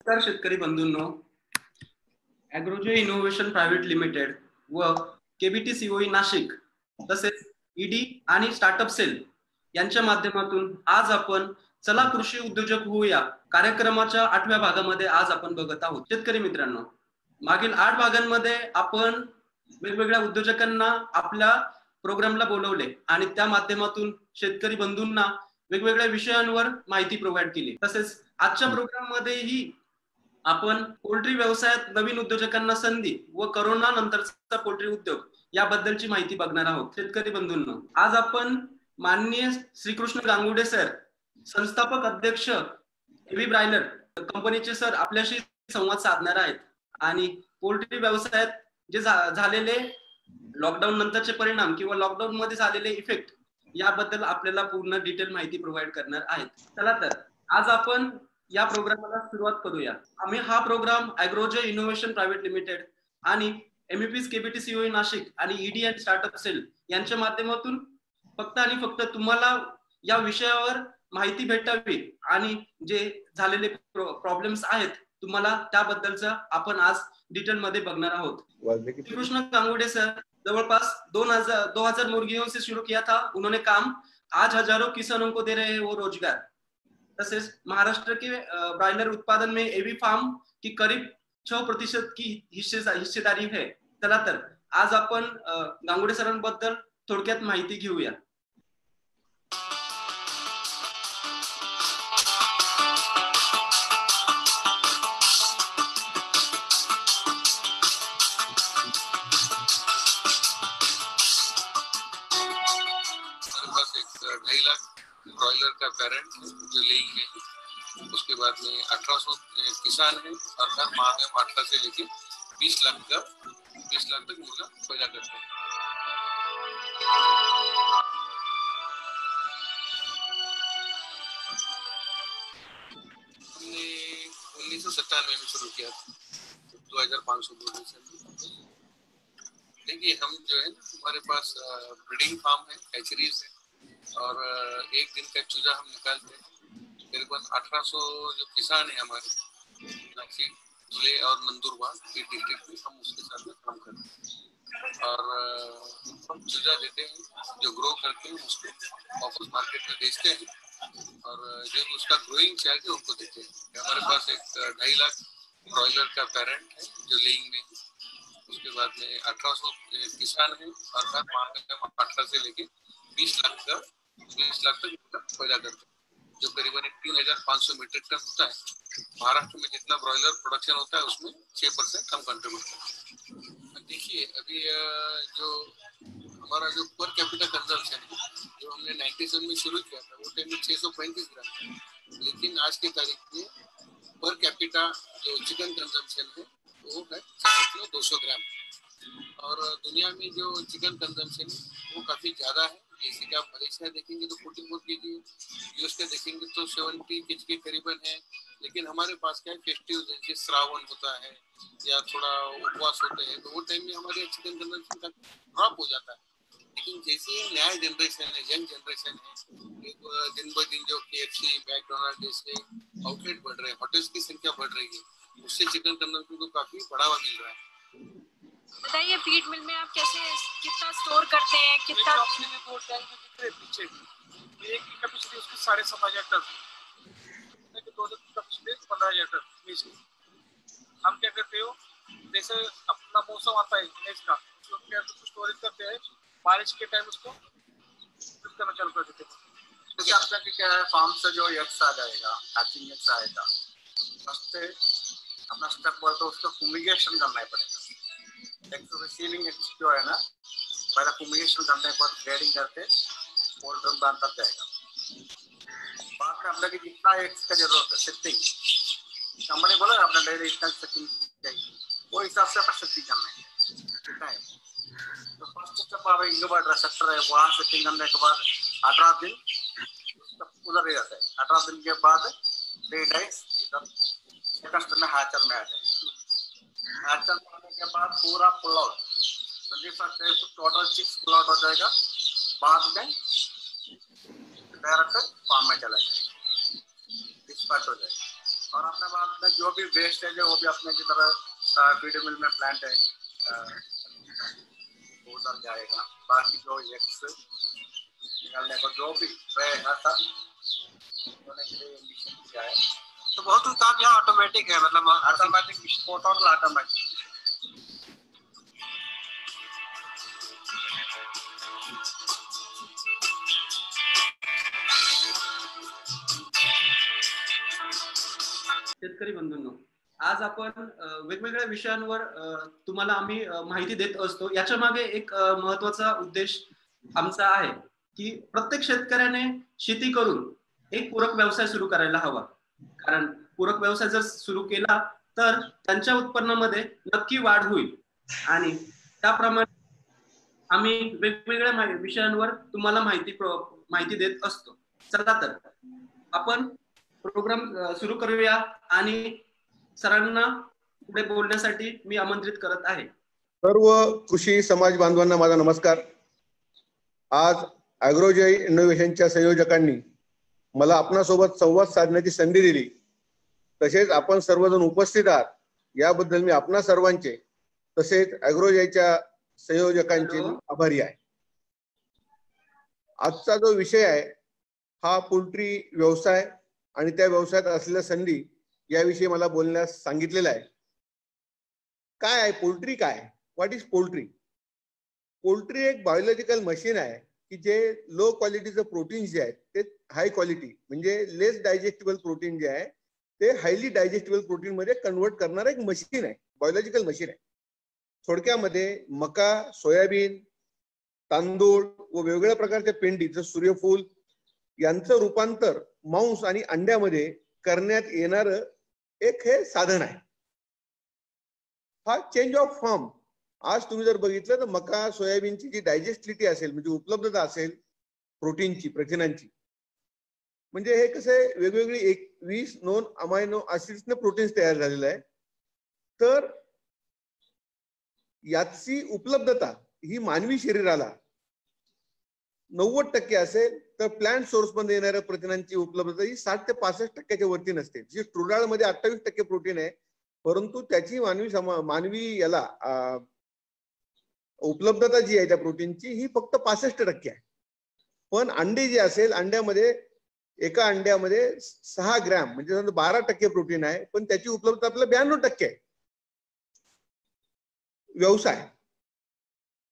नमस्कार शेतकरी बंधूंनो, ॲग्रोजे innovation private limited व केबीटी सीओई नाशिक तसेच ईडी आणि स्टार्टअप सेल यांच्या माध्यमातून आज आपण चला कृषी उद्योजक होऊया कार्यक्रमाच्या 8व्या भागामध्ये आज आपण बघत आहोत. शेतकरी मित्रांनो, मागील 8 भागांमध्ये आपण वेगवेगळ्या उद्योजकांना आपल्या प्रोग्रामला बोलवले आणि त्या माध्यमातून शेतकरी बंधूंना वेगवेगळ्या विषयांवर माहिती प्रोव्हाइड केली. तसेच आजच्या प्रोग्राम मध्येही आपण पोल्ट्री व्यवसायात नवीन उद्योजकांना संधी व करोना नंतरचा पोल्ट्री उद्योग याबद्दलची माहिती बघणार आहोत. शेतकरी बंधूंनो, आज आपण माननीय श्रीकृष्ण गांगुडे सर, संस्थापक अध्यक्ष एव्ही ब्रायलर कंपनीचे सर आपल्याशी संवाद साधणार आहेत आणि पोल्ट्री व्यवसायात जे झालेले लॉकडाऊन नंतरचे परिणाम किंवा लॉकडाऊन मध्ये झालेले इफेक्ट याबद्दल आपल्याला पूर्ण डिटेल माहिती प्रोव्हाइड करणार आहेत. चला तर आज आपण या प्रोग्रामला सुरुवात करूया. आम्ही हा प्रोग्राम ॲग्रोजे इनोव्हेशन प्रायव्हेट लिमिटेड आणि एमईपीज केबीटी सीओई नाशिक आणि ईडी अँड स्टार्टअप सेल यांच्या माध्यमातून फक्त आणि फक्त तुम्हाला या विषयावर माहिती भेटावी आणि जे झालेले प्रॉब्लेम्स आहेत तुम्हाला त्याबद्दलचा आपण आज डिटेल मध्ये बघणार आहोत. श्रीकृष्ण गांगुडे सर जवळपास 2000 मुर्गियों से शुरू किया था उन्होंने काम, आज हजारों किसानों को दे रहे हैं वो रोजगार. तसेच महाराष्ट्र के ब्रॉयलर उत्पादन में एवी फार्म की करीब 6% की हिस्सेदारी है. चला तर आज आपण गांगुडे सरांबद्दल थोडक्यात माहिती घेऊया. ब्रॉयलर का पेरेंट जो लेइंग है, उसके बाद में 1800 किसान है और हर माह में 18 से लेके 20 लाख तक मुर्गा पैदा करते हैं. हमने 1997 में शुरू किया था, 2500 मुर्गे से. देखिए, हम जो है हमारे पास ब्रीडिंग फार्म है, हैचरीज है और एक दिन का चूजा हम निकालते हैं. करीबन 1800 जो किसान है हमारे नासिक, जिले और नंदुरबार के डिस्ट्रिक्ट में, हम उसके साथ में काम करते हैं और हम चूजा देते हैं जो ग्रो करते हैं, उसको वापस मार्केट में बेचते हैं और जो उसका ग्रोइंग चार्ज है उनको देते हैं. हमारे पास एक 2.5 लाख ब्रॉयलर का पेरेंट है जो लेइंग में. उसके बाद में 1800 किसान है और हर माह में 18 से लेके 20 लाख तक पैदा करते हैं, जो करीबन 3500 मीट्रिक टन होता है. महाराष्ट्र में जितना ब्रॉयलर प्रोडक्शन होता है उसमें 6% हम कंट्रीब्यूट करते हैं. देखिए, अभी जो हमारा जो पर कैपिटा कंजम्पशन है, जो हमने 97 में शुरू किया था, वो टाइम में 635 ग्राम था. लेकिन आज की तारीख में पर कैपिटा जो चिकन कंजम्पशन है वो है 200 ग्राम. और दुनिया में जो चिकन कंजम्पशन है वो काफ़ी ज़्यादा है. जैसे कि आप मलेशिया देखेंगे तो 44 केजी, यूएस के देखेंगे तो 70 केजी के करीबन है. लेकिन हमारे पास क्या है, फेस्टिव जैसे श्रावण होता है या थोड़ा उपवास होते हैं तो वो टाइम में हमारे चिकन कंजम्पशन का ड्रॉप हो जाता है. लेकिन जैसे नया जनरेशन है, यंग जनरेशन है, दिन ब दिन जो KFC, मैकडोनल्ड जैसे आउटलेट बढ़ रहे हैं, होटल्स की संख्या बढ़ रही है, उससे चिकन कंजम्पशन को काफ़ी बढ़ावा मिल रहा है. बताइए, फीड मिल में आप कैसे कितना स्टोर करते हैं? कितना पीछे एक की कैपेसिटी उसकी 7,500 टन, 2 की कैपेसिटी 15,000 टन. हम क्या करते हो, जैसे अपना मौसम आता है मैच का, तो क्या स्टोरेज करते हैं, बारिश के टाइम उसको करना चालू कर देते हैं. क्योंकि आपका क्या है, फार्म से जो एग्स आ जाएगा, हैचिंग एग्स आएगा, फर्स्ट अपना स्टेप बोल तो उसको फुमिगेशन करना पड़ेगा. सीलिंग जो है ना, पहले फुमिगेशन करने पर ग्रेडिंग करके पोल्ट्री में अंतर जाएगा. बाद में अपने जितना एग्स का जरूरत है, सेटिंग कंपनी बोला अपना डेली इतना सेटिंग चाहिए, वो हिसाब से अपना सेटिंग करना है. तो फर्स्ट स्टेप आप इंक्यूबेटर सेक्टर है, वहाँ सेटिंग करने के बाद 18 दिन उधर ही रहता है. 18 दिन के बाद 3 days इधर सेकंड स्टेप में हैचर में आ जाएगा. हैचर करने के बाद पूरा पुल आउट 21st डे को टोटल 6 पुल आउट हो जाएगा. बाद में डायरेक्ट फार्म में चला जाएगा, डिस्पैच हो जाएगा. और अपने पास में जो भी वेस्ट है जो वो भी अपने की तरह फीड मिल में प्लांट है वो उधर जाएगा। बाकी जो एक्स निकालने को जो भी रहेगा सब होने के लिए मिशन किया है। तो बहुत काम यहाँ ऑटोमेटिक है, मतलब ऑटोमेटिक टोटल ऑटोमेटिक। शेतकरी बंधूंनो, आज आपण वेगवेगळ्या विषयांवर तुम्हाला आम्ही माहिती देत असतो। याच्या मागे एक महत्त्वाचा उद्देश आमचा आहे की प्रत्येक शेतकऱ्याने शेती करून एक पूरक व्यवसाय सुरू करायला हवा, कारण पूरक व्यवसाय जर सुरू केला तर त्यांच्या उत्पन्नामध्ये नक्की वाढ होईल आणि त्याप्रमाणे आम्ही वेगवेगळ्या विषयांवर तुम्हाला माहिती देत असतो। चला तर आपण प्रोग्राम सुरू करूया आणि सरांना पुढे बोलण्यासाठी मी आमंत्रित करत आहे। सर्व कृषी समाज बांधवांना माझा नमस्कार। आज ॲग्रोजय इनोव्हेशनच्या संयोजकांनी मला आपणासोबत संवाद साधण्याची संधी दिली, तसेच आपण सर्वजण उपस्थित आहात याबद्दल मी आपणा सर्वांचे तसेच ॲग्रोजयच्या संयोजकांचे आभारी आहे। आजचा जो विषय आहे हा पोल्ट्री व्यवसाय आणि त्या व्यवसायात असलेल्या संधी याविषयी मला बोलण्यास सांगितलेलं आहे। काय आहे पोल्ट्री? काय व्हॉट इज पोल्ट्री? पोल्ट्री एक बायोलॉजिकल मशीन आहे की जे लो क्वालिटीचं प्रोटीन जे आहे ते हाय क्वालिटी म्हणजे लेस डायजेस्टेबल प्रोटीन जे आहे ते हायली डायजेस्टेबल प्रोटीन मध्ये कन्वर्ट करणारं एक मशीन आहे, बायोलॉजिकल मशीन आहे। थोडक्यामध्ये मका, सोयाबीन, तांदूळ व वेगवेगळ्या प्रकारच्या पेंडी जसं सूर्यफूल यांचं रूपांतर मांस आणि अंड्यामध्ये करण्यात येणार एक हे साधन आहे। हा चेंज ऑफ फॉर्म आज तुम्ही जर बघितलं तर मका सोयाबीनची जी डायजेस्टिबिलिटी असेल म्हणजे उपलब्धता असेल प्रोटीनची, प्रथिनांची, म्हणजे हे कसे वेगवेगळी 21 नॉन अमायनो ऍसिड्सने प्रोटीन्स तयार झालेलं आहे। तर याची उपलब्धता ही मानवी शरीराला 90% असेल तर प्लांट सोर्स मध्ये येणाऱ्या प्रथिनांची उपलब्धता ही 60 ते 65% वरती नसते। जी ट्रुडाळ मध्ये 28% प्रोटीन आहे, परंतु त्याची मानवी याला उपलब्धता जी आहे त्या प्रोटीनची ही फक्त 65% आहे। पण अंडे जे असेल अंड्यामध्ये एका अंड्यामध्ये 6 ग्रॅम म्हणजे 12% प्रोटीन आहे, पण त्याची उपलब्धता आपल्याला 92% आहे। व्यवसाय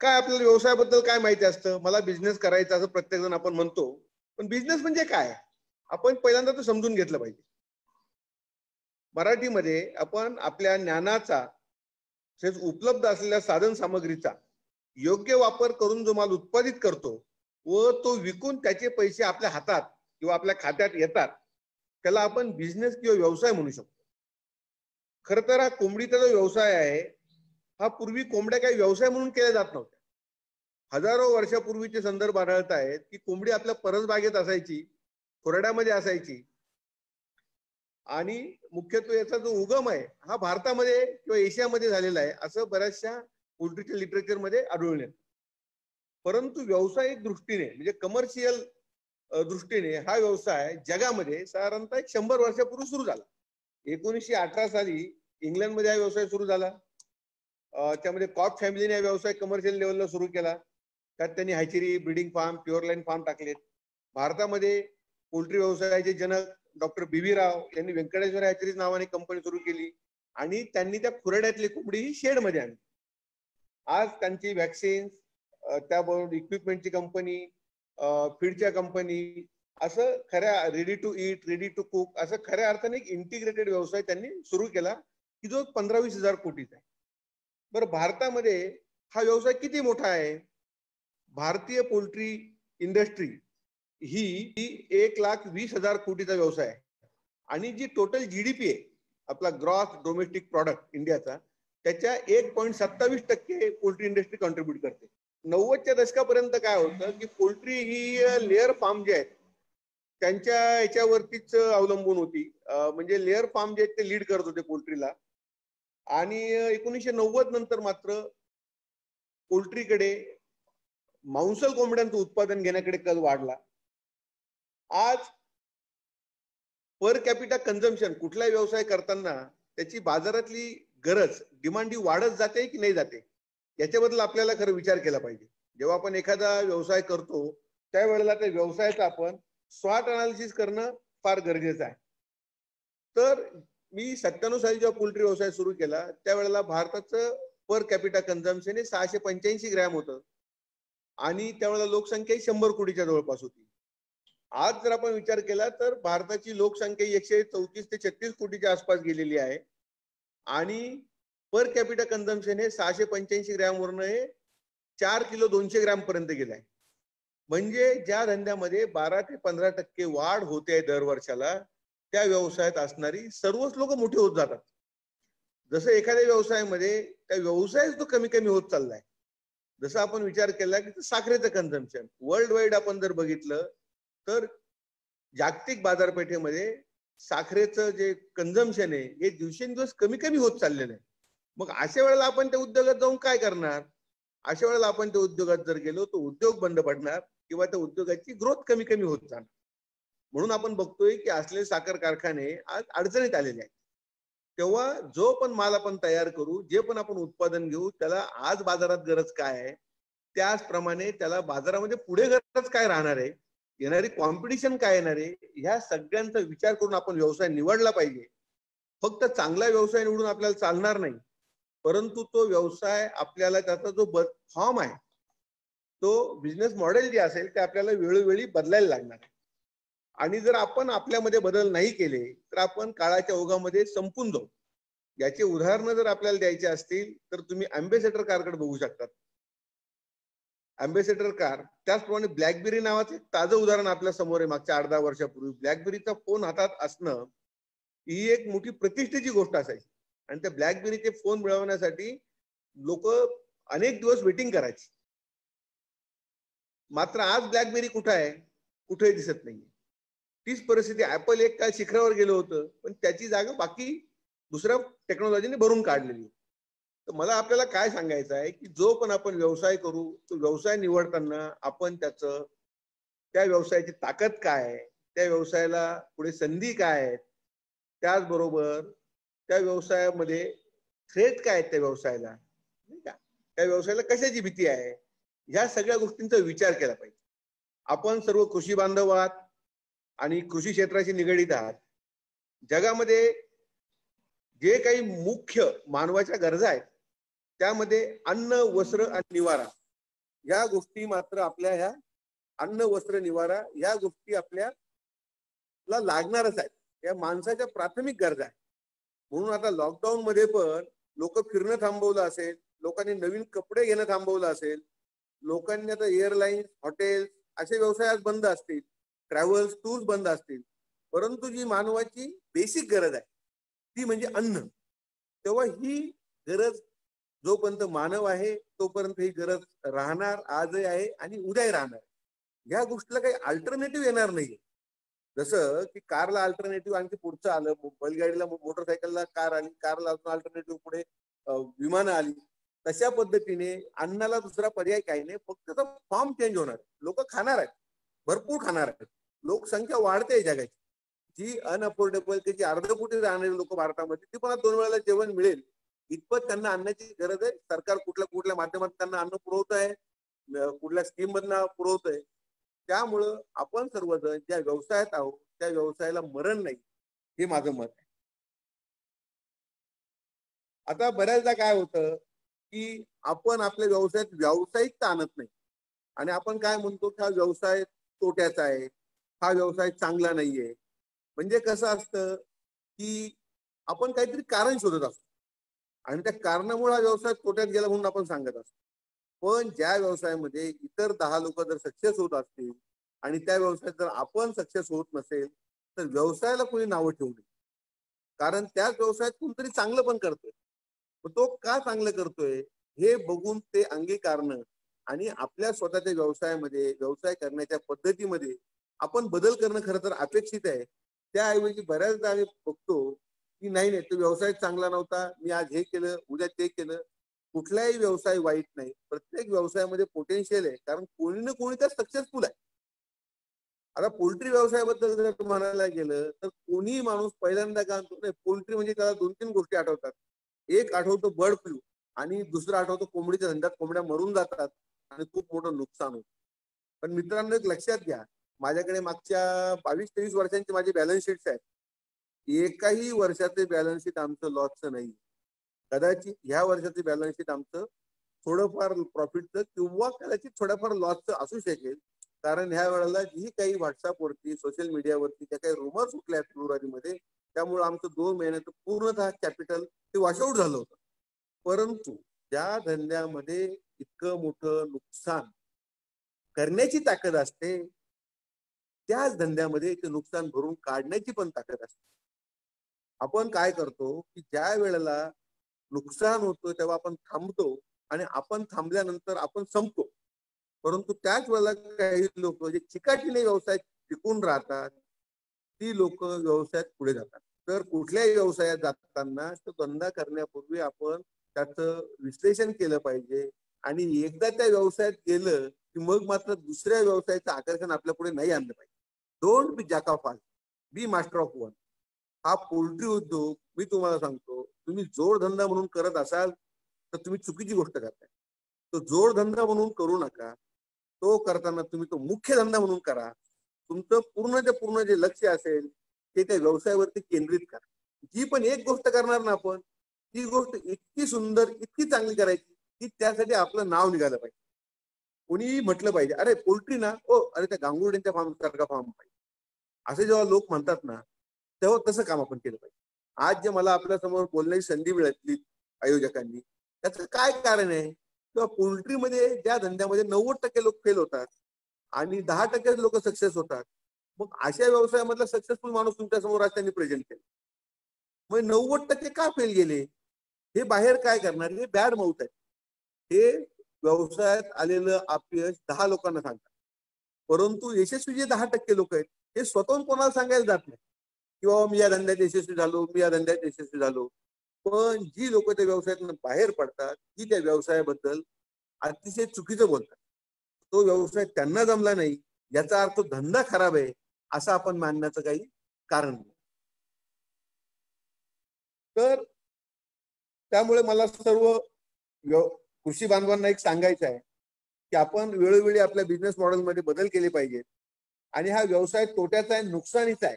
काय? आपल्याला व्यवसायाबद्दल काय माहिती असतं? मला बिझनेस करायचा असं प्रत्येक जण आपण म्हणतो, पण बिझनेस म्हणजे काय आपण पहिल्यांदा तो समजून घेतलं पाहिजे। मराठीमध्ये आपण आपल्या ज्ञानाचा तसेच उपलब्ध असलेल्या साधन सामग्रीचा योग्य वापर करून जो माल उत्पादित करतो व तो विकून त्याचे पैसे आपल्या हातात किंवा आपल्या खात्यात येतात त्याला आपण बिझनेस किंवा व्यवसाय म्हणू शकतो। खरं तर हा कोंबडीचा जो व्यवसाय आहे हा पूर्वी कोंबड्या काही व्यवसाय म्हणून केल्या जात नव्हत्या। हजारो वर्षापूर्वीचे संदर्भ आढळत आहेत की कोंबडी आपल्या परसबागेत असायची, खुराड्यामध्ये असायची आणि मुख्यत्वे याचा जो उगम आहे हा भारतामध्ये किंवा एशियामध्ये झालेला आहे असं बऱ्याचशा पोल्ट्रीच्या लिटरेचर मध्ये आढळून येतं। परंतु व्यावसायिक दृष्टीने म्हणजे कमर्शियल दृष्टीने हा व्यवसाय जगामध्ये साधारणतः 100 वर्षापूर्वी सुरू झाला। 1918 साली इंग्लंडमध्ये हा व्यवसाय सुरू झाला। त्यामध्ये कॉप फॅमिलीने हा व्यवसाय कमर्शियल लेवलला सुरू केला। त्यात त्यांनी hatchery, breeding farm, pure line farm टाकलेत। भारतामध्ये पोल्ट्री व्यवसायाचे जनक डॉक्टर बी.व्ही. राव यांनी व्यंकटेश्वर हॅचरीज नावाने कंपनी सुरू केली आणि त्यांनी त्या खुराड्यातली कोंबडी ही शेड मध्ये आणली। आज त्यांची व्हॅक्सिन, त्याबरोबर इक्विपमेंटची कंपनी, फीडच्या कंपनी, असं खऱ्या ready to eat, ready to cook असं खऱ्या अर्थाने एक इंटिग्रेटेड व्यवसाय त्यांनी सुरू केला की जो 15-20 हजार कोटीचा आहे। बरं, भारतामध्ये हा व्यवसाय किती मोठा आहे? भारतीय पोल्ट्री इंडस्ट्री ही 1,20,000 कोटीचा व्यवसाय आहे आणि जी टोटल जीडीपी आहे आपला ग्रॉस डोमेस्टिक प्रॉडक्ट इंडियाचा त्याच्या 1.27% पोल्ट्री इंडस्ट्री कॉन्ट्रीब्यूट करते। 90च्या दशकापर्यंत काय होतं की पोल्ट्री ही लेअर फार्म जे आहेत त्यांच्या याच्यावरतीच अवलंबून होती, म्हणजे लेअर फार्म जे आहेत ते लीड करत होते पोल्ट्रीला। आणि 1990 नंतर मात्र पोल्ट्रीकडे मांसल कोंबड्यांचं उत्पादन घेण्याकडे कल वाढला। आज पर कॅपिटा कन्झम्पशन कुठलाही व्यवसाय करताना त्याची बाजारातली गरज डिमांड ही वाढत जाते की नाही जाते याच्याबद्दल आपल्याला खरं विचार केला पाहिजे. जेव्हा आपण एखादा व्यवसाय करतो त्यावेळेला त्या व्यवसायाचा आपण स्वॉट अनालिसिस करणं फार गरजेचं आहे. तर मी 97 साली जेव्हा पोल्ट्री व्यवसाय सुरू केला त्यावेळेला भारताचं पर कॅपिटा कन्झम्पशन हे 685 ग्रॅम होतं आणि त्यावेळेला लोकसंख्या 100 कोटीच्या जवळपास होती. आज जर आपण विचार केला तर भारताची लोकसंख्या 134 ते 36 कोटीच्या आसपास गेलेली आहे आणि पर कॅपिटा कन्झम्पशन हे 685 ग्रॅम वरून हे 4 किलो 200 ग्रॅम पर्यंत गेलाय. म्हणजे ज्या धंद्यामध्ये 12 ते 15% वाढ होते दर वर्षाला त्या व्यवसायात असणारी सर्वच लोक मोठे होत जातात. जसं एखाद्या व्यवसायामध्ये त्या व्यवसाय तो कमी कमी होत चाललाय. जसं आपण विचार केला की साखरेचं कन्झम्पशन वर्ल्ड वाईड आपण जर बघितलं तर जागतिक बाजारपेठेमध्ये साखरेचं जे कन्झम्पशन आहे हे दिवसेंदिवस कमी कमी होत चाललेलं आहे. मग अशा वेळेला आपण त्या उद्योगात जाऊन काय करणार? अशा वेळेला आपण त्या उद्योगात जर गेलो तर उद्योग बंद पडणार किंवा त्या उद्योगाची ग्रोथ कमी कमी होत जाणार. म्हणून आपण बघतोय की असलेले साखर कारखाने आज अडचणीत आलेले आहेत. तेव्हा जो पण माल आपण तयार करू जे पण आपण उत्पादन घेऊ त्याला आज बाजारात गरज काय आहे त्याचप्रमाणे त्याला बाजारामध्ये पुढे गरज काय राहणार आहे येणारी कॉम्पिटिशन काय येणार आहे ह्या सगळ्यांचा विचार करून आपण व्यवसाय निवडला पाहिजे. फक्त चांगला व्यवसाय निवडून आपल्याला चालणार नाही परंतु तो व्यवसाय आपल्याला त्याचा जो फॉर्म आहे तो बिझनेस मॉडेल जे असेल ते आपल्याला वेळोवेळी बदलायला लागणार आहे. आणि जर आपण आपल्यामध्ये बदल नाही केले तर आपण काळाच्या ओघामध्ये संपून जाऊ. याचे उदाहरणं जर आपल्याला द्यायचे असतील तर तुम्ही अँबेसेडर कारकडे बघू शकतात. अँबेसेडर कार त्याचप्रमाणे ब्लॅकबेरी नावाचं एक ताजं उदाहरण आपल्या समोर आहे. मागच्या 8-10 वर्षापूर्वी ब्लॅकबेरीचा फोन हातात असणं ही एक मोठी प्रतिष्ठेची गोष्ट असायची आणि त्या ब्लॅकबेरीचे फोन मिळवण्यासाठी लोक अनेक दिवस वेटिंग करायची. मात्र आज ब्लॅकबेरी कुठं आहे? कुठेही दिसत नाहीये. तीच परिस्थिती ऍपल एक काळ शिखरावर गेलं होतं पण त्याची जागा बाकी दुसऱ्या टेक्नॉलॉजीने भरून काढलेली. तर मला आपल्याला काय सांगायचं आहे की जो पण आपण व्यवसाय करू तो व्यवसाय निवडताना आपण त्या व्यवसायाची ताकद काय आहे त्या व्यवसायाला पुढे संधी काय आहेत त्याचबरोबर त्या व्यवसायामध्ये थ्रेट काय आहेत त्या व्यवसायाला नाही का त्या व्यवसायाला कशाची भीती आहे ह्या सगळ्या गोष्टींचा विचार केला पाहिजे. आपण सर्व कृषी बांधव आहात आणि कृषी क्षेत्राशी निगडीत आहात. जगामध्ये जे काही मुख्य मानवाच्या गरजा आहेत त्यामध्ये अन्न वस्त्र आणि निवारा या गोष्टी मात्र आपल्या ह्या अन्न वस्त्र निवारा या गोष्टी आपल्याला लागणारच आहेत. या माणसाच्या प्राथमिक गरजा आहेत. म्हणून आता लॉकडाऊन मध्ये पण लोक फिरणं थांबवलं असेल लोकांनी नवीन कपडे घेणं थांबवलं असेल लोकांनी आता एअरलाईन्स हॉटेल्स असे व्यवसाय आज बंद असतील ट्रॅव्हल्स टूर्स बंद असतील परंतु जी मानवाची बेसिक गरज आहे ती म्हणजे अन्न. तेव्हा ही गरज जोपर्यंत मानव आहे तोपर्यंत ही गरज राहणार आजही आहे आणि उद्याही राहणार. ह्या गोष्टीला काही अल्टरनेटिव्ह येणार नाही. जसं की कारला अल्टरनेटिव्ह आणखी पुढचं आलं बैलगाडीला मोटरसायकलला कार आली कारला अजून अल्टरनेटिव्ह पुढे विमानं आली तशा पद्धतीने अन्नाला दुसरा पर्याय काही नाही फक्त फॉर्म चेंज होणार. लोक खाणार आहेत भरपूर खाणार आहेत. लोकसंख्या वाढते जगाची जी अनअफोर्डेबल त्याची अर्धपोटी राहणारी लोक भारतामध्ये ती पण 2 वेळेला जेवण मिळेल इतपत त्यांना अन्नाची गरज आहे. सरकार कुठल्या माध्यमात त्यांना अन्न पुरवत आहे कुठल्या स्कीम मधनं पुरवत आहे. त्यामुळं आपण सर्वजण ज्या व्यवसायात आहोत त्या व्यवसायाला मरण नाही हे माझं मत आहे. आता बऱ्याचदा काय होतं की आपण आपल्या व्यवसायात व्यावसायिकता आणत नाही आणि आपण काय म्हणतो की हा व्यवसाय तोट्याचा आहे हा व्यवसाय चांगला नाहीये. म्हणजे कसं असतं की आपण काहीतरी कारण शोधत असतो आणि त्या कारणामुळे हा व्यवसाय तोट्यात गेला म्हणून आपण सांगत असतो. पण ज्या व्यवसायामध्ये इतर 10 लोक जर सक्सेस होत असतील आणि त्या व्यवसायात जर आपण सक्सेस होत नसेल तर व्यवसायाला कोणी नावं ठेवू नये. कारण त्याच व्यवसायात कोणतरी चांगलं पण करतोय तो का चांगलं करतोय हे बघून ते अंगीकारणं आणि आपल्या स्वतःच्या व्यवसायामध्ये व्यवसाय करण्याच्या पद्धतीमध्ये आपण बदल करणं खरं तर अपेक्षित आहे. त्याऐवजी बऱ्याचदा आम्ही बघतो की नाही तो व्यवसाय चांगला नव्हता मी आज हे केलं उद्या ते केलं. कुठलाही व्यवसाय वाईट नाही. प्रत्येक व्यवसायामध्ये पोटेन्शियल आहे कारण कोणी ना कोणी तर सक्सेसफुल आहे. आता पोल्ट्री व्यवसायाबद्दल जर म्हणायला गेलं तर कोणी माणूस पहिल्यांदा काय म्हणतो, पोल्ट्री म्हणजे त्याला 2-3 गोष्टी आठवतात. एक आठवतो बर्ड फ्लू आणि दुसरं आठवतो कोंबडीच्या धंद्यात कोंबड्या मरून जातात आणि खूप मोठं नुकसान होतं. पण मित्रांनो एक लक्षात घ्या, माझ्याकडे मागच्या 22-23 वर्षांचे माझे बॅलन्स शीट्स आहेत. एकाही वर्षाचे बॅलन्स शीट आमचं लॉसचं नाही. कदाचित ह्या वर्षाचे बॅलन्स शीट आमचं थोडंफार प्रॉफिटचं किंवा कदाचित थोडंफार लॉसचं असू शकेल. कारण ह्या वेळेला जी काही व्हॉट्सअपवरती सोशल मीडियावरती ज्या काही रुमर्स उठल्या फेब्रुवारीमध्ये, त्यामुळे आमचं 2 महिन्याचं पूर्णतः कॅपिटल ते वॉशआउट झालं होतं. परंतु ज्या धंद्यामध्ये इतकं मोठं नुकसान करण्याची ताकद असते, त्याच धंद्यामध्ये ते नुकसान भरून काढण्याची पण ताकद असते. आपण काय करतो की ज्या वेळेला नुकसान होतं तेव्हा आपण थांबतो आणि आपण थांबल्यानंतर आपण संपतो. परंतु त्याच वेळेला काही लोक जे चिकाटीने व्यवसायात टिकून राहतात, ती लोक व्यवसायात पुढे जातात. तर कुठल्याही व्यवसायात जाताना तो धंदा करण्यापूर्वी आपण त्याचं विश्लेषण केलं पाहिजे आणि एकदा त्या व्यवसायात गेलं की मग मात्र दुसऱ्या व्यवसायाचं आकर्षण आपल्या पुढे नाही आणलं पाहिजे. Don't be jack of all, be master of one. हा पोल्ट्री उद्योग मी तुम्हाला सांगतो, तुम्ही जोडधंदा म्हणून करत असाल तर तुम्ही चुकीची गोष्ट करताय. तो जोडधंदा म्हणून करू नका. तो करताना तुम्ही तो मुख्य धंदा म्हणून करा. तुमचं पूर्ण जे लक्ष असेल ते त्या व्यवसायावरती केंद्रित करा. जी पण एक गोष्ट करणार ना आपण, ती गोष्ट इतकी सुंदर इतकी चांगली करायची की त्यासाठी आपलं नाव निघालं पाहिजे. कोणी म्हटलं पाहिजे, अरे पोल्ट्री ना, ओ अरे त्या गांगुर्ड्यांच्या फार्म सारखा फार्म पाहिजे. असे जेव्हा लोक म्हणतात ना, तेव्हा तसं काम आपण केलं पाहिजे. आज जे मला आपल्या समोर बोलण्याची संधी मिळाली आयोजकांनी, त्याचं काय कारण आहे? किंवा पोल्ट्रीमध्ये ज्या धंद्यामध्ये 90% लोक फेल होतात आणि 10% लोक सक्सेस होतात, मग अशा व्यवसायामधला सक्सेसफुल माणूस तुमच्या समोर आज त्यांनी प्रेझेंट केला. मग 90% का फेल गेले? हे बाहेर काय करणार? हे बॅड माउथ आहे. हे व्यवसायात आलेलं अपयश 10 लोकांना सांगतात. परंतु यशस्वी जे 10% लोक आहेत हे स्वतःहून कोणाला सांगायला जात नाही किंवा मी या धंद्यात यशस्वी झालो, मी या धंद्यात यशस्वी झालो. पण जी लोक त्या व्यवसायातून बाहेर पडतात ती त्या व्यवसायाबद्दल अतिशय चुकीचं बोलतात. तो व्यवसाय त्यांना जमला नाही याचा अर्थ धंदा खराब आहे असं आपण मानण्याचं काही कारण नाही. तर त्यामुळे मला सर्व कृषी बांधवांना एक सांगायचं आहे की आपण वेळोवेळी आपल्या बिझनेस मॉडेलमध्ये बदल केले पाहिजेत आणि हा व्यवसाय तोट्याचा आहे, नुकसानीचा आहे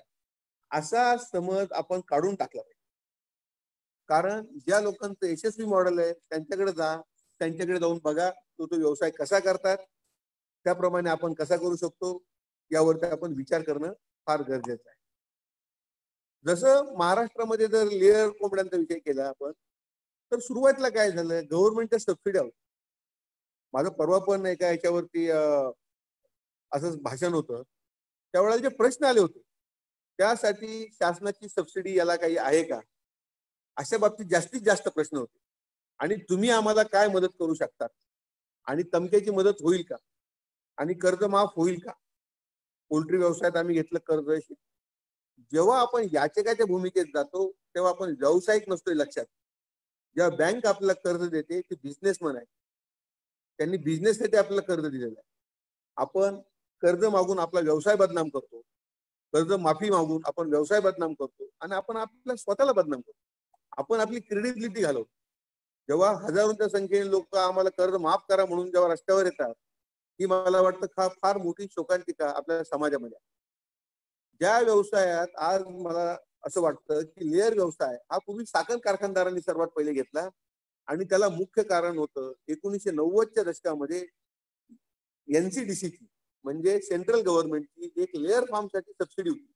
असा समज आपण काढून टाकला पाहिजे. कारण ज्या लोकांचं यशस्वी मॉडेल आहे त्यांच्याकडे जा, त्यांच्याकडे जाऊन बघा तो व्यवसाय कसा करतात, त्याप्रमाणे आपण कसा करू शकतो यावरती आपण विचार करणं फार गरजेचं आहे. जसं महाराष्ट्रामध्ये जर लेअर कोंबड्यांचा विषय केला आपण, तर सुरुवातीला काय झालं, गव्हर्नमेंटच्या सबसिडी होत्या. माझं परवा पण एका याच्यावरती असंच भाषण होतं, त्यावेळेला जे प्रश्न आले होते त्यासाठी शासनाची सबसिडी याला काही आहे का, अशा बाबतीत जास्तीत जास्त प्रश्न होते. आणि तुम्ही आम्हाला काय मदत करू शकता आणि तमक्याची मदत होईल का आणि कर्ज माफ होईल का, पोल्ट्री व्यवसायात आम्ही घेतलं कर्ज. जेव्हा आपण याचकाच्या भूमिकेत जातो तेव्हा आपण व्यावसायिक नसतोय लक्षात. जेव्हा बँक आपल्याला कर्ज देते ती बिझनेसमन आहे, त्यांनी बिझनेससाठी आपल्याला कर्ज दिलेलं आहे. आपण कर्ज मागून आपला व्यवसाय बदनाम करतो, कर्ज माफी मागून आपण व्यवसाय बदनाम करतो आणि आपण आपल्या स्वतःला बदनाम करतो. आपण आपली क्रेडिबिलिटी घालवतो. जेव्हा हजारोंच्या संख्येने लोक आम्हाला कर्ज माफ करा म्हणून जेव्हा रस्त्यावर येतात, ही मला वाटतं फार मोठी शोकांतिका आपल्या समाजामध्ये. ज्या व्यवसायात आज मला असं वाटतं की लेअर व्यवसाय हा पूर्वी साखर कारखानदारांनी सर्वात पहिले घेतला आणि त्याला मुख्य कारण होतं 1990च्या दशकामध्ये NCDCची म्हणजे सेंट्रल गव्हर्नमेंटची एक लेअर फार्मसाठी सबसिडी होती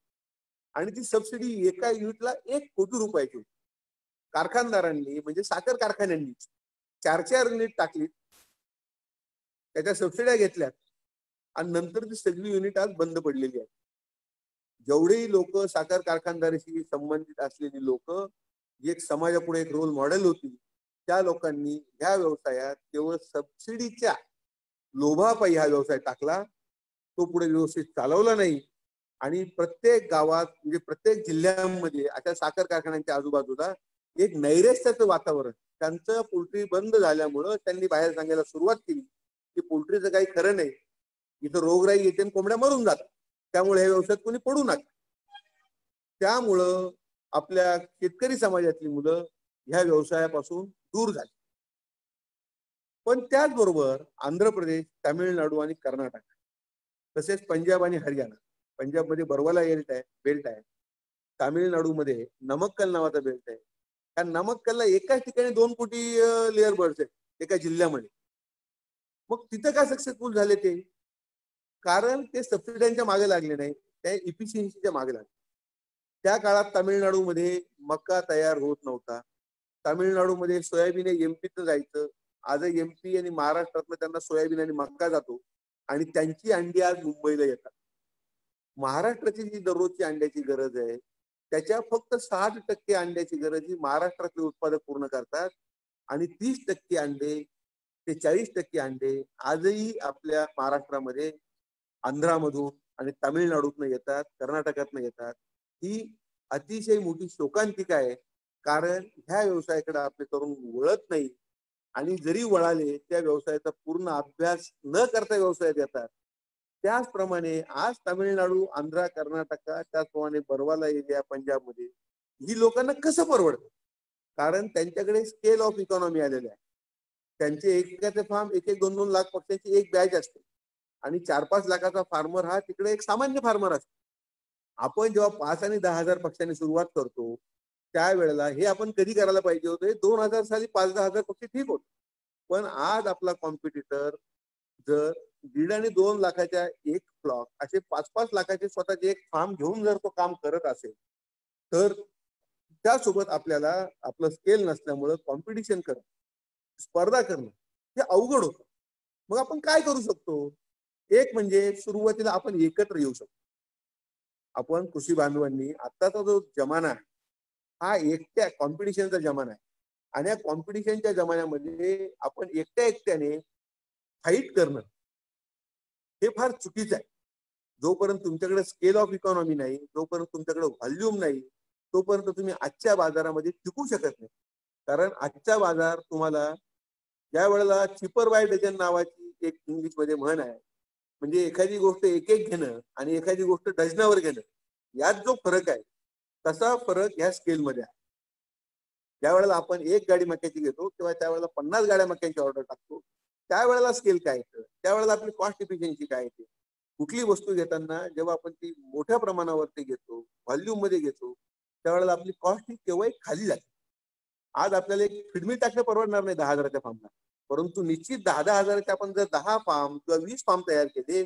आणि ती सबसिडी एका युनिटला 1 कोटी रुपयाची होती. कारखानदारांनी म्हणजे साखर कारखान्यांनी 4 युनिट टाकली, त्याच्या सबसिड्या घेतल्यात आणि नंतर ती सगळी युनिट आज बंद पडलेली आहेत. जेवढेही लोक साखर कारखानदारीशी संबंधित असलेली लोक एक समाजापुढे एक रोल मॉडेल होती, त्या लोकांनी ह्या व्यवसायात केवळ सबसिडीच्या लोभापायी हा व्यवसाय टाकला. तो पुढे व्यवस्थित चालवला नाही आणि प्रत्येक गावात म्हणजे प्रत्येक जिल्ह्यामध्ये अशा साखर कारखान्यांच्या आजूबाजूला एक नैराश्याचं वातावरण. त्यांचं पोल्ट्री बंद झाल्यामुळं त्यांनी बाहेर सांगायला सुरुवात केली की पोल्ट्रीचं काही खरं नाही, इथं रोगराई येते आणि कोंबड्या मरून जातात. त्यामुळे ह्या व्यवसायात कोणी पडू नका. त्यामुळं आपल्या शेतकरी समाजातली मुलं ह्या व्यवसायापासून दूर झाली. पण त्याचबरोबर आंध्र प्रदेश, तामिळनाडू आणि कर्नाटक तसेच पंजाब आणि हरियाणा, पंजाबमध्ये बरवाला बेल्ट आहे, तामिळनाडूमध्ये नमक्कल नावाचा बेल्ट आहे. त्या नमक्कलला एकाच ठिकाणी 2 कोटी लेअर बर्ड्स आहेत एका जिल्ह्यामध्ये. मग तिथं का सक्सेसफुल झाले ते? कारण ते सबसिड्यांच्या मागे लागले नाही, त्या इफिशियन्सीच्या मागे लागले. त्या काळात तामिळनाडूमध्ये मका तयार होत नव्हता. तामिळनाडूमध्ये सोयाबीन एमपीतनं जायचं. आजही एमपी आणि महाराष्ट्रातनं त्यांना सोयाबीन आणि मक्का जातो आणि त्यांची अंडी आज मुंबईला येतात. महाराष्ट्राची जी दररोजची अंड्याची गरज आहे त्याच्या फक्त 60% अंड्याची गरज ही महाराष्ट्रातले उत्पादक पूर्ण करतात आणि 30% अंडे ते 40% अंडे आजही आपल्या महाराष्ट्रामध्ये आंध्रामधून आणि तामिळनाडूतनं येतात, कर्नाटकातनं येतात. ही अतिशय मोठी शोकांतिका आहे, कारण ह्या व्यवसायाकडे आपले तरुण वळत नाही आणि जरी वळाले त्या व्यवसायाचा पूर्ण अभ्यास न करता व्यवसायात येतात. त्याचप्रमाणे आज तामिळनाडू, आंध्र, कर्नाटक, त्याचप्रमाणे बरवाला एरिया पंजाबमध्ये ही लोकांना कसं परवडतं? कारण त्यांच्याकडे स्केल ऑफ इकॉनॉमी आलेले आहे. त्यांचे एकाचे फार्म 1-1, 2-2 लाख पक्ष्यांची एक बॅच असते आणि 4-5 लाखाचा फार्मर हा तिकडे एक सामान्य फार्मर असतो. आपण जेव्हा 5 आणि 10,000 पक्ष्यांनी सुरुवात करतो त्यावेळेला हे आपण कधी करायला पाहिजे होते? 2000 साली 5-10 हजार पक्षी ठीक होते. पण आज आपला कॉम्पिटिटर जर 1.5 आणि 2 लाखाच्या एक फ्लॉक असे 5-5 लाखाचे स्वतःचे एक फार्म घेऊन जर तो काम करत असेल तर त्यासोबत आपल्याला आपलं स्केल नसल्यामुळं कॉम्पिटिशन करणं, स्पर्धा करणं हे अवघड होतं. मग आपण काय करू शकतो? एक म्हणजे सुरुवातीला आपण एकत्र येऊ शकतो. आपण कृषी बांधवांनी आत्ताचा जो जमाना आहे हा एकट्या कॉम्पिटिशनचा जमाना आहे आणि या कॉम्पिटिशनच्या जमान्यामध्ये आपण एकट्याने फाईट करणं हे फार चुकीचं आहे. जोपर्यंत तुमच्याकडे स्केल ऑफ इकॉनॉमी नाही, जोपर्यंत तुमच्याकडे व्हॉल्यूम नाही, तोपर्यंत तुम्ही आजच्या बाजारामध्ये टिकू शकत नाही. कारण आजचा बाजार तुम्हाला ज्या वेळेला चिपर बाय डझन नावाची एक इंग्लिशमध्ये म्हण आहे, म्हणजे एखादी गोष्ट एक घेणं आणि एखादी गोष्ट डझनावर घेणं यात जो फरक आहे तसा फरक ह्या स्केलमध्ये आहे. ज्या वेळेला आपण एक गाडी मक्याची घेतो किंवा त्यावेळेला 50 गाड्या मक्याची ऑर्डर टाकतो त्यावेळेला स्केल काय येतं, त्यावेळेला आपली कॉस्ट इफिशियन्सी काय येते. कुठली वस्तू घेताना जेव्हा आपण ती मोठ्या प्रमाणावरती घेतो, व्हॉल्यूम मध्ये घेतो, त्यावेळेला आपली कॉस्ट ही केव्हाही खाली जाते. आज आपल्याला एक फीडमिल टाकणं परवडणार नाही 10,000च्या फार्मला, परंतु निश्चित 10-10 हजाराचे आपण जर 10 फार्म किंवा 20 फार्म तयार केले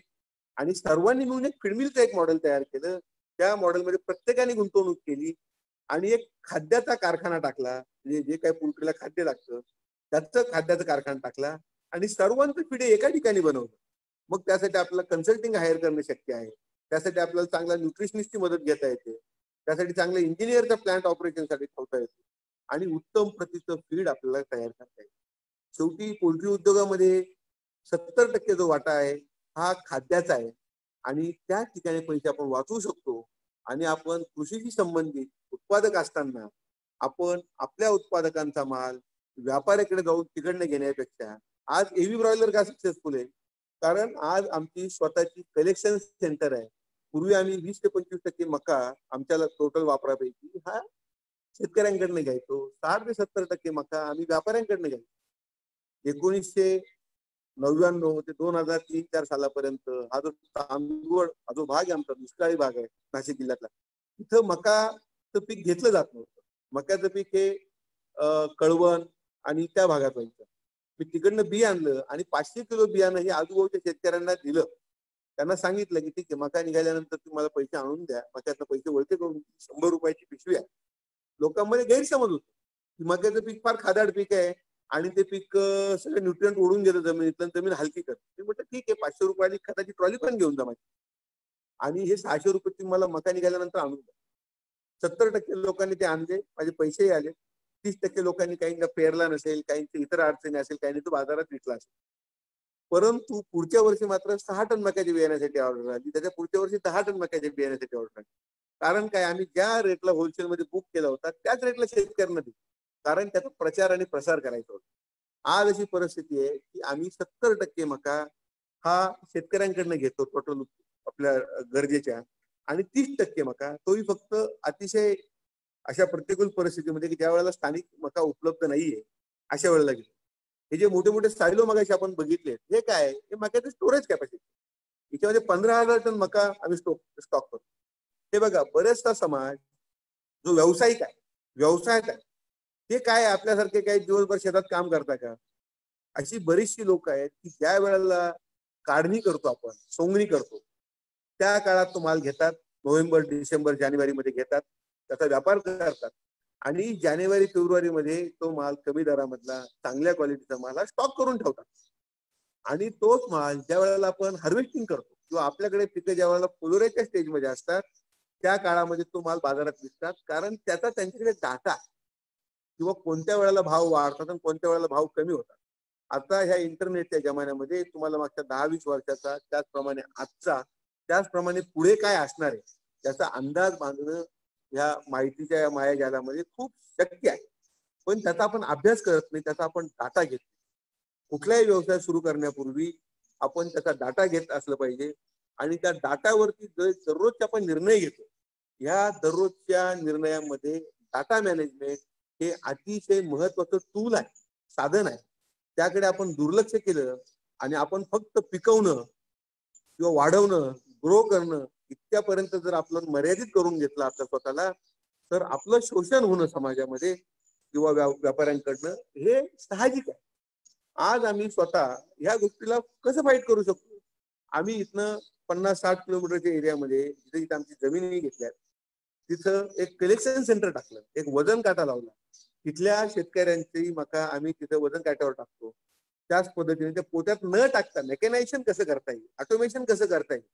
आणि सर्वांनी मिळून एक फीडमिलचं एक मॉडेल तयार केलं, त्या मॉडेलमध्ये प्रत्येकाने गुंतवणूक केली आणि एक खाद्याचा कारखाना टाकला, म्हणजे जे काही पोल्ट्रीला खाद्य लागतं त्याचं खाद्याचा कारखाना टाकला आणि सर्वांचं पिढे एका ठिकाणी बनवलं. मग त्यासाठी आपल्याला कन्सल्टिंग हायर करणं शक्य आहे. त्यासाठी आपल्याला चांगला न्यूट्रिशनिस्टची मदत घेता येते. त्यासाठी चांगल्या इंजिनियरचा प्लांट ऑपरेशनसाठी ठेवता येतो आणि उत्तम प्रतीचं फीड आपल्याला तयार करता येते. शेवटी पोल्ट्री उद्योगामध्ये 70% जो वाटा आहे हा खाद्याचा आहे आणि त्या ठिकाणी पैसे आपण वाचवू शकतो. आणि आपण कृषीशी संबंधित उत्पादक असताना आपण आपल्या उत्पादकांचा माल व्यापाऱ्याकडे जाऊन तिकडनं घेण्यापेक्षा आज एव्ही ब्रॉयलर का सक्सेसफुल आहे? कारण आज आमची स्वतःची कलेक्शन सेंटर आहे. पूर्वी आम्ही 20 ते 25% मका आमच्या टोटल वापरापैकी हा शेतकऱ्यांकडनं घ्यायचो. 60 ते 70% मका आम्ही व्यापाऱ्यांकडनं घ्यायचो. 1999 ते 2003-4 सालापर्यंत हा जो तांदूळ हा जो भाग आहे आमचा दुष्काळी भाग आहे नाशिक जिल्ह्यातला, तिथं मकाचं पीक घेतलं जात नव्हतं. मक्याचं पीक हे कळवण आणि त्या भागात व्हायचं. मी तिकडनं बी आणलं आणि 500 किलो बियाणं हे आजूबाजूच्या शेतकऱ्यांना दिलं. त्यांना सांगितलं की ठीक आहे, मका निघाल्यानंतर तुम्हाला पैसे आणून द्या, मक्याचं पैसे वळते करून 100 रुपयाची पिशवी आहे. लोकांमध्ये गैरसमज होतो की मक्याचं पीक फार खादाड पीक आहे आणि ते पीक सगळे न्यूट्रिएंट ओढून गेलं जमिनीतलं, जमीन हलकी करतं. मी म्हटलं ठीक आहे, 500 रुपयाची खताची ट्रॉली पण घेऊन जा माझी आणि हे 600 रुपये मला मका निघाल्यानंतर आणून द्या. 70% लोकांनी ते आणले, माझे पैसेही आले. 30% लोकांनी काहींना पेरला नसेल, काहींची इतर अडचणी असेल, काहींनी तो बाजारात विकला असेल. परंतु पुढच्या वर्षी मात्र 6 टन मक्याच्या बियाण्यासाठी ऑर्डर आली. त्याच्या पुढच्या वर्षी 10 टन मक्याच्या बियाण्यासाठी ऑर्डर आली. कारण काय, आम्ही ज्या रेटला होलसेलमध्ये बुक केला होता त्याच रेटला शेतकऱ्यांना दिली. कारण त्याचा प्रचार आणि प्रसार करायचा होता. आज अशी परिस्थिती आहे की आम्ही 70% मका हा शेतकऱ्यांकडनं घेतो टोटल आपल्या गरजेच्या, आणि 30% मका तोही फक्त अतिशय अशा प्रतिकूल परिस्थितीमध्ये की ज्या वेळेला स्थानिक मका उपलब्ध नाहीये अशा वेळेला गेलो. हे जे मोठे मोठे सायलो मगाशी आपण बघितले, हे काय, हे मक्याचे स्टोरेज कॅपॅसिटी. याच्यामध्ये 15,000 टन मका आम्ही स्टॉक करतो. हे बघा, बरेचसा समाज जो व्यावसायिक आहे, व्यवसायात आहे, ते काय आपल्यासारखे काही दिवसभर शेतात काम करता का? अशी बरीचशी लोक आहेत की ज्या वेळेला काढणी करतो आपण, सोंगणी करतो, त्या काळात तो माल घेतात, नोव्हेंबर, डिसेंबर, जानेवारीमध्ये घेतात, त्याचा व्यापार करतात, आणि जानेवारी, फेब्रुवारीमध्ये तो माल कमी दरामधला चांगल्या क्वालिटीचा माल हा स्टॉक करून ठेवतात. आणि तोच माल ज्या वेळेला आपण हार्वेस्टिंग करतो किंवा आपल्याकडे पिकं ज्या वेळेला फुलोऱ्याच्या स्टेजमध्ये असतात त्या काळामध्ये तो माल बाजारात विकतात, कारण त्याचा त्यांच्याकडे डाटा किंवा कोणत्या वेळेला भाव वाढतात आणि कोणत्या वेळेला भाव कमी होतात. आता ह्या इंटरनेटच्या जमान्यामध्ये तुम्हाला मागच्या 10-20 वर्षाचा, त्याचप्रमाणे आजचा, त्याचप्रमाणे पुढे काय असणार आहे त्याचा अंदाज बांधणं ह्या माहितीच्या या मायाजालामध्ये खूप शक्य आहे. पण त्याचा आपण अभ्यास करत नाही, त्याचा आपण डाटा घेत नाही. कुठलाही व्यवसाय सुरू करण्यापूर्वी आपण त्याचा डाटा घेत असलं पाहिजे, आणि त्या डाटावरती दररोजचे आपण निर्णय घेतो. ह्या दररोजच्या निर्णयामध्ये डाटा मॅनेजमेंट हे अतिशय महत्वाचं टूल आहे, साधन आहे. त्याकडे आपण दुर्लक्ष केलं आणि आपण फक्त पिकवणं किंवा वाढवणं, ग्रो करणं इतक्यापर्यंत जर आपण मर्यादित करून घेतलं आपल्या स्वतःला, तर आपलं शोषण होणं समाजामध्ये किंवा व्यापाऱ्यांकडनं हे साहजिक आहे. आज आम्ही स्वतः ह्या गोष्टीला कसं फाईट करू शकतो? आम्ही इथनं 50-60 किलोमीटरच्या एरियामध्ये जिथे जिथे आमची जमिनी घेतल्या तिथं एक कलेक्शन सेंटर टाकलं, एक वजन काटा लावला. तिथल्या शेतकऱ्यांची मका आम्ही तिथे वजन काट्यावर टाकतो. त्याच पद्धतीने त्या पोत्यात न टाकता मेकॅनायझेशन कसं करता येईल, ऑटोमेशन कसं करता येईल,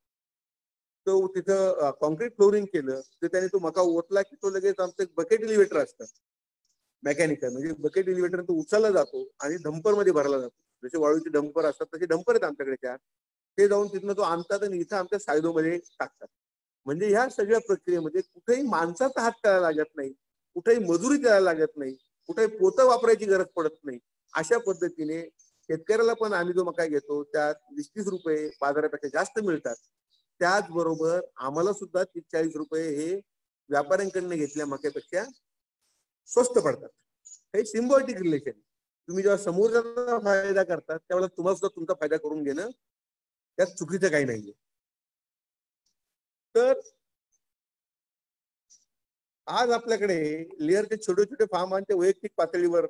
तो तिथं कॉन्क्रीट फ्लोरिंग केलं. तर त्याने तो मका ओतला की तो लगेच आमचं बकेट एलिव्हेटर असतं मेकॅनिकल, म्हणजे बकेट एलिव्हेटर तो उचलला जातो आणि डंपर मध्ये भरला जातो. जसे वाळूचे डंपर असतात तसे डंपर आहेत आमच्याकडे त्या, ते जाऊन तिथनं तो आणतात आणि इथं आमच्या सायलोमध्ये टाकतात. म्हणजे ह्या सगळ्या प्रक्रियेमध्ये कुठेही माणसाचा हात करायला लागत नाही, कुठेही मजुरी करायला लागत नाही, कुठेही पोतं वापरायची गरज पडत नाही. अशा पद्धतीने शेतकऱ्याला पण आम्ही जो मका घेतो त्यात 20-30 रुपये बाजारापेक्षा जास्त मिळतात. त्याचबरोबर आम्हाला सुद्धा 30-40 रुपये हे व्यापाऱ्यांकडनं घेतल्या मक्यापेक्षा स्वस्त पडतात. हे सिम्बॉयटिक रिलेशन. तुम्ही जेव्हा समोरचा फायदा करतात त्यावेळेला तुम्हाला सुद्धा तुमचा फायदा करून घेणं त्यात चुकीचं काही नाहीये. तर आज आपल्याकडे लेअरचे छोटे छोटे फार्म आणि ते वैयक्तिक पातळीवर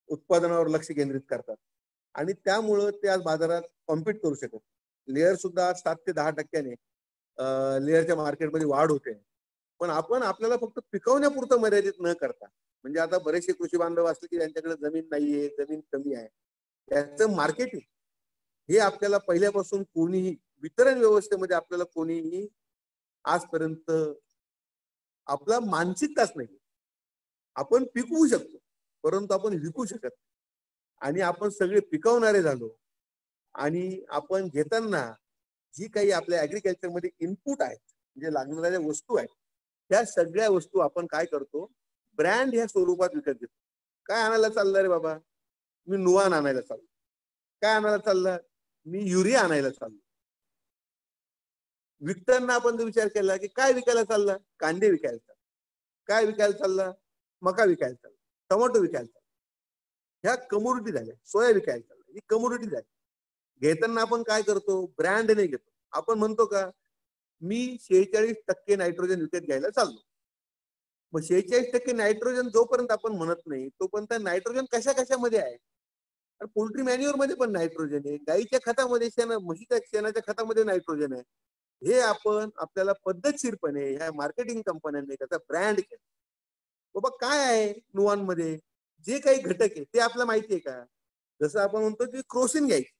उत्पादनावर लक्ष केंद्रित करतात, आणि त्यामुळं ते आज बाजारात कॉम्पीट करू शकत. लेअर सुद्धा 7 ते 10% लेअरच्या मार्केटमध्ये वाढ होते. पण आपण आपल्याला फक्त पिकवण्यापुरतं मर्यादित न करता, म्हणजे आता बरेचसे कृषी बांधव असले की त्यांच्याकडे जमीन नाहीये, जमीन कमी आहे, त्याचं मार्केटिंग हे आपल्याला पहिल्यापासून कोणीही वितरण व्यवस्थेमध्ये आपल्याला कोणीही आजपर्यंत आपला मानसिकताच नाही. आपण पिकवू शकतो परंतु आपण विकू शकत नाही. आणि आपण सगळे पिकवणारे झालो, आणि आपण घेताना जी काही आपल्या ऍग्रिकल्चर मध्ये इनपुट आहेत, म्हणजे लागणाऱ्या वस्तू आहेत, त्या सगळ्या वस्तू आपण काय करतो, ब्रँड ह्या स्वरूपात विकत घेतो. काय आणायला चालला रे बाबा? मी नुवान आणायला चाललो. काय आणायला चालला? मी युरिया आणायला चाललो. विकताना आपण जर विचार केला की काय विकायला चालला, कांदे विकायला चालला. काय विकायला चालला? मका विकायला चालला, टोमॅटो विकायला चालला. ह्या कमोडिटी झाल्या. सोया विकायला चालला, ही कमोडिटी झाली. घेताना आपण काय करतो, ब्रँड नाही घेतो. आपण म्हणतो का मी 46% नायट्रोजन विकत घ्यायला चाललो. मग 46% नायट्रोजन जोपर्यंत आपण म्हणत नाही तोपर्यंत नायट्रोजन कशा कशामध्ये आहे? पोल्ट्री मॅन्युअर मध्ये पण नायट्रोजन आहे, गाईच्या खतामध्ये, म्हशीच्या शेणाच्या खतामध्ये नायट्रोजन आहे. हे आपण आपल्याला पद्धतशीरपणे ह्या मार्केटिंग कंपन्यांनी त्याचा ब्रँड केला. बाबा काय आहे नुवानमध्ये, जे काही घटक आहे ते आपल्याला माहिती आहे का? जसं आपण म्हणतो की क्रोसिन घ्यायची,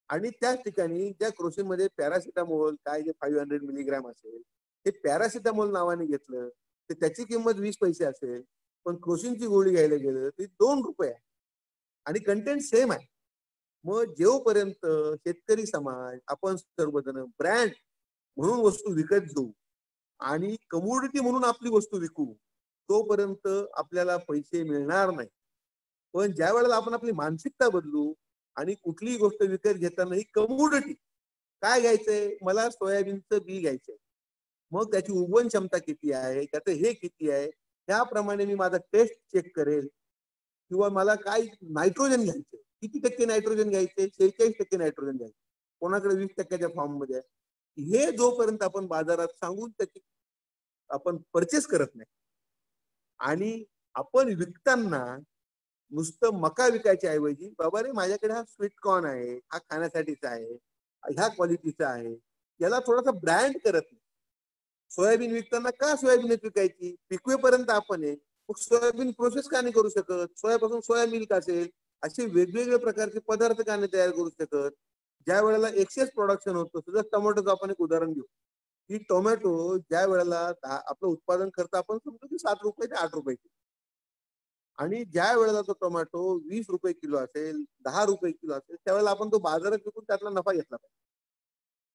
आणि त्याच ठिकाणी ज्या क्रोसिन मध्ये पॅरासिटामोल काय जे 500 मिलीग्राम असेल ते पॅरासिटामोल नावाने घेतलं तर त्याची किंमत 20 पैसे असेल, पण क्रोसिनची गोळी घ्यायला गेलं ती 2 रुपये आहे, आणि कंटेंट सेम आहे. मग जेवपर्यंत शेतकरी समाज, आपण सर्वजण ब्रँड म्हणून वस्तू विकत घेऊ आणि कमोडिटी म्हणून आपली वस्तू विकू, तोपर्यंत आपल्याला पैसे मिळणार नाही. पण ज्या वेळेला आपण आपली मानसिकता बदलू आणि कुठलीही गोष्ट विकत घेताना ही कमोडिटी काय घ्यायचंय, मला सोयाबीनचं बी घ्यायचंय. मग त्याची उगवण क्षमता किती आहे, त्याचं हे किती आहे, त्याप्रमाणे मी माझा टेस्ट चेक करेल. किंवा मला काय नायट्रोजन घ्यायचंय, किती टक्के नायट्रोजन घ्यायचे, 46% नायट्रोजन घ्यायचे, कोणाकडे 20%च्या फॉर्म मध्ये आहे. हे जोपर्यंत आपण बाजारात सांगून त्याची आपण परचेस करत नाही आणि आपण विकताना नुसतं मका विकायच्या ऐवजी बाबा रे माझ्याकडे हा स्वीट कॉर्न आहे, हा खाण्यासाठीचा आहे, ह्या क्वालिटीचा आहे, याला थोडासा ब्रँड करत नाही. सोयाबीन विकताना का सोयाबीनच विकायची, पिकवेपर्यंत आपण आहे, मग सोयाबीन प्रोसेस का नाही करू शकत, सोयापासून सोया मिल्क असेल, असे वेगवेगळे प्रकारचे पदार्थ का नाही तयार करू शकत. ज्या वेळेला एक्सेस प्रोडक्शन होतं, सुद्धा टोमॅटोचं आपण एक उदाहरण घेऊ, की टोमॅटो ज्या वेळेला आपलं उत्पादन खर्च आपण समजू की 7 रुपये ते 8 रुपये, आणि ज्या वेळेला तो टोमॅटो 20 रुपये किलो असेल, 10 रुपये किलो असेल, त्यावेळेला आपण तो बाजारात विकून त्यातला नफा घेतला पाहिजे.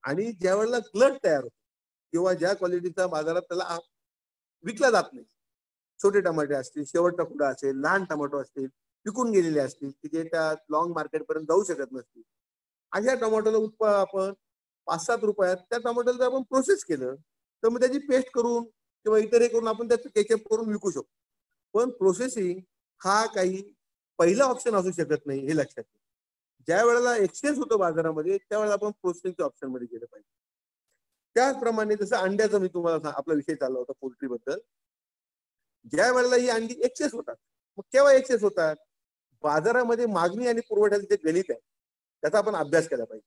आणि ज्या वेळेला ग्लट तयार होतो किंवा ज्या क्वालिटीचा बाजारात त्याला विकला जात नाही, छोटे टमाटे असतील, शेवटचा कुडा असेल, लहान टोमॅटो असतील, विकून गेलेले असतील की जे त्या लॉंग मार्केट पर्यंत जाऊ शकत नसतील, अशा टोमॅटोला आपण 5-7 रुपयात त्या टोमॅटोला जर आपण प्रोसेस केलं तर मग त्याची पेस्ट करून किंवा इतर हे करून आपण त्याचं केचप करून विकू शकतो. पण प्रोसेसिंग हा काही पहिला ऑप्शन असू शकत नाही, हे लक्षात घ्या. ज्या वेळेला एक्सचेंज होतो बाजारामध्ये त्यावेळेला आपण प्रोसेसिंगच्या ऑप्शन मध्ये गेलं पाहिजे. त्याचप्रमाणे जसं अंड्याचा मी तुम्हाला आपला विषय चालला होता पोल्ट्री बद्दल, ज्या वेळेला ही अंडी एक्सेस होतात, मग केव्हा एक्सेस होतात, बाजारामध्ये मागणी आणि पुरवठ्याचं जे गणित आहे त्याचा आपण अभ्यास केला पाहिजे.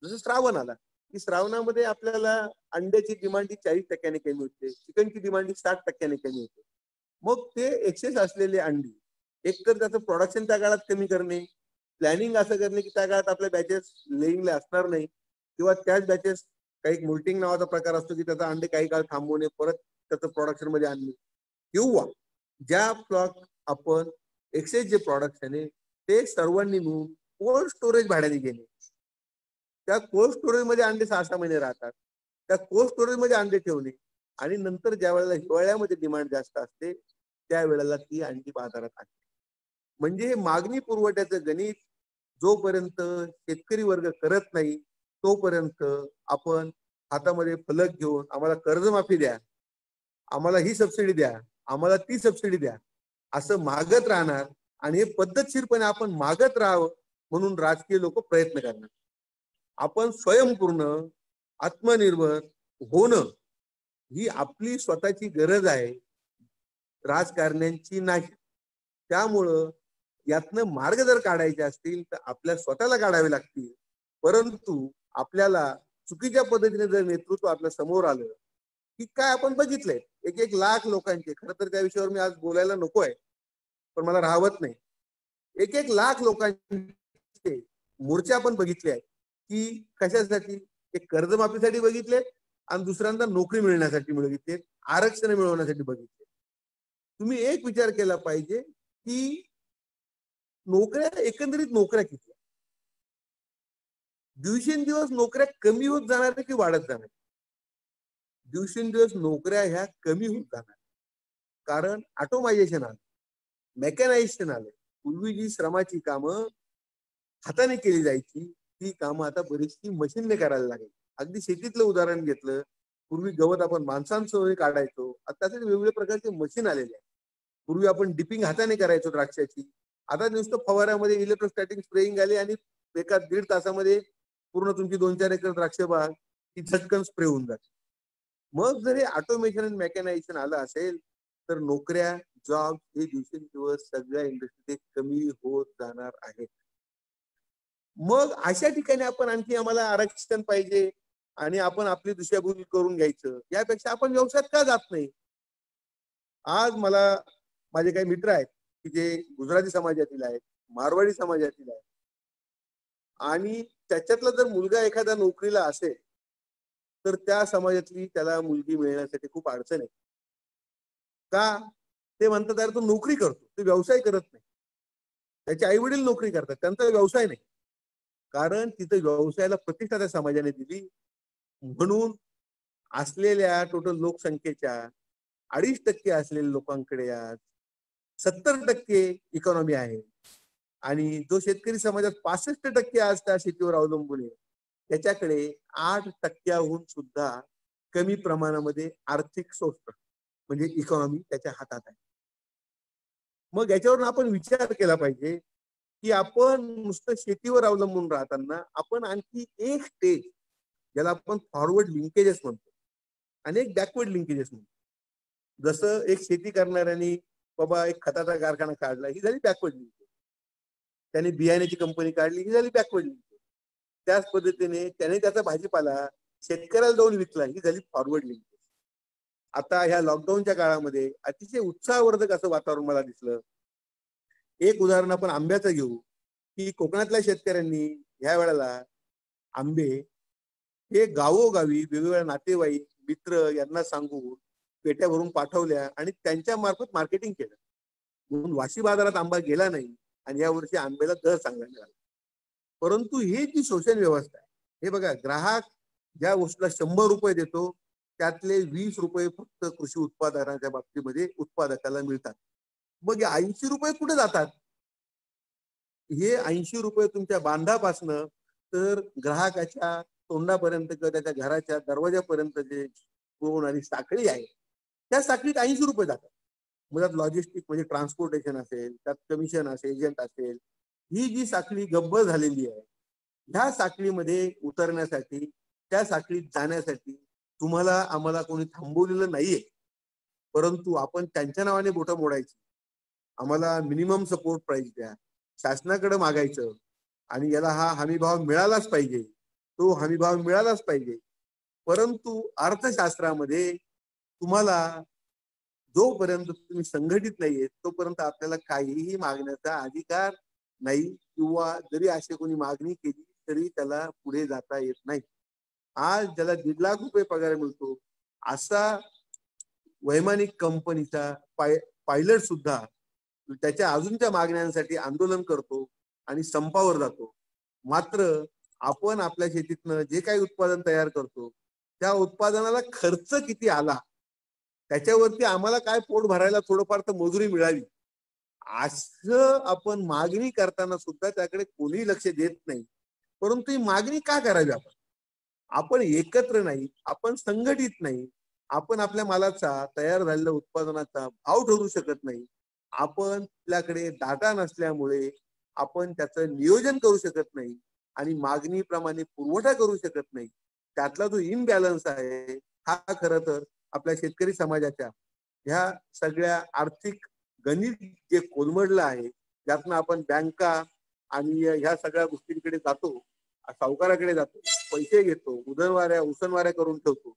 जसं श्रावण आला की श्रावणामध्ये आपल्याला अंड्याची डिमांड 40% कमी होते, चिकनची डिमांड 60% कमी होते. मग ते एक्सेस असलेले अंडी एकतर त्याचं प्रोडक्शन त्या काळात कमी करणे, प्लॅनिंग असं करणे की त्या काळात आपल्या बॅचेस लेईंगला असणार नाही, किंवा त्याच बॅचेस काही मोल्टिंग नावाचा प्रकार असतो की त्याचा अंडे काही काळ थांबवणे, परत त्याचं प्रोडक्शन मध्ये आणणे, किंवा ज्या प्लॉट आपण एक्सेस जे प्रोडक्शन आहे ते सर्वांनी मिळून कोल्ड स्टोरेज भाड्याने घेणे. त्या कोल्ड स्टोरेज मध्ये अंडे 6-6 महिने राहतात, त्या कोल्ड स्टोरेज मध्ये अंडे ठेवणे आणि नंतर ज्या वेळेला हिवाळ्यामध्ये डिमांड जास्त असते त्यावेळेला ती अंडी बाजारात आणते. म्हणजे हे मागणी पुरवठ्याचं गणित जोपर्यंत शेतकरी वर्ग करत नाही तोपर्यंत आपण हातामध्ये फलक घेऊन आम्हाला कर्जमाफी द्या, आम्हाला ही सबसिडी द्या, आम्हाला ती सबसिडी द्या असं मागत राहणार. आणि हे पद्धतशीरपणे आपण मागत राहावं म्हणून राजकीय लोक प्रयत्न करणार. आपण स्वयंपूर्ण आत्मनिर्भर होणं ही आपली स्वतःची गरज आहे, राजकारण्यांची नाही. त्यामुळं यातनं मार्ग जर काढायचे असतील तर आपल्या स्वतःला काढावे लागतील. परंतु आपल्याला चुकीच्या पद्धतीने जर नेतृत्व आपल्या समोर आलं की काय आपण बघितलंय 1-1 लाख लोकांचे, खरं तर त्या विषयावर मी आज बोलायला नको आहे पण मला राहवत नाही, 1-1 लाख लोकांचे मोर्चे आपण बघितले आहेत की कशासाठी, एक कर्जमाफीसाठी बघितले आणि दुसऱ्यांदा नोकरी मिळण्यासाठी बघितले, आरक्षण मिळवण्यासाठी बघितले. तुम्ही एक विचार केला पाहिजे की नोकऱ्या, एकंदरीत नोकऱ्या किती, दिवसेंदिवस नोकऱ्या कमी होत जाणार की वाढत जाणार? दिवसेंदिवस नोकऱ्या ह्या कमी होत जाणार, कारण ऑटोमायझेशन आलं, मेकॅनायझेशन आलं. पूर्वी जी श्रमाची कामं हाताने केली जायची ती कामं आता बरीचशी मशीनने करायला लागली. अगदी शेतीतलं उदाहरण घेतलं, पूर्वी गवत आपण माणसांसह काढायचो, आता वेगवेगळ्या प्रकारचे मशीन आलेले आहे. पूर्वी आपण डिपिंग हाताने करायचो द्राक्षाची, आता नुसतं फवाऱ्यामध्ये इलेक्ट्रोस्टॅटिक स्प्रेइंग आले आणि एका 1.5 तासामध्ये पूर्ण तुमची 2-4 एकर द्राक्ष बाग ही झटकन स्प्रे होऊन जाते. मग जर हे ऑटोमेशन आणि मेकॅनायझेशन आलं असेल तर नोकऱ्या, जॉब हे दिवसेंदिवस सगळ्या इंडस्ट्रीत कमी होत जाणार आहेत. मग अशा ठिकाणी आपण आणखी आम्हाला आरक्षण पाहिजे आणि आपण आपली दिशाभूल करून घ्यायचं, यापेक्षा आपण व्यवसायात का जात नाही? आज मला माझे काही मित्र आहेत की जे गुजराती समाजातील आहेत, मारवाडी समाजातील आहेत, आणि त्याच्यातला जर मुलगा एखाद्या नोकरीला असेल तर त्या समाजातली त्याला मुलगी मिळण्यासाठी खूप अडचण आहे. का? ते म्हणतात अरे तो नोकरी करतो, तो व्यवसाय करत नाही. त्याचे आई वडील नोकरी करतात, त्यांचा व्यवसाय नाही. कारण तिथं व्यवसायाला प्रतिष्ठा त्या समाजाने दिली, म्हणून असलेल्या टोटल लोकसंख्येच्या 2.5% असलेल्या लोकांकडे आज 70% इकॉनॉमी आहे. आणि जो शेतकरी समाजात 65% आज त्या शेतीवर अवलंबून आहे, त्याच्याकडे 8% सुद्धा कमी प्रमाणामध्ये आर्थिक शोषण म्हणजे इकॉनॉमी त्याच्या हातात आहे. मग याच्यावरून आपण विचार केला पाहिजे की आपण नुसतं शेतीवर अवलंबून राहताना आपण आणखी एक स्टेज ज्याला आपण फॉरवर्ड लिंकेजेस म्हणतो आणि एक बॅकवर्ड लिंकेजेस म्हणतो. जसं एक शेती करणाऱ्याने बाबा एक खताचा कारखाना काढला, ही झाली बॅकवर्ड लिंकेज. त्याने बियाण्याची कंपनी काढली, ही झाली बॅकवर्ड लिंकेज. त्याच पद्धतीने त्याने त्याचा भाजीपाला शेतकऱ्याला जाऊन विकला, ही झाली फॉरवर्ड लिंकेज. आता ह्या लॉकडाऊनच्या काळामध्ये अतिशय उत्साहवर्धक असं वातावरण मला दिसलं. एक उदाहरण आपण आंब्याचं घेऊ की कोकणातल्या शेतकऱ्यांनी ह्या वेळेला आंबे हे गावोगावी वेगवेगळ्या नातेवाईक मित्र यांना सांगून पेट्या भरून पाठवल्या आणि त्यांच्या मार्फत मार्केटिंग केलं, म्हणून वाशी बाजारात आंबा गेला नाही आणि या वर्षी आंब्याला दर चांगला मिळाला. परंतु ही जी शोषण व्यवस्था आहे, हे बघा, ग्राहक ज्या वस्तूला 100 रुपये देतो त्यातले 20 रुपये फक्त कृषी उत्पादनाच्या बाबतीमध्ये उत्पादकाला मिळतात. मग 80 रुपये कुठे जातात? हे 80 रुपये तुमच्या बांधापासनं तर ग्राहकाच्या तोंडापर्यंत किंवा त्याच्या घराच्या दरवाजापर्यंत जे पुरवणारी साखळी आहे त्या साखळीत 80 रुपये जातात. मग लॉजिस्टिक म्हणजे ट्रान्सपोर्टेशन असेल, त्यात कमिशन असेल, एजंट असेल, ही जी साखळी गब्बर झालेली आहे, ह्या साखळीमध्ये उतरण्यासाठी, त्या साखळीत जाण्यासाठी तुम्हाला आम्हाला कोणी थांबवलेलं नाहीये. परंतु आपण त्यांच्या नावाने बोटं मोडायची, आम्हाला मिनिमम सपोर्ट प्राइस द्या, शासनाकडे मागायचं आणि याला हा हमी भाव मिळालाच पाहिजे, तो हमी भाव मिळालाच पाहिजे. परंतु अर्थशास्त्रामध्ये तुम्हाला जोपर्यंत तुम्ही संघटित नाहीये तोपर्यंत आपल्याला काहीही मागण्याचा अधिकार नाही, किंवा जरी अशी कोणी मागणी केली तरी त्याला पुढे जाता येत नाही. आज ज्याला 1.5 लाख रुपये पगार मिळतो असा वैमानिक कंपनीचा पायलट सुद्धा त्याच्या अजूनच्या मागण्यांसाठी आंदोलन करतो आणि संपावर जातो. मात्र आपण आपल्या शेतीतनं जे काही उत्पादन तयार करतो त्या उत्पादनाला खर्च किती आला त्याच्यावरती आम्हाला काय पोट भरायला थोडंफार तर मजुरी मिळावी, असं आपण मागणी करताना सुद्धा त्याकडे कोणीही लक्ष देत नाही. परंतु ही मागणी का करावी? आपण एकत्र नाही, आपण संघटित नाही, आपण आपल्या मालाचा तयार झालेल्या उत्पादनाचा भाव ठरवू शकत नाही, आपण आपल्याकडे डाटा नसल्यामुळे आपण त्याचं नियोजन करू शकत नाही आणि मागणीप्रमाणे पुरवठा करू शकत नाही. त्यातला जो इम्बॅलन्स आहे हा खरं तर आपल्या शेतकरी समाजाच्या ह्या सगळ्या आर्थिक गणित जे कोलमडलं आहे, ज्यातनं आपण बँका आणि ह्या सगळ्या गोष्टींकडे जातो, सावकाराकडे जातो, पैसे घेतो, उदरवाऱ्या उसनवाऱ्या करून ठेवतो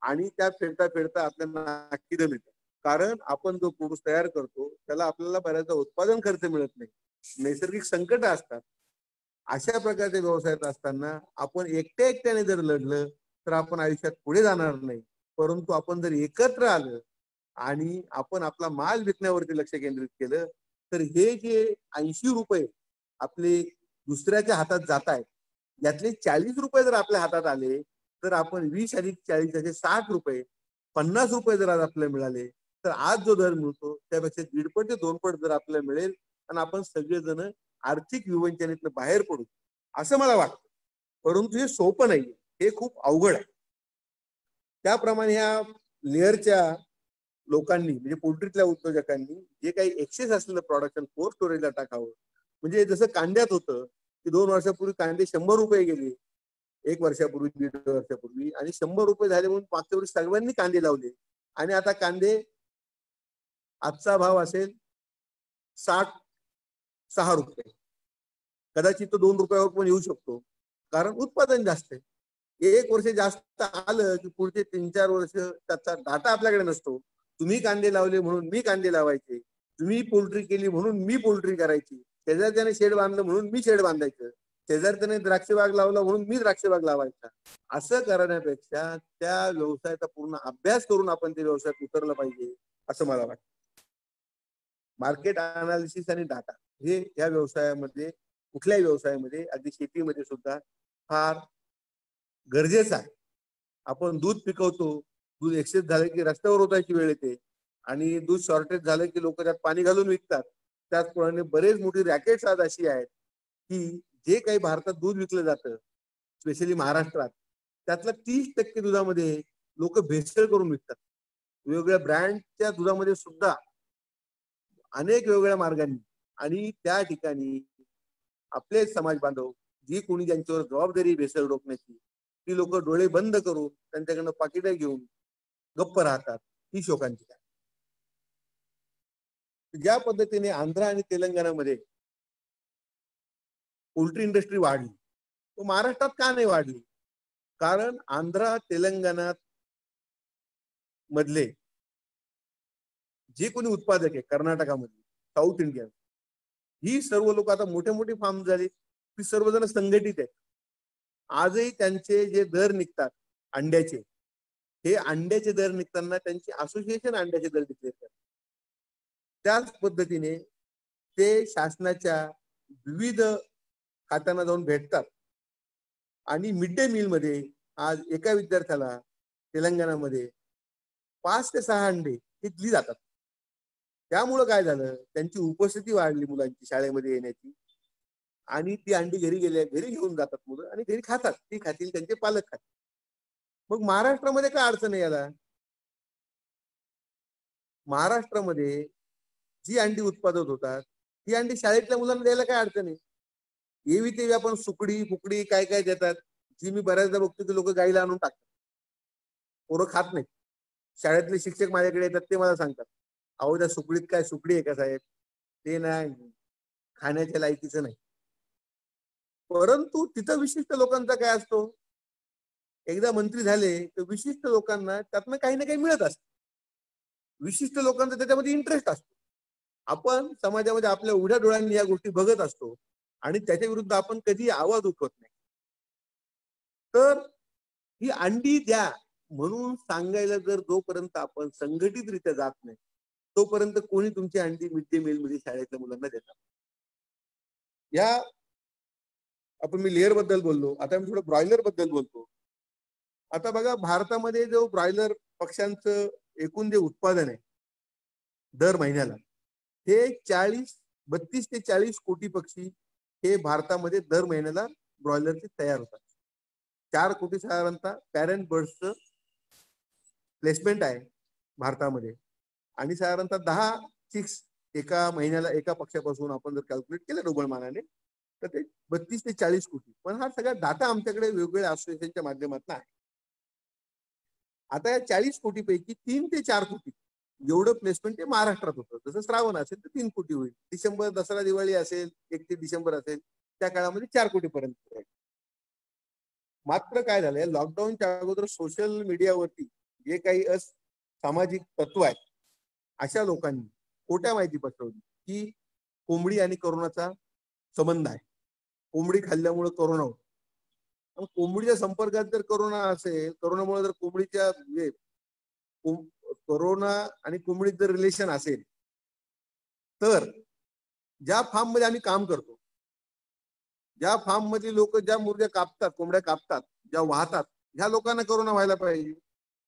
आणि त्या फेडता फेडता आपल्याला नाकी दम येतं. कारण आपण जो प्रोडक्ट तयार करतो त्याला आपल्याला बऱ्याचदा उत्पादन खर्च मिळत नाही, नैसर्गिक संकट असतात. अशा प्रकारच्या व्यवसायात असताना आपण एकट्याने जर लढलं तर आपण आयुष्यात पुढे जाणार नाही. परंतु आपण जर एकत्र आलं आणि आपण आपला माल विकण्यावरती लक्ष केंद्रित केलं तर हे जे 80 रुपये आपले दुसऱ्याच्या हातात जात आहेत यातले 40 रुपये जर आपल्या हातात आले तर आपण 20 अधिक 40 असे 60 रुपये 50 रुपये जर आज आपल्याला मिळाले तर आज जो दर मिळतो त्यापेक्षा 1.5 पट ते 2 पट जर आपल्याला मिळेल आणि आपण सगळेजण आर्थिक विवंचनेतनं बाहेर पडू असं मला वाटतं. परंतु हे सोपं नाही, हे खूप अवघड आहे. त्याप्रमाणे ह्या लेअरच्या लोकांनी म्हणजे पोल्ट्रीतल्या उद्योजकांनी जे काही एक्सेस असलेलं प्रोडक्शन कोल्ड स्टोरेजला टाकावं. म्हणजे जसं कांद्यात होतं की 2 वर्षापूर्वी कांदे 100 रुपये गेले, 1 वर्षापूर्वी 1.5 वर्षापूर्वी, आणि 100 रुपये झाले म्हणून मागच्या वर्षी सर्वांनी कांदे लावले आणि आता कांदे आजचा भाव असेल 66 रुपये, कदाचित तो 2 रुपयावर पण येऊ शकतो कारण उत्पादन जास्त आहे. 1 वर्ष जास्त आलं की पुढचे 3-4 वर्ष त्याचा डाटा आपल्याकडे नसतो. तुम्ही कांदे लावले म्हणून मी कांदे लावायचे, तुम्ही पोल्ट्री केली म्हणून मी पोल्ट्री करायची, शेजारच्याने शेड बांधलं म्हणून मी शेड बांधायचं, शेजारच्याने द्राक्ष बाग लावला म्हणून मी द्राक्ष बाग लावायचा. असं करण्यापेक्षा त्या व्यवसायाचा पूर्ण अभ्यास करून आपण त्या व्यवसायात उतरलं पाहिजे असं मला वाटतं. मार्केट अनालिसिस आणि डाटा हे या व्यवसायामध्ये, कुठल्याही व्यवसायामध्ये, अगदी शेतीमध्ये सुद्धा फार गरजेचं आहे. आपण दूध पिकवतो, दूध एक्सेस झालं की रस्त्यावर होतायची वेळ येते आणि दूध शॉर्टेज झालं की लोक त्यात पाणी घालून विकतात. त्याचप्रमाणे बरेच मोठी रॅकेट्स आज अशी आहेत की जे काही भारतात दूध विकलं जातं स्पेशली महाराष्ट्रात, त्यातल्या 30% दुधामध्ये लोक भेसळ करून विकतात. वेगवेगळ्या ब्रँडच्या दुधामध्ये सुद्धा अनेक वेगवेगळ्या मार्गांनी, आणि त्या ठिकाणी आपले समाज बांधव जी कोणी ज्यांच्यावर जबाबदारी भेसळ रोखण्याची, ती लोक डोळे बंद करून त्यांच्याकडनं पाकिटं घेऊन गप्प राहतात. ही शोकांची काय. ज्या पद्धतीने आंध्र आणि तेलंगणामध्ये पोल्ट्री इंडस्ट्री वाढली, तो महाराष्ट्रात का नाही वाढली? कारण आंध्र तेलंगणात मधले जे कोणी उत्पादक आहे, कर्नाटकामध्ये, साऊथ इंडिया, ही सर्व लोक आता मोठे मोठे फार्म झाले, ती सर्वजण संघटित आहेत. आजही त्यांचे जे दर निघतात अंड्याचे, हे अंड्याचे दर निघताना त्यांची असोसिएशन अंड्याचे दर डिक्लेअर करतात. त्याच पद्धतीने ते शासनाच्या विविध खात्यांना जाऊन भेटतात, आणि मिड डे मील मध्ये आज एका विद्यार्थ्याला तेलंगणामध्ये 5 ते 6 अंडे हे दिली जातात. त्यामुळं काय झालं, त्यांची उपस्थिती वाढली मुलांची शाळेमध्ये येण्याची, आणि ती अंडी घरी घरी घेऊन जातात मुलं, आणि घरी खातात. ती खातील, त्यांचे पालक खातील. मग महाराष्ट्रामध्ये काय अडचण आहे याला? महाराष्ट्रामध्ये जी अंडी उत्पादक होतात, ती अंडी शाळेतल्या मुलांना द्यायला काय अडचण आहे? एवी तेवी आपण सुकडी फुकडी काय काय देतात, जी मी बऱ्याचदा बघतो की लोक गाईला आणून टाकतात, पोरं खात नाहीत. शाळेतले शिक्षक माझ्याकडे येतात, ते मला सांगतात, अहो त्या सुकडीत काय सुकडी आहे का साहेब, ते नाही खाण्याच्या लायकीचं नाही. परंतु तिथं विशिष्ट लोकांचा काय असतो, एकदा मंत्री झाले तर विशिष्ट लोकांना त्यातनं काही ना काही मिळत असतं. विशिष्ट लोकांचा त्याच्यामध्ये इंटरेस्ट असतो. आपण समाजामध्ये आपल्या उघड्या डोळ्यांनी या गोष्टी बघत असतो, आणि त्याच्या विरुद्ध आपण कधी आवाज उठवत नाही. तर ही अंडी द्या म्हणून सांगायला जर जोपर्यंत आपण संघटितरित्या जात नाही, तोपर्यंत कोणी तुमची अंडी मिड डे मील मध्ये शाळेतल्या मुलांना देतात. या आपण मी लेअर बद्दल बोललो, आता मी थोडं ब्रॉयलर बद्दल बोलतो. आता बघा, भारतामध्ये जो ब्रॉयलर पक्ष्यांचं एकूण जे उत्पादन आहे दर महिन्याला, हे 32 ते 40 कोटी पक्षी हे भारतामध्ये दर महिन्याला ब्रॉयलरचे तयार होतात. 4 कोटी साधारणतः पॅरेंट बर्ड्सचं प्लेसमेंट आहे भारतामध्ये, आणि साधारणतः 10 चिक्स एका महिन्याला एका पक्षापासून आपण जर कॅल्क्युलेट केलं ढोबळमानाने, तर ते 32 ते 40 कोटी. पण हा सगळा डाटा आमच्याकडे वेगवेगळ्या असोसिएशनच्या माध्यमातून आहे. आता या 40 कोटी पैकी 3 ते 4 कोटी एवढं प्लेसमेंट ते महाराष्ट्रात होतं. जसं श्रावण असेल तर 3 कोटी होईल, डिसेंबर दसरा दिवाळी असेल 1 ते डिसेंबर असेल त्या काळामध्ये 4 कोटी पर्यंत जाईल. मात्र काय झालंय, लॉकडाऊनच्या अगोदर सोशल मीडियावरती जे काही सामाजिक तत्व आहेत, अशा लोकांनी खोट्या माहिती पसरवली की कोंबडी आणि कोरोनाचा संबंध आहे, कोंबडी खाल्ल्यामुळे कोरोना होतो. कोंबडीच्या संपर्कात जर कोरोना असेल, कोरोनामुळे जर कोंबडीच्या कोरोना आणि कोंबडीत जर रिलेशन असेल, तर ज्या फार्म मध्ये आम्ही काम करतो, ज्या फार्म मध्ये लोक ज्या मुर्ग्या कापतात, कोंबड्या कापतात, ज्या वाहतात, ह्या लोकांना कोरोना व्हायला पाहिजे.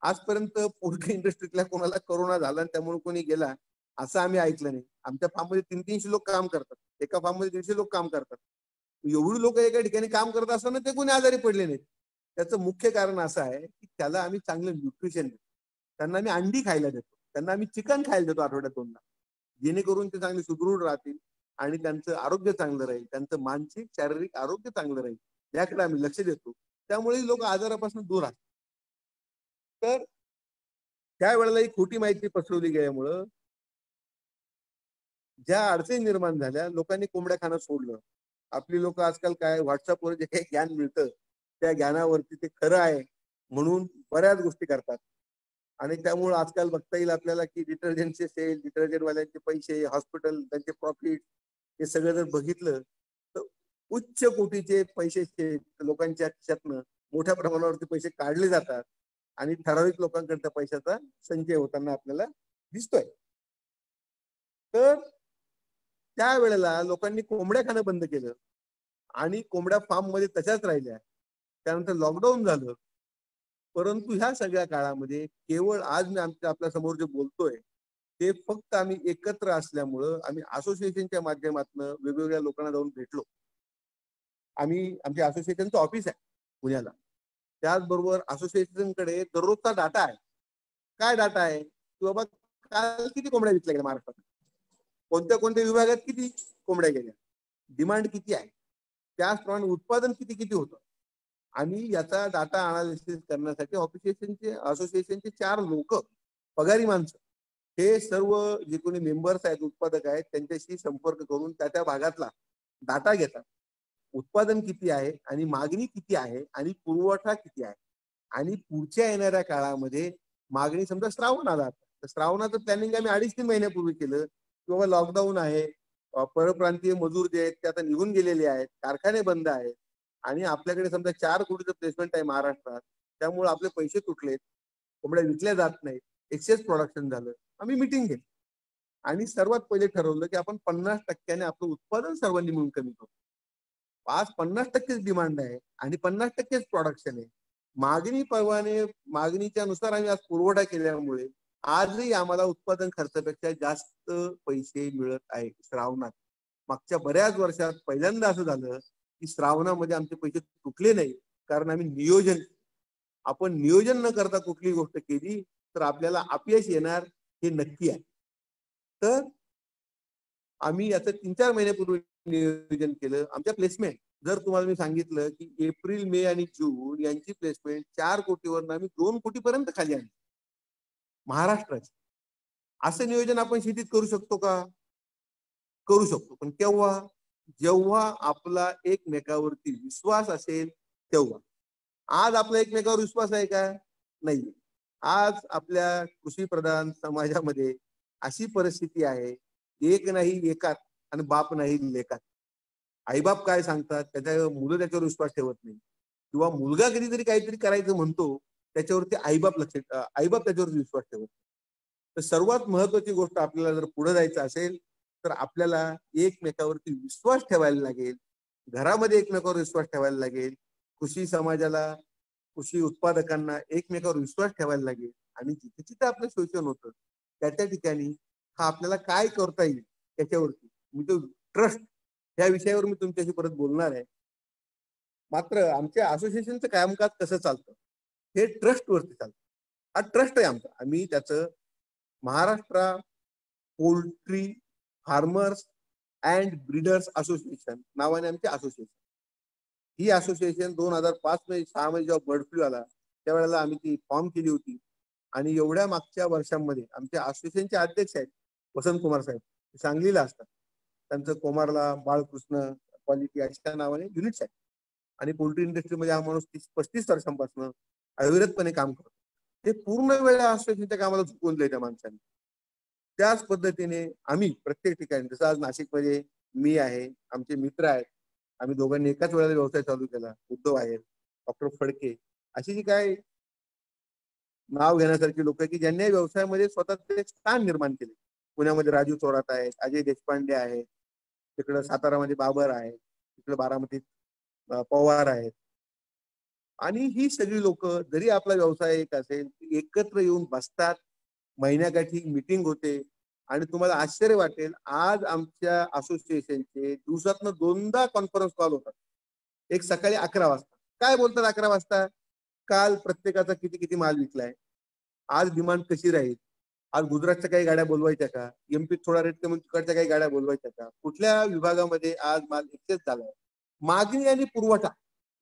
आजपर्यंत पोल्ट्री इंडस्ट्रीतल्या कोणाला कोरोना झाला आणि त्यामुळे कोणी गेला असं आम्ही ऐकलं नाही. आमच्या फार्म मध्ये 300-300 लोक काम करतात, एका फार्म मध्ये 300 लोक काम करतात. एवढी लोक एका ठिकाणी काम करत असताना ते कोणी आजारी पडले नाहीत. त्याचं मुख्य कारण असं आहे की त्याला आम्ही चांगलं न्यूट्रिशन देतो, त्यांना आम्ही अंडी खायला देतो, त्यांना आम्ही चिकन खायला देतो आठवड्यात 2दा, जेणेकरून ते चांगले सुदृढ राहतील आणि त्यांचं आरोग्य चांगलं राहील, त्यांचं मानसिक शारीरिक आरोग्य चांगलं राहील, याकडे आम्ही लक्ष देतो. त्यामुळे लोक आजारापासून दूर राहतात. तर त्यावेळेला ही खोटी माहिती पसरवली गेल्यामुळं ज्या अडचणी निर्माण झाल्या, लोकांनी कोंबड्या खाणं सोडलं. आपली लोक आजकाल काय व्हॉट्सअपवर जे काही ज्ञान मिळतं त्या ज्ञानावरती ते खरं आहे म्हणून बऱ्याच गोष्टी करतात. आणि त्यामुळे आजकाल बघता येईल आपल्याला की डिटर्जंटचे सेल, डिटर्जंटवाल्यांचे पैसे, हॉस्पिटल त्यांचे प्रॉफिट, हे सगळं जर बघितलं तर उच्च कोटीचे पैसे लोकांच्या खिशातनं मोठ्या प्रमाणावरती पैसे काढले जातात आणि ठराविक लोकांकडे त्या पैशाचा संचय होताना आपल्याला दिसतोय. तर त्यावेळेला लोकांनी कोंबड्या खाणं बंद केलं आणि कोंबड्या फार्म मध्ये तशाच राहिल्या. त्यानंतर लॉकडाऊन झालं. परंतु ह्या सगळ्या काळामध्ये केवळ आज मी आपल्या समोर जे बोलतोय ते फक्त आम्ही एकत्र असल्यामुळं, आम्ही असोसिएशनच्या माध्यमातून वेगवेगळ्या लोकांना जाऊन भेटलो. आम्ही आमच्या असोसिएशनचं ऑफिस आहे, पुण्याला. त्याचबरोबर असोसिएशनकडे दररोजचा डाटा आहे. काय डाटा आहे की बाबा काल किती कोंबड्या विकल्या गेल्या महाराष्ट्रात, कोणत्या कोणत्या विभागात किती कोंबड्या गेल्या, डिमांड किती आहे, त्याचप्रमाणे उत्पादन किती किती होतं. आणि याचा डाटा अनालिसिस करण्यासाठी असोसिएशनचे 4 लोक पगारी माणसं हे सर्व जे कोणी मेंबर्स आहेत, उत्पादक आहेत, त्यांच्याशी संपर्क करून त्या भागातला डाटा घेतात. उत्पादन किती आहे आणि मागणी किती आहे आणि पुरवठा किती आहे. आणि पुढच्या येणाऱ्या काळामध्ये मागणी, समजा श्रावण आला तर श्रावणाचं प्लॅनिंग आम्ही 2.5-3 महिन्यापूर्वी केलं की बाबा लॉकडाऊन आहे, परप्रांतीय मजूर जे आहेत ते आता निघून गेलेले आहेत, कारखाने बंद आहेत आणि आपल्याकडे समजा 4 कोटीचं प्लेसमेंट आहे महाराष्ट्रात, त्यामुळे आपले पैसे तुटलेत, कोंबड्या विकल्या जात नाहीत, एक्सेस प्रोडक्शन झालं. आम्ही मिटिंग घेतली आणि सर्वात पहिले ठरवलं की आपण 50% आपलं उत्पादन सर्वांनी मिळून कमी करू. आज 50% डिमांड आहे आणि 50% प्रोडक्शन आहे. मागणीच्या नुसार आम्ही आज पुरवठा केल्यामुळे आजही आम्हाला उत्पादन खर्चापेक्षा जास्त पैसे मिळत आहे श्रावणात. मागच्या बऱ्याच वर्षात पहिल्यांदा असं झालं की श्रावणामध्ये आमचे पैसे तुटले नाही, कारण आम्ही आपण नियोजन न करता कुठली गोष्ट केली तर आपल्याला अपयश येणार हे नक्की आहे. तर आम्ही याचं 3-4 महिन्यापूर्वी नियोजन केलं. आमच्या प्लेसमेंट जर तुम्हाला मी सांगितलं की एप्रिल, मे आणि जून यांची प्लेसमेंट 4 कोटीवरून आम्ही 2 कोटीपर्यंत खाली आणली महाराष्ट्राची. असं नियोजन आपण शेतीत करू शकतो का? करू शकतो, पण केव्हा? जेव्हा आपला एकमेकावरती विश्वास असेल तेव्हा. आज आपला एकमेकावर विश्वास आहे का? नाही. आज आपल्या कृषी प्रधान समाजामध्ये अशी परिस्थिती आहे, एक नाही एकात आणि बाप नाही लेखात. आईबाप काय सांगतात त्याच्या मुलं त्याच्यावर विश्वास ठेवत नाही, किंवा मुलगा कधीतरी काहीतरी करायचं म्हणतो त्याच्यावरती आईबाप त्याच्यावर विश्वास ठेवत नाही. तर सर्वात महत्वाची गोष्ट आपल्याला जर पुढे जायचं असेल तर आपल्याला एकमेकावरती विश्वास ठेवायला लागेल, घरामध्ये एकमेकावर विश्वास ठेवायला लागेल, कृषी समाजाला, कृषी उत्पादकांना एकमेकावर विश्वास ठेवायला लागेल. आणि जिथे जिथे आपलं शोषण होतं त्या ठिकाणी हा आपल्याला काय करता येईल त्याच्यावरती मी तो ट्रस्ट या विषयावर मी तुमच्याशी परत बोलणार आहे. मात्र आमच्या असोसिएशनचं कामकाज कसं चालतं हे ट्रस्ट वरती चालतं. हा ट्रस्ट आहे आमचा. आम्ही त्याचं Maharashtra poultry farmers and breeders association नावाने आमचे असोसिएशन. ही असोसिएशन 2005-06 मध्ये जेव्हा बर्ड फ्लू आला त्यावेळेला आम्ही ती फॉर्म केली होती. आणि एवढ्या मागच्या वर्षांमध्ये आमच्या असोसिएशनचे अध्यक्ष आहेत वसंत कुमार साहेब, सांगलीला असतात. त्यांचं कोमारला बाळकृष्ण क्वालिटी अशा नावाने युनिट्स आहेत. आणि पोल्ट्री इंडस्ट्रीमध्ये हा माणूस 30-35 वर्षांपासून अविरतपणे काम करतो. ते पूर्ण वेळ असोसिएशनच्या कामाला झुकवून दिले त्या माणसाने. त्याच पद्धतीने आम्ही प्रत्येक ठिकाणी, जसं आज नाशिकमध्ये मी आहे, आमचे मित्र आहेत, आम्ही दोघांनी एकाच वेळेला व्यवसाय चालू केला. उद्धव आहेत, डॉक्टर फडके, अशी जी काय नाव घेण्यासारखी लोक की ज्यांनी व्यवसायामध्ये स्वतःचे स्थान निर्माण केले. पुण्यामध्ये राजू चोरात आहेत, अजय देशपांडे आहेत, तिकडं सातारामध्ये बाबर आहे, तिकडे बारामतीत पवार आहेत. आणि ही सगळी लोक जरी आपला व्यवसाय एक असेल एकत्र येऊन बसतात, महिन्याकाठी मीटिंग होते. आणि तुम्हाला आश्चर्य वाटेल, आज आमच्या असोसिएशनचे दिवसातनं 2दा कॉन्फरन्स कॉल होतात. एक सकाळी 11 वाजता. काय बोलतात 11 वाजता? काल प्रत्येकाचा किती किती माल विकलाय, आज डिमांड कशी राहील, आज गुजरातच्या काही गाड्या बोलवायच्या का, एमपी थोडा रेट कमी, तिकडच्या काही गाड्या बोलवायच्या का, कुठल्या विभागामध्ये आज माल एक्सेस झालाय, मागणी आणि पुरवठा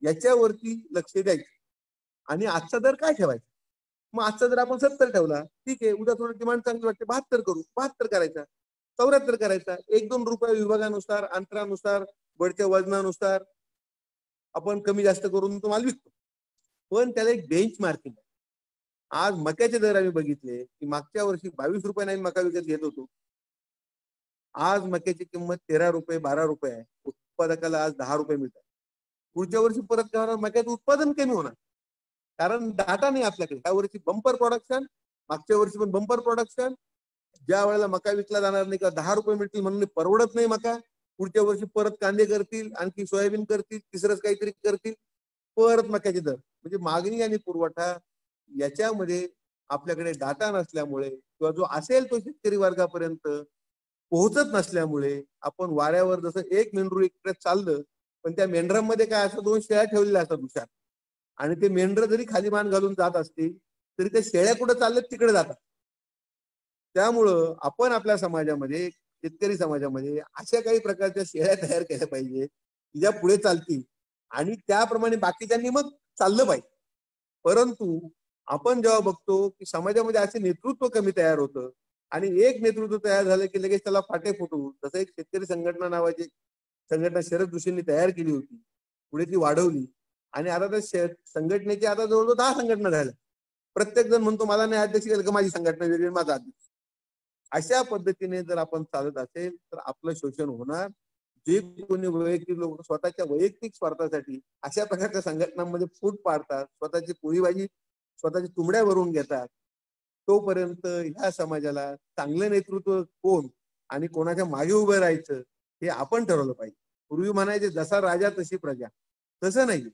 याच्यावरती लक्ष द्यायचं. आणि आजचा दर काय ठेवायचा? मग आजचा दर आपण 70 ठेवला, ठीक आहे, उद्या थोडं डिमांड चांगली वाटते 72 करू, 72 करायचा, 74 करायचा. 1-2 रुपये विभागानुसार, अंतरानुसार, बडच्या वजनानुसार आपण कमी जास्त करून तो माल विकतो. पण त्याला एक बेंच मार्किंग आहे. आज मक्याचे दर आम्ही बघितले की मागच्या वर्षी 22 रुपये मका विकत घेत होतो. आज मक्याची किंमत 13 रुपये 12 रुपये आहे. उत्पादकाला आज 10 रुपये मिळतात. पुढच्या वर्षी परत काय होणार? मक्याचं उत्पादन कमी होणार, कारण डाटा नाही आपल्याकडे. त्या वर्षी बंपर प्रोडक्शन, मागच्या वर्षी पण बंपर प्रोडक्शन. ज्या वेळेला मका विकला जाणार नाही का 10 रुपये मिळतील म्हणून परवडत नाही मका, पुढच्या वर्षी परत कांदे करतील, आणखी सोयाबीन करतील, तिसरंच काहीतरी करतील, परत मक्याचे दर. म्हणजे मागणी आणि पुरवठा याच्यामध्ये आपल्याकडे डाटा नसल्यामुळे किंवा जो असेल तो शेतकरी वर्गापर्यंत पोहोचत नसल्यामुळे आपण वाऱ्यावर जसं एक मेंढरू एक्सप्रेस चाललं, पण त्या मेंढरांमध्ये काय असं 2 शेळ्या ठेवलेल्या असतात हुशार, आणि ते मेंढर जरी खाली मान घालून जात असतील तरी ते शेळ्या कुठे चालल्यात तिकडे जातात. त्यामुळं आपण आपल्या समाजामध्ये, शेतकरी समाजामध्ये अशा काही प्रकारच्या शेळ्या तयार केल्या पाहिजे की ज्या पुढे चालतील आणि त्याप्रमाणे बाकीच्यांनी मग चाललं पाहिजे. परंतु आपण जेव्हा बघतो की समाजामध्ये असे नेतृत्व कमी तयार होतं आणि एक नेतृत्व तयार झालं की लगेच त्याला फाटे फुटू, तसं एक शेतकरी संघटना नावाची संघटना शरद जोशींनी तयार केली होती, पुढे ती वाढवली आणि आता त्या संघटनेची आता जवळजवळ 10 संघटना झाल्या. प्रत्येक जण म्हणतो मला नाही अध्यक्ष केलं का माझी संघटना वेगळी, माझा अध्यक्ष. अशा पद्धतीने जर आपण चालत असेल तर आपलं शोषण होणार. जे कोणी वैयक्तिक लोक स्वतःच्या वैयक्तिक स्वार्थासाठी अशा प्रकारच्या संघटनांमध्ये फूट पाडतात, स्वतःची पोळीभाजी स्वतःची तुंबड्या भरून घेतात, तोपर्यंत ह्या समाजाला चांगलं नेतृत्व कोण आणि कोणाच्या मागे उभं राहायचं हे आपण ठरवलं पाहिजे. पूर्वी म्हणायचे जसा राजा तशी प्रजा, तसं नाही.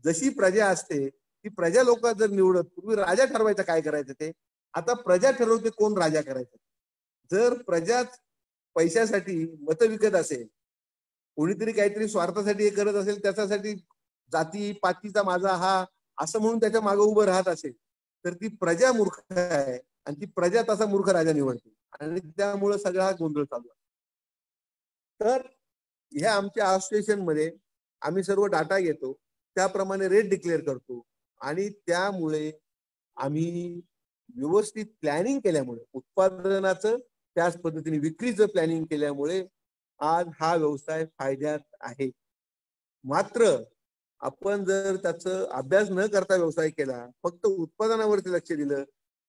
जशी प्रजा असते ती प्रजा लोक जर निवडत, पूर्वी राजा ठरवायचं काय करायचं ते, आता प्रजा ठरवते कोण राजा करायचं. जर प्रजाच पैशासाठी मत विकत असेल, कोणीतरी काहीतरी स्वार्थासाठी हे करत असेल, त्याच्यासाठी जाती पातीचा माझा हा असं म्हणून त्याच्या मागे उभं राहत असेल तर ती प्रजा मूर्ख आहे आणि ती प्रजा तसा मूर्ख राजा निवडते आणि त्यामुळे सगळा गोंधळ चालू आहे. तर ह्या आमच्या असोसिएशन मध्ये आम्ही सर्व डाटा घेतो, त्याप्रमाणे रेट डिक्लेअर करतो आणि त्यामुळे आम्ही व्यवस्थित प्लॅनिंग केल्यामुळे, उत्पादनाचं त्याच पद्धतीने विक्रीचं प्लॅनिंग केल्यामुळे आज हा व्यवसाय फायद्यात आहे. मात्र आपण जर त्याचा अभ्यास न करता व्यवसाय केला, फक्त उत्पादनावरती लक्ष दिलं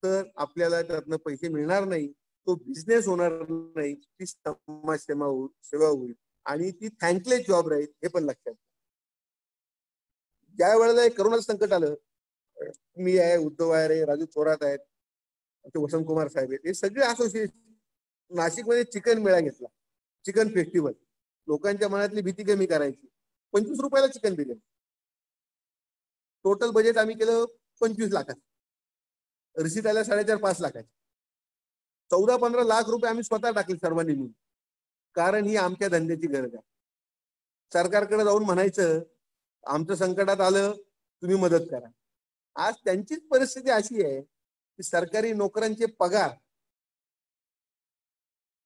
तर आपल्याला त्यातनं पैसे मिळणार नाही, तो बिझनेस होणार नाही, ती समाज सेवा होईल आणि ती थँकलेस जॉब राहील. हे पण लक्षात. ज्या वेळेला करोना संकट आलं, मी आहे, उद्धव आहे, राजू थोरात आहेत, वसंत कुमार साहेब आहेत, हे सगळे असोसिएशन नाशिकमध्ये चिकन मेळा घेतला, चिकन फेस्टिवल. लोकांच्या मनातली भीती कमी करायची. 25 रुपयाला चिकन बिर्याणी. टोटल बजेट आम्ही केलं 25 लाखाचं. रिसीट आल्या 4.5-5 लाखाची. 14-15 लाख रुपये आम्ही स्वतः टाकले सर्वांनी मिळून, कारण ही आमच्या धंद्याची गरज आहे. सरकारकडे जाऊन म्हणायचं आमचं संकटात आलं, तुम्ही मदत करा. आज त्यांचीच परिस्थिती अशी आहे की सरकारी नोकरांचे पगार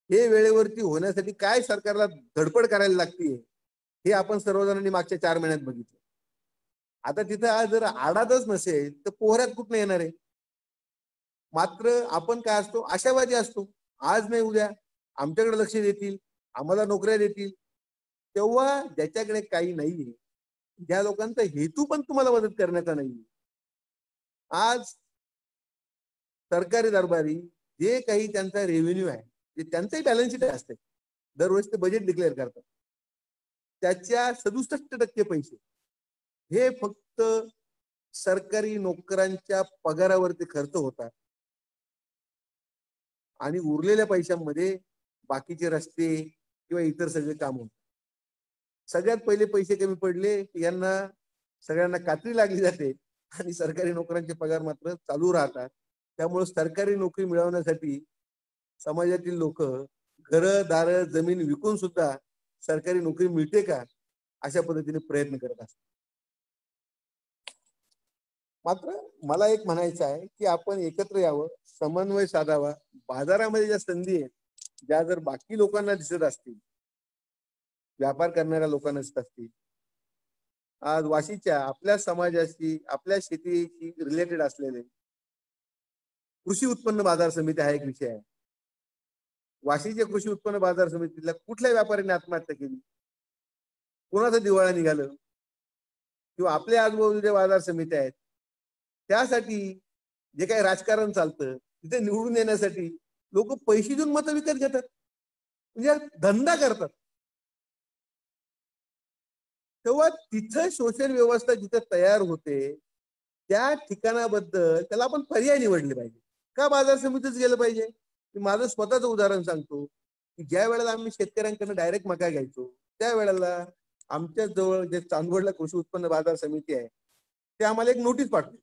हे वेळेवरती होण्यासाठी काय सरकारला धडपड करायला लागते हे आपण सर्वजणांनी मागच्या 4 महिन्यात बघितलं. आता तिथं आज जर आडातच नसेल तर पोहऱ्यात कुठं येणार आहे. मात्र आपण काय असतो, आशावादी असतो. आज नाही उद्या आमच्याकडे लक्ष देतील, आम्हाला नोकऱ्या देतील. तेव्हा ज्याच्याकडे काही नाहीये, ज्या लोकांचा हेतू पण तुम्हाला मदत करण्याचा नाहीये, आज सरकारी दरबारी जे काही त्यांचा रेव्हेन्यू आहे, जे त्यांचंही बॅलन्स शीट असते, दरवर्षी ते बजेट डिक्लेअर करतात, त्याच्या 67% पैसे हे फक्त सरकारी नोकरांच्या पगारावरती खर्च होतात आणि उरलेल्या पैशांमध्ये बाकीचे रस्ते किंवा इतर सगळे काम होतात. सगळ्यात पहिले पैसे कमी पडले की यांना सगळ्यांना कात्री लागली जाते आणि सरकारी नोकरांचे पगार मात्र चालू राहतात. त्यामुळे सरकारी नोकरी मिळवण्यासाठी समाजातील लोक घरं दारं जमीन विकून सुद्धा सरकारी नोकरी मिळते का अशा पद्धतीने प्रयत्न करत असतात. मात्र मला एक म्हणायचं आहे की आपण एकत्र यावं, समन्वय साधावा. बाजारामध्ये ज्या संधी आहेत, ज्या जर बाकी लोकांना दिसत असतील, व्यापार करणाऱ्या लोकांना दिसत असतील, आज वाशीच्या आपल्या समाजाशी, आपल्या शेतीशी रिलेटेड असलेले कृषी उत्पन्न बाजार समिती हा एक विषय आहे. वाशीच्या कृषी उत्पन्न बाजार समितीला कुठल्या व्यापाऱ्याने आत्महत्या केली, कोणाचं दिवाळा निघालं, किंवा आपल्या आजूबाजूच्या बाजार समित्या आहेत त्यासाठी जे काही राजकारण चालतं, तिथे निवडून येण्यासाठी लोक पैसे देऊन मतं विकत घेतात, म्हणजे धंदा करतात. तेव्हा तिथं शोषण व्यवस्था जिथे तयार होते त्या ठिकाणाबद्दल त्याला आपण पर्याय निवडले पाहिजे. का बाजार समितीच गेलं पाहिजे? माझं स्वतःचं उदाहरण सांगतो की ज्या वेळेला आम्ही शेतकऱ्यांकडून डायरेक्ट मका घ्यायचो, त्यावेळेला आमच्या जवळ जे चांदवडला कृषी उत्पन्न बाजार समिती आहे ते आम्हाला एक नोटीस पाठवली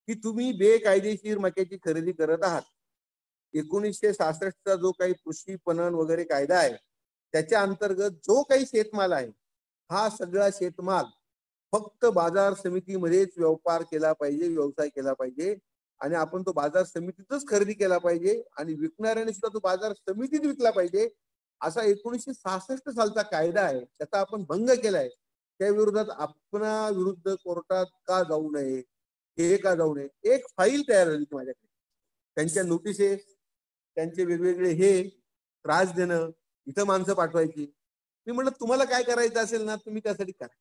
की तुम्ही बेकायदेशीर मक्याची खरेदी करत आहात. 1966चा जो काही कृषी पणन वगैरे कायदा आहे त्याच्या अंतर्गत जो काही शेतमाल आहे, हा सगळा शेतमाल फक्त बाजार समितीमध्येच व्यापार केला पाहिजे, व्यवसाय केला पाहिजे आणि आपण तो बाजार समितीतच खरेदी केला पाहिजे आणि विकणाऱ्याने सुद्धा तो बाजार समितीत विकला पाहिजे असा 1966 सालचा कायदा आहे, त्याचा आपण भंग केलाय. त्या विरोधात आपणा विरुद्ध कोर्टात का जाऊ नये, हे का जाऊ नये. एक फाईल तयार झाली माझ्याकडे, त्यांच्या नोटिसेस, त्यांचे वेगवेगळे हे त्रास देणं, इथं माणसं पाठवायची. मी म्हटलं तुम्हाला काय करायचं असेल ना तुम्ही त्यासाठी करा.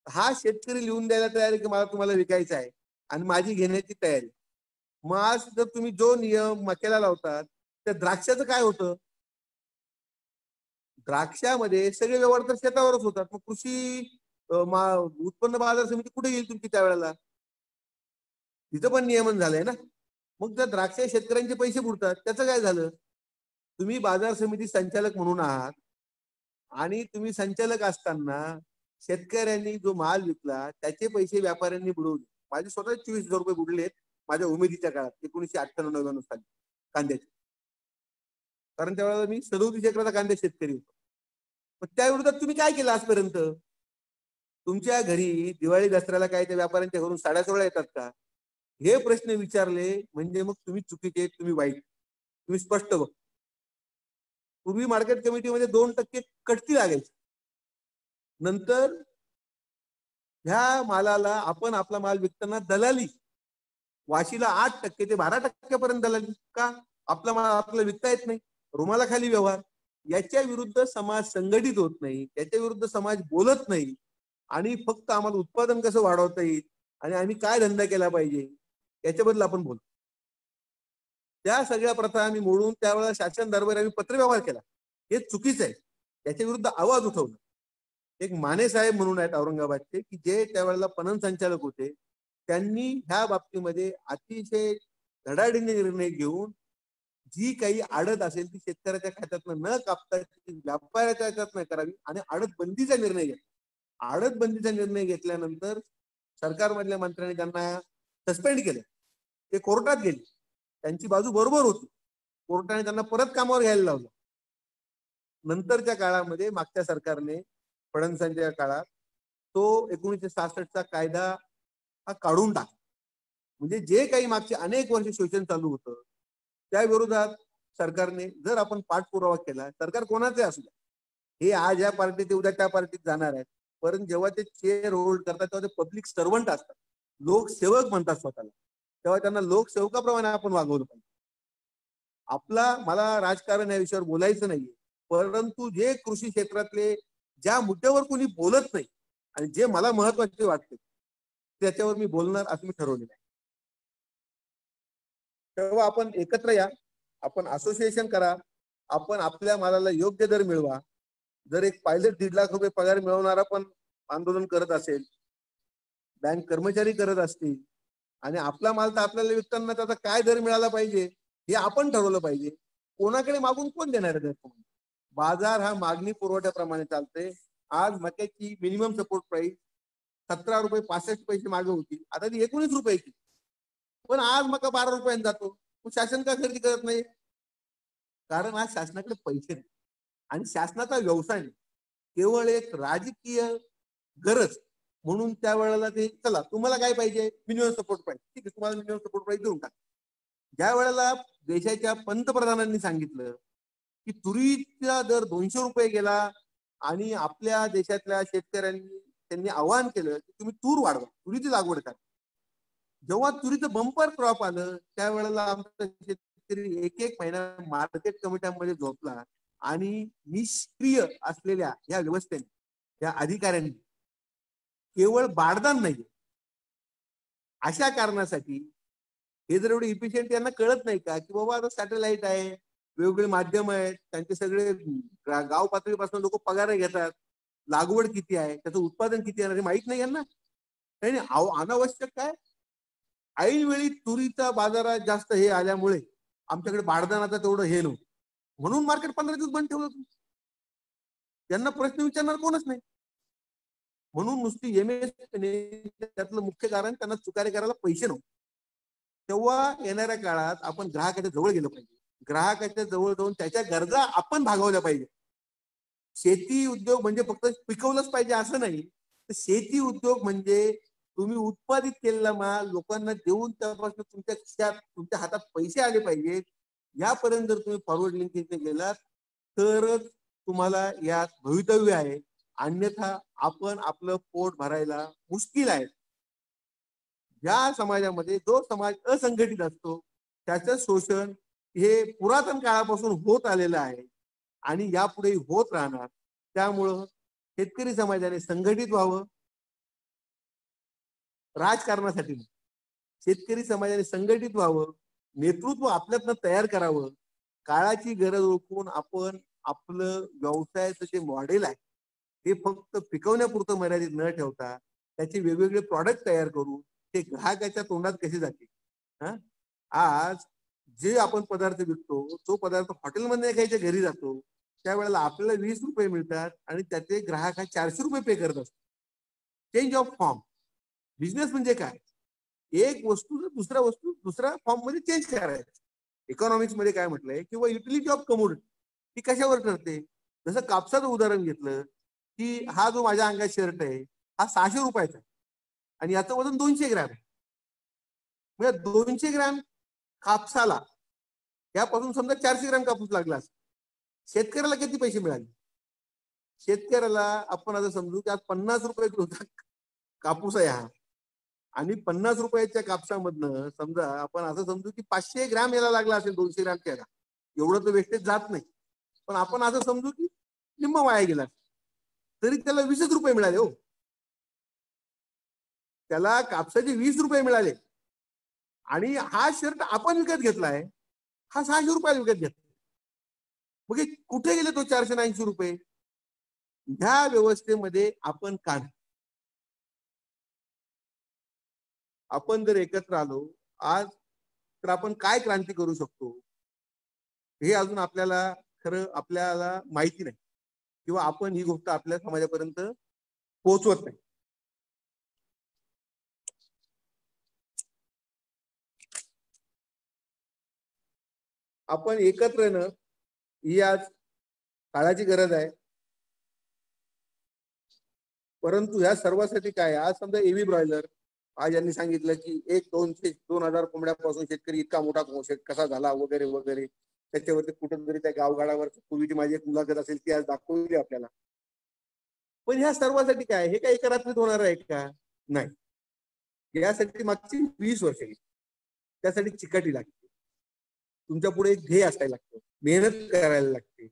हा शेतकरी लिहून द्यायला तयार आहे की मला तुम्हाला विकायचं आहे आणि माझी घेण्याची तयारी. मग आज जर तुम्ही जो नियम मक्याला लावतात त्या द्राक्षाचं काय होतं? द्राक्षामध्ये सगळे व्यवहार तर शेतावरच होतात. मग कृषी उत्पन्न बाजार समिती कुठे येईल तुमची त्यावेळेला? तिथं पण नियमन झालंय ना. मग त्या द्राक्ष शेतकऱ्यांचे पैसे बुडतात, त्याचं काय झालं? तुम्ही बाजार समिती संचालक म्हणून आहात आणि तुम्ही संचालक असताना शेतकऱ्यांनी जो माल विकला त्याचे पैसे व्यापाऱ्यांनी बुडवले. माझे स्वतः 24,000 रुपये बुडलेत माझ्या उमेदीच्या काळात 1998-99 साली कांद्याचे. कारण त्यावेळेला मी 37 एकराचा कांदा शेतकरी होतो. पण त्या विरोधात तुम्ही काय केलं आजपर्यंत? तुमच्या घरी दिवाळी दसऱ्याला काय त्या व्यापाऱ्यांच्या घरून साड्या सोळा येतात का? हे प्रश्न विचारले म्हणजे मग तुम्ही चुकीचे, तुम्ही वाईट, तुम्ही स्पष्ट बघ. पूर्वी मार्केट कमिटीमध्ये 2% कटती लागायची. नंतर ह्या मालाला आपण आपला माल विकताना दलाली, वाशीला 8% ते 12% दलाली. का? आपला माल आपल्याला विकता येत नाही, रुमाला खाली व्यवहार. याच्या विरुद्ध समाज संघटित होत नाही, याच्या विरुद्ध समाज बोलत नाही आणि फक्त आम्हाला उत्पादन कसं वाढवता येईल आणि आम्ही काय धंदा केला पाहिजे याच्याबद्दल आपण बोलतो. त्या सगळ्या प्रथा आम्ही मोडून त्यावेळेला शासन दरबारी आम्ही पत्रव्यवहार केला. हे चुकीचं आहे, त्याच्या विरुद्ध आवाज उठवला. एक माने साहेब म्हणून आहेत औरंगाबादचे की जे त्यावेळेला पणन संचालक होते, त्यांनी ह्या बाबतीमध्ये अतिशय धडाडीने निर्णय घेऊन जी काही आडत असेल ती शेतकऱ्याच्या खात्यातनं न कापता व्यापाऱ्याच्या खात्यात करावी आणि आडत बंदीचा निर्णय घेतला. आडत बंदीचा निर्णय घेतल्यानंतर सरकारमधल्या मंत्र्यांनी त्यांना सस्पेंड केलं. ते कोर्टात गेले, त्यांची बाजू बरोबर होती, कोर्टाने त्यांना परत कामावर घ्यायला लावलं. नंतरच्या काळामध्ये मागच्या सरकारने फडणवीसांच्या काळात तो 1966चा कायदा हा काढून टाकला. म्हणजे जे काही मागचे अनेक वर्ष शोषण चालू होतं त्या विरोधात सरकारने जर आपण पाठपुरावा केला, सरकार कोणाचे असू द्या, हे आज या पार्टीत उद्या त्या पार्टीत जाणार आहेत, परंतु जेव्हा ते चेअर होल्ड करतात तेव्हा ते पब्लिक सर्वंट असतात, लोकसेवक म्हणतात स्वतःला, तेव्हा त्यांना लोकसेवकाप्रमाणे आपण वागवलं पाहिजे. मला राजकारण या विषयावर बोलायचं नाहीये, परंतु जे कृषी क्षेत्रातले ज्या मुद्द्यावर कोणी बोलत नाही आणि जे मला महत्वाचे वाटते त्याच्यावर मी बोलणार असं मी ठरवलेलं आहे. तेव्हा आपण एकत्र या, आपण असोसिएशन करा, आपण आपल्या मालाला योग्य दर मिळवा. जर एक पायलट 1.5 लाख रुपये पगार मिळवणारा पण आंदोलन करत असेल, बँक कर्मचारी करत असतील आणि आपला माल तर आपल्याला विकताना त्याचा काय दर मिळाला पाहिजे हे आपण ठरवलं पाहिजे. कोणाकडे मागून कोण देणार आहे? बाजार हा मागणी पुरवठ्याप्रमाणे चालते. आज मक्याची मिनिमम सपोर्ट प्राइस 17 रुपये 65 पैसे मागे होती, आता ती 19 रुपयाची. पण आज मका 12 रुपयांनी जातो. शासन का खरेदी करत नाही? कारण आज शासनाकडे पैसे नाही आणि शासनाचा व्यवसाय नाही, केवळ एक राजकीय गरज म्हणून त्यावेळेला ते चला तुम्हाला काय पाहिजे, मिनिमम सपोर्ट प्राइस, ठीक आहे तुम्हाला मिनिमम सपोर्ट प्राइस देऊन टाक. ज्या वेळेला देशाच्या पंतप्रधानांनी सांगितलं की तुरीचा दर 200 रुपये गेला आणि आपल्या देशातल्या शेतकऱ्यांनी त्यांनी आवाहन केलं की तुम्ही तूर वाढवा, तुरीची लागवड करा. जेव्हा तुरीचं बंपर क्रॉप आलं त्यावेळेला आमचा शेतकरी एक महिना मार्केट कमिट्यांमध्ये झोपला आणि निष्क्रिय असलेल्या या व्यवस्थेने, या अधिकाऱ्यांनी केवळ बारदान नाही अशा कारणासाठी हे जर एवढे इफिशियंट यांना कळत नाही का की बाबा आता सॅटेलाइट आहे, वेगवेगळे माध्यम आहेत, त्यांचे सगळे गाव पातळीपासून लोक पगार घेतात, लागवड किती आहे, त्याचं उत्पादन किती आहे माहित नाही यांना. नाही अनावश्यक काय ऐनवेळी तुरीचा बाजारात जास्त हे आल्यामुळे आमच्याकडे बारदानाचं तेवढं हे नव्हतं म्हणून मार्केट 15 दिवस बंद ठेवलं. त्यांना प्रश्न विचारणार कोणच नाही. म्हणून नुसती एमएसपी त्यातलं मुख्य कारण त्यांना चुकारे करायला पैसे नव्हते. तेव्हा येणाऱ्या काळात आपण ग्राहकाच्या जवळ गेलो पाहिजे, ग्राहकाच्या जवळ जाऊन त्याच्या गरजा आपण भागवल्या पाहिजे. शेती उद्योग म्हणजे फक्त पिकवलंच पाहिजे असं नाही, तर शेती उद्योग म्हणजे तुम्ही उत्पादित केलेला माल लोकांना देऊन त्यापासून तुमच्या खिशात तुमच्या हातात पैसे आले पाहिजेत, यापर्यंत जर तुम्ही फॉरवर्ड लिंकिंग गेलात तरच तुम्हाला यात भवितव्य आहे. अन्यथा आपण आपलं पोट भरायला मुश्किल आहे. या समाजामध्ये जो समाज असंघटित असतो त्याचं शोषण हे पुरातन काळापासून होत आलेलं आहे आणि यापुढे होत राहणार. त्यामुळं शेतकरी समाजाने संघटित व्हावं. राजकारणासाठी शेतकरी समाजाने संघटित व्हावं, नेतृत्व आपल्यातनं तयार करावं. काळाची गरज ओळखून आपण आपलं व्यवसायाचं जे मॉडेल आहे ते फक्त पिकवण्यापुरतं मर्यादित न ठेवता त्याचे वेगवेगळे प्रॉडक्ट तयार करून ते ग्राहकाच्या तोंडात कसे जातील. आज जे आपण पदार्थ विकतो तो पदार्थ हॉटेलमध्ये खायच्या घरी जातो त्यावेळेला आपल्याला 20 रुपये मिळतात आणि त्याचे ग्राहक 400 रुपये पे करत असतो. Change of form. बिझनेस म्हणजे काय? एक वस्तू दुसऱ्या फॉर्म मध्ये चेंज करायचं. इकॉनॉमिक्स मध्ये काय म्हटलंय किंवा युटिलिटी ऑफ कमोडिटी ही कशावर ठरते? जसं कापसाचं उदाहरण घेतलं की हा जो माझ्या अंगात शर्ट आहे हा 600 रुपयाचा आहे आणि याचं वजन 200 ग्रॅम आहे. म्हणजे 200 ग्रॅम कापसाला यापासून समजा 400 ग्रॅम कापूस लागला असेल, शेतकऱ्याला किती पैसे मिळाले? शेतकऱ्याला आपण आता समजू की आज 50 रुपये किलोचा कापूस आहे हा आणि 50 रुपयाच्या कापसामधनं समजा आपण असं समजू की 500 ग्रॅम याला लागला असेल 200 ग्रॅम याला, एवढं तर वेस्टेज जात नाही, पण आपण असं समजू की निम्मा वाया गेला तरी त्याला 20 रुपये मिळाले. हो, त्याला कापसाचे 20 रुपये मिळाले आणि हा शर्ट आपण विकत घेतलाय, हा 600 रुपयाला विकत घेतला. मग कुठे गेले तो 480 रुपये? ह्या व्यवस्थेमध्ये आपण काढ. आपण जर एकत्र आलो आज तर आपण काय क्रांती करू शकतो हे अजून आपल्याला माहिती नाही किंवा आपण ही गोष्ट आपल्या समाजापर्यंत पोहोचवत नाही. आपण एकत्र येणं ही आज काळाची गरज आहे. परंतु ह्या सर्वांसाठी काय, आज समजा एव्ही ब्रॉयलर आज यांनी सांगितलं की 1-2,000 कोंबड्यापासून शेतकरी इतका मोठा कसा झाला वगैरे वगैरे, त्याच्यावरती कुठेतरी त्या गावगाडावर पूर्वीची माझी एक मुलाखत असेल ती आज दाखवली आपल्याला. पण ह्या सर्वांसाठी काय, हे काय एका रात्रीत होणार आहे का? नाही. यासाठी मागची 20 वर्ष गेली. त्यासाठी चिकाटी लागते, तुमच्या पुढे एक ध्येय असायला लागतं, मेहनत करायला लागते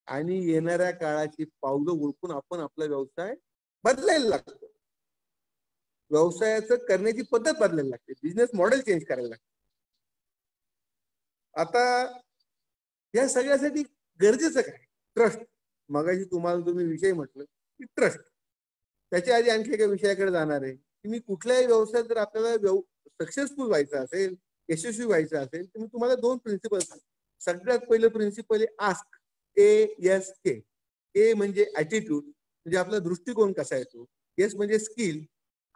आणि येणाऱ्या काळाची पावलं ओळखून आपण आपला व्यवसाय बदलायला लागतो. व्यवसायाचं करण्याची पद्धत बदलायला लागते, बिझनेस मॉडेल चेंज करायला लागते. आता या सगळ्यासाठी गरजेचं काय? ट्रस्ट. मगाशी तुम्ही विषय म्हटलं की ट्रस्ट. त्याच्या आधी आणखी एका विषयाकडे जाणार आहे की मी कुठल्याही व्यवसायात जर आपल्याला सक्सेसफुल व्हायचं असेल, यशस्वी व्हायचं असेल, तर मी तुम्हाला 2 प्रिन्सिपल सांगतो. सगळ्यात पहिलं प्रिन्सिपल आहे आस्क. ASK. ए म्हणजे ऍटिट्यूड, म्हणजे आपला दृष्टिकोन कसा येतो. एस म्हणजे स्किल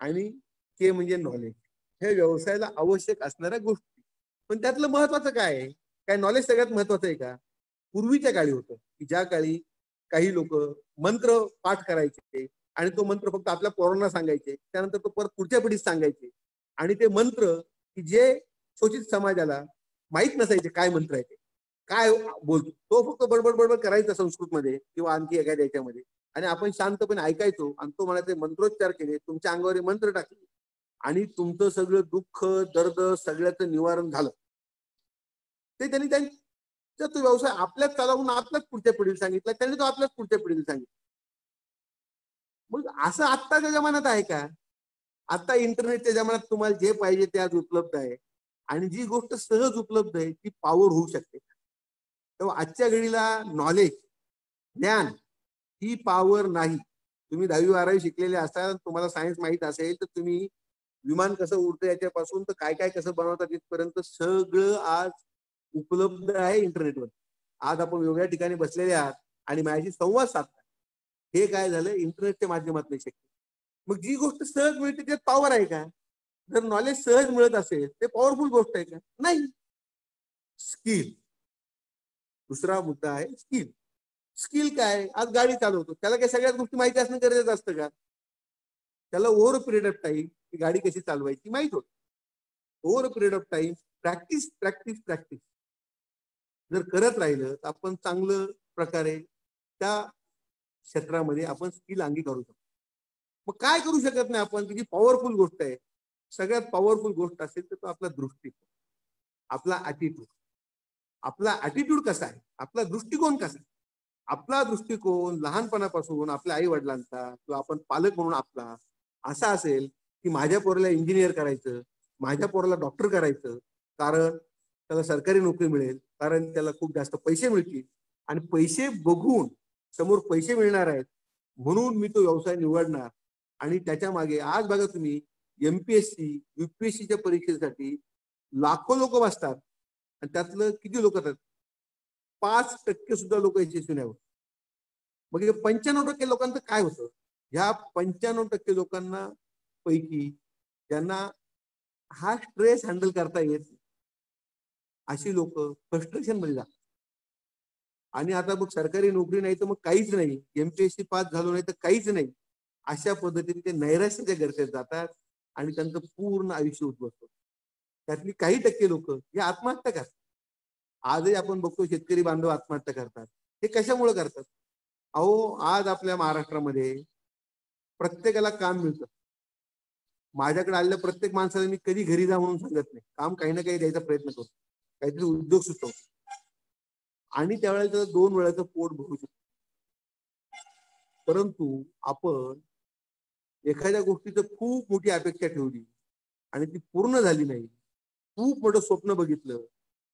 आणि के म्हणजे नॉलेज. हे व्यवसायाला आवश्यक असणाऱ्या गोष्टी. पण त्यातलं महत्वाचं काय आहे? काय नॉलेज सगळ्यात महत्वाचं आहे का? पूर्वीच्या काळी होतं की ज्या काळी काही लोक मंत्र पाठ करायचे आणि तो मंत्र फक्त आपल्या पोरांना सांगायचे, त्यानंतर तो परत पुढच्या पिढीत सांगायचे आणि ते मंत्र की जे शोषित समाजाला माहित नसायचे काय मंत्र आहे ते काय बोलतो, तो फक्त बडबड बडबड करायचा संस्कृतमध्ये किंवा आणखी एखाद्या याच्यामध्ये आणि आपण शांतपणे ऐकायचो आणि तो म्हणायचे मंत्रोच्चार केले, तुमच्या अंगावर मंत्र टाकले आणि तुमचं सगळं दुःख दर्द सगळ्याचं निवारण झालं. ते त्यांनी तो व्यवसाय आपल्याच चालवून आपल्याच पुढच्या पिढीला सांगितला, त्यांनी तो आपल्याच पुढच्या पिढीला सांगितला. मग असं आत्ताच्या जमान्यात आहे का? आता इंटरनेटच्या जमान्यात तुम्हाला जे पाहिजे ते आज उपलब्ध आहे आणि जी गोष्ट सहज उपलब्ध आहे ती पॉवर होऊ शकते. तेव्हा आजच्या घडीला नॉलेज, ज्ञान ही पॉवर नाही. तुम्ही 10वी-12वी शिकलेले असाल, तुम्हाला सायन्स माहित असेल तर तुम्ही विमान कसं उडतं याच्यापासून तर काय काय कसं बनवतात इथपर्यंत सगळं आज उपलब्ध आहे इंटरनेटवर. आज आपण वेगळ्या ठिकाणी बसलेले आहात आणि माझ्याशी संवाद साधतात, हे काय झालं इंटरनेटच्या माध्यमातून शक्य. मग जी गोष्ट सहज मिळते त्यात पॉवर आहे का? जर नॉलेज सहज मिळत असेल ते पॉवरफुल गोष्ट आहे का? नाही. स्किल दुसरा मुद्दा आहे. स्किल. स्किल काय? आज गाडी चालवतो, त्याला काय सगळ्याच गोष्टी माहिती असणं गरजेचं असतं का? त्याला ओव्हर पिरियड ऑफ टाइम ही गाडी कशी चालवायची माहित होत. Over period of time practice practice practice जर करत राहिलं तर आपण चांगलं प्रकारे त्या क्षेत्रामध्ये आपण स्किल अंगी करू शकतो. मग काय करू शकत नाही आपण, जी पॉवरफुल गोष्ट आहे, सगळ्यात पॉवरफुल गोष्ट असेल तर तो आपला दृष्टिकोन, आपला ऍटिट्यूड. आपला ऍटिट्यूड कसा आहे, आपला दृष्टिकोन कसा आहे. आपला दृष्टिकोन लहानपणापासून आपल्या आई वडिलांचा किंवा आपण पालक म्हणून आपला असा असेल की माझ्या पोराला इंजिनियर करायचं, माझ्या पोराला डॉक्टर करायचं, कारण त्याला सरकारी नोकरी मिळेल, कारण त्याला खूप जास्त पैसे मिळतील आणि पैसे बघून समोर पैसे मिळणार आहेत म्हणून मी तो व्यवसाय निवडणार. आणि त्याच्या मागे आज बघा तुम्ही MPSC UPSCच्या परीक्षेसाठी लाखो लोक बसतात आणि त्यातलं किती लोक असतात, 5% सुद्धा लोक यशस्वी नाही होत. मग 95% लोकांचं काय होतं, ह्या 95% लोकांना पैकी ज्यांना हा स्ट्रेस हँडल करता येत नाही, अशी लोक फ्रस्ट्रेशन मध्ये जातात. आणि आता मग सरकारी नोकरी नाही तर मग काहीच नाही, MPSC पास झालो नाही तर काहीच नाही, अशा पद्धतीने ते नैराश्याच्या गर्तेत जातात आणि त्यांचं पूर्ण आयुष्य उद्ध्वस्त. त्यातली काही टक्के लोक हे आत्महत्या करतात. आजही आपण बघतो शेतकरी बांधव आत्महत्या करतात. हे कशामुळे करतात? अहो, आज आपल्या महाराष्ट्रामध्ये प्रत्येकाला काम मिळतं. माझ्याकडे आलेल्या प्रत्येक माणसाला मी कधी घरी जा म्हणून सांगत नाही, काम काही ना काही द्यायचा प्रयत्न करतो, काहीतरी उद्योग सुचवतो आणि त्यावेळेला त्याला 2 वेळाचं पोट भरू शकतो. परंतु आपण एखाद्या गोष्टीचं खूप मोठी अपेक्षा ठेवली आणि ती पूर्ण झाली नाही, खूप मोठं स्वप्न बघितलं,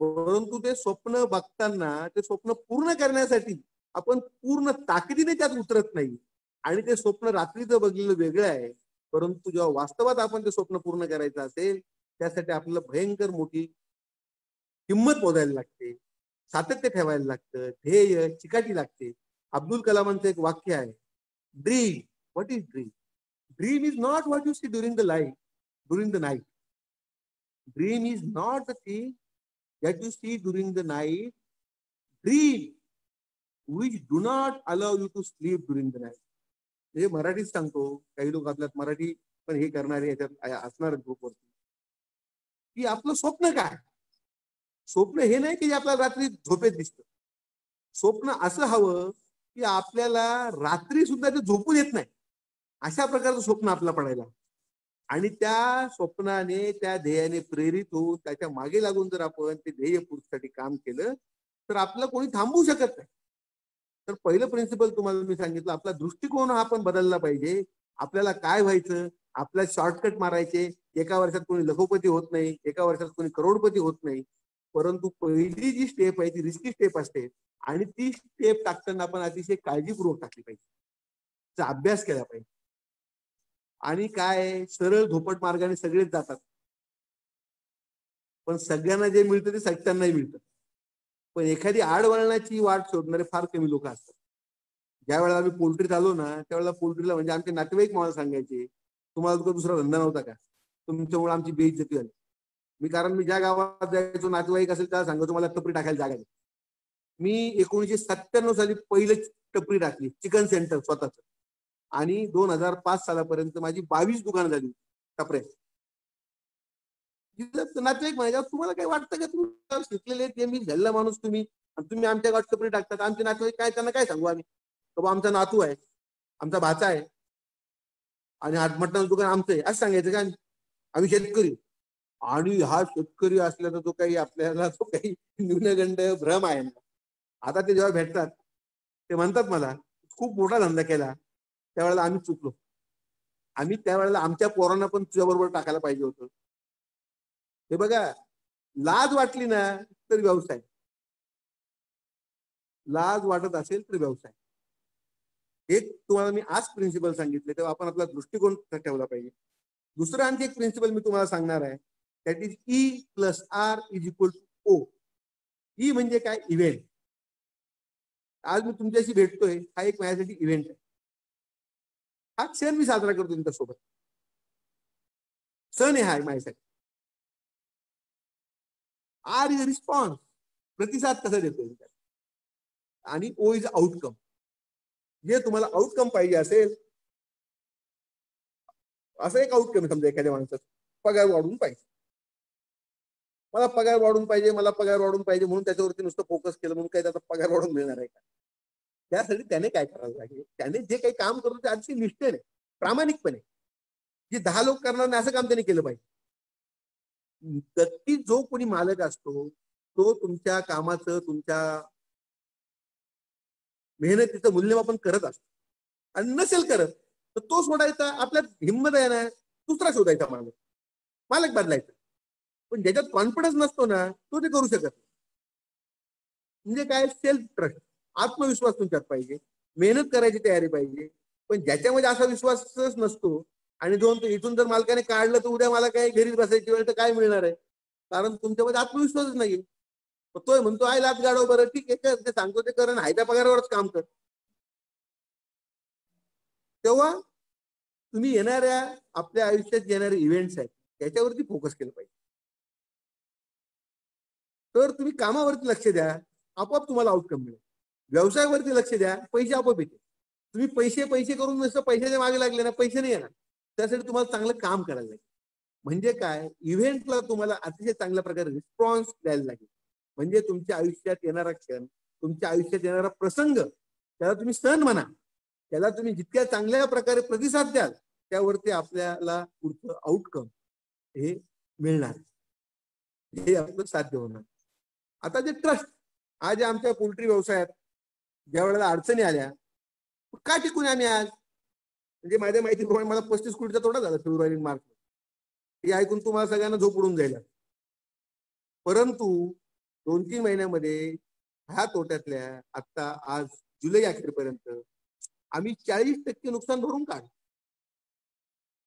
परंतु ते स्वप्न बघताना ते स्वप्न पूर्ण करण्यासाठी आपण पूर्ण ताकदीने त्यात उतरत नाही आणि ते स्वप्न रात्रीचं बघलेलं वेगळं आहे, परंतु जेव्हा वास्तवात आपण ते स्वप्न पूर्ण करायचं असेल त्यासाठी आपल्याला भयंकर मोठी हिंमत मोजायला लागते, सातत्य ठेवायला लागतं, ध्येय चिकाटी लागते. अब्दुल कलामांचं एक वाक्य आहे, dream. What is dream? Dream is not what you see during the night. Dream is not the thing that you see during the night. Dream which do not allow you to sleep during the night. हे मराठीत सांगतो, काही लोक आपल्यात मराठी पण हे करणारे याच्यात असणार ग्रुपवरती, की आपलं स्वप्न काय. स्वप्न हे नाही की जे आपल्याला रात्री झोपेत दिसतं. स्वप्न असं हवं की आपल्याला रात्री सुद्धा ते झोपून येत नाही, अशा प्रकारचं स्वप्न आपल्याला पडायला. आणि त्या स्वप्नाने त्या ध्येयाने प्रेरित होऊन त्याच्या मागे लागून जर आपण ते ध्येय पूर्तीसाठी काम केलं तर आपलं कोणी थांबवू शकत नाही. तर पहिलं प्रिन्सिपल तुम्हाला मी सांगितलं, आपला दृष्टिकोन हा आपण बदलला पाहिजे. आपल्याला काय व्हायचं, आपल्याला शॉर्टकट मारायचे. एका वर्षात कोणी लखोपती होत नाही, एका वर्षात कोणी करोडपती होत नाही, परंतु पहिली जी स्टेप आहे ती रिस्की स्टेप असते आणि ती स्टेप टाकताना आपण अतिशय काळजीपूर्वक टाकली पाहिजे, त्याचा अभ्यास केला पाहिजे. आणि काय, सरळ धोपट मार्गाने सगळेच जातात, पण सगळ्यांना जे मिळतं ते सगळ्यांनाही मिळतं. पण एखादी आडवळणाची वाट शोधणारे फार कमी लोक असतात. ज्या वेळेला आम्ही पोल्ट्रीत आलो ना, त्यावेळेला पोल्ट्रीला म्हणजे आमचे नातेवाईक मला सांगायचे, तुम्हाला तुझा दुसरा धंदा नव्हता का, तुमच्यामुळे आमची बेइज्जती झाली. कारण मी ज्या गावात जायचो नातेवाईक असेल त्याला सांगतो मला टपरी टाकायला जागा नाही. मी 1997 साली पहिलं टपरी टाकली, चिकन सेंटर स्वतःच, आणि 2005 सालापर्यंत माझी 22 दुकानं झाली टपऱ्या. नातेवाईक म्हणायचे, तुम्हाला काय वाटतं का तुम्ही शिकलेले ते मी झालेला माणूस तुम्ही आमच्या गावात टपरी टाकतात. आमचे नातेवाईक काय, त्यांना काय सांगू आम्ही, बाबा आमचा नातू आहे, आमचा भाचा आहे आणि मटणाचं दुकान आमचं आहे असं सांगायचं का आम्ही शेतकरी. आणि हा शेतकरी असल्याचा जो काही आपल्याला जो काही न्यूनगंड भ्रम आहे ना, आता ते जेव्हा भेटतात ते म्हणतात मला खूप मोठा धंदा केला. त्यावेळेला आम्ही चुकलो, आम्ही त्यावेळेला आमच्या पोरांना पण तुझ्याबरोबर टाकायला पाहिजे होतं. हे बघा, लाज वाटली ना तर व्यवसाय, लाज वाटत असेल तर व्यवसाय. एक तुम्हाला मी आज प्रिन्सिपल सांगितले, तेव्हा आपण आपला दृष्टिकोन ठेवला पाहिजे. दुसरं आणखी एक प्रिन्सिपल मी तुम्हाला सांगणार आहे, that is E+R = O. E म्हणजे काय, इव्हेंट. आज मी तुमच्याशी भेटतोय, हा एक माझ्यासाठी इव्हेंट आहे. हा क्षण मी साजरा करतो तुमच्यासोबत, सण आहे हा माझ्यासाठी. आर इज रिस्पॉन्स, प्रतिसाद कसा देतोय. आणि O इज आउटकम. जे तुम्हाला आउटकम पाहिजे असेल असं एक आउटकम आहे समजा एखाद्या माणसाचा, पगार वाढून पाहिजे, मला पगार वाढून पाहिजे, मला पगार वाढून पाहिजे म्हणून त्याच्यावरती नुसतं फोकस केलं म्हणून काही त्याचा पगार वाढून मिळणार आहे का? त्यासाठी त्याने काय करायला लागेल, त्याने जे काही काम करतो ते अतिशय निष्ठेने प्रामाणिकपणे जे 10 लोक करणार नाही असं काम त्यांनी केलं पाहिजे. नक्की जो कोणी मालक असतो तो तुमच्या कामाचं, तुमच्या मेहनतीचं मूल्यमापन करत असतो, आणि नसेल करत तर तो सोडायचा, आपल्यात हिंमत आहे ना दुसरा शोधायचा मालक बदलायचा. पण ज्याच्यात कॉन्फिडन्स नसतो ना तो ते करू शकत नाही. म्हणजे काय, सेल्फ ट्रस्ट, आत्मविश्वास तुमच्यात पाहिजे, मेहनत करायची तयारी पाहिजे. पण ज्याच्यामध्ये असा विश्वासच नसतो आणि इथून जर मालकाने काढलं तर उद्या मला काय घरीच बसायची वेळ तर काय मिळणार आहे, कारण तुमच्यामध्ये आत्मविश्वासच नाहीये. तो म्हणतो आय लाच गाडव, बरं ठीक आहे ते सांगतो ते कर, हायत्या पगारावरच काम कर. तेव्हा तुम्ही येणाऱ्या आपल्या आयुष्यात येणारे इव्हेंट्स आहेत त्याच्यावरती फोकस केलं पाहिजे. तर तुम्ही कामावरती लक्ष द्या, आपोआप तुम्हाला आउटकम मिळेल. व्यवसायावरती लक्ष द्या, पैसे आपोआप येते. तुम्ही पैसे करून नुसतं पैशाच्या मागे लागले ना, पैसे नाही येणार. त्यासाठी तुम्हाला चांगलं काम करायला लागेल. म्हणजे काय, इव्हेंटला तुम्हाला अतिशय चांगल्या प्रकारे रिस्पॉन्स द्यायला लागेल. म्हणजे तुमच्या आयुष्यात येणारा क्षण, तुमच्या आयुष्यात येणारा प्रसंग, त्याला तुम्ही सण म्हणा, त्याला तुम्ही जितक्या चांगल्या प्रकारे प्रतिसाद द्याल त्यावरती आपल्याला पुढचं आउटकम हे मिळणार, हे आपलं साध्य होणार. आता जे ट्रस्ट, आज आमच्या पोल्ट्री व्यवसायात ज्या वेळेला अडचणी आल्या, का टिकून आम्ही आज, म्हणजे माझ्या माहितीप्रमाणे मला 35 कोटीचा तोटा झाला फेब्रुवारी मार्च. हे ऐकून तुम्हाला सगळ्यांना झोप उडून जाईल. परंतु 2-3 महिन्यामध्ये ह्या तोट्यातल्या आता आज जुलै अखेरपर्यंत आम्ही 40% नुकसान भरून काढ.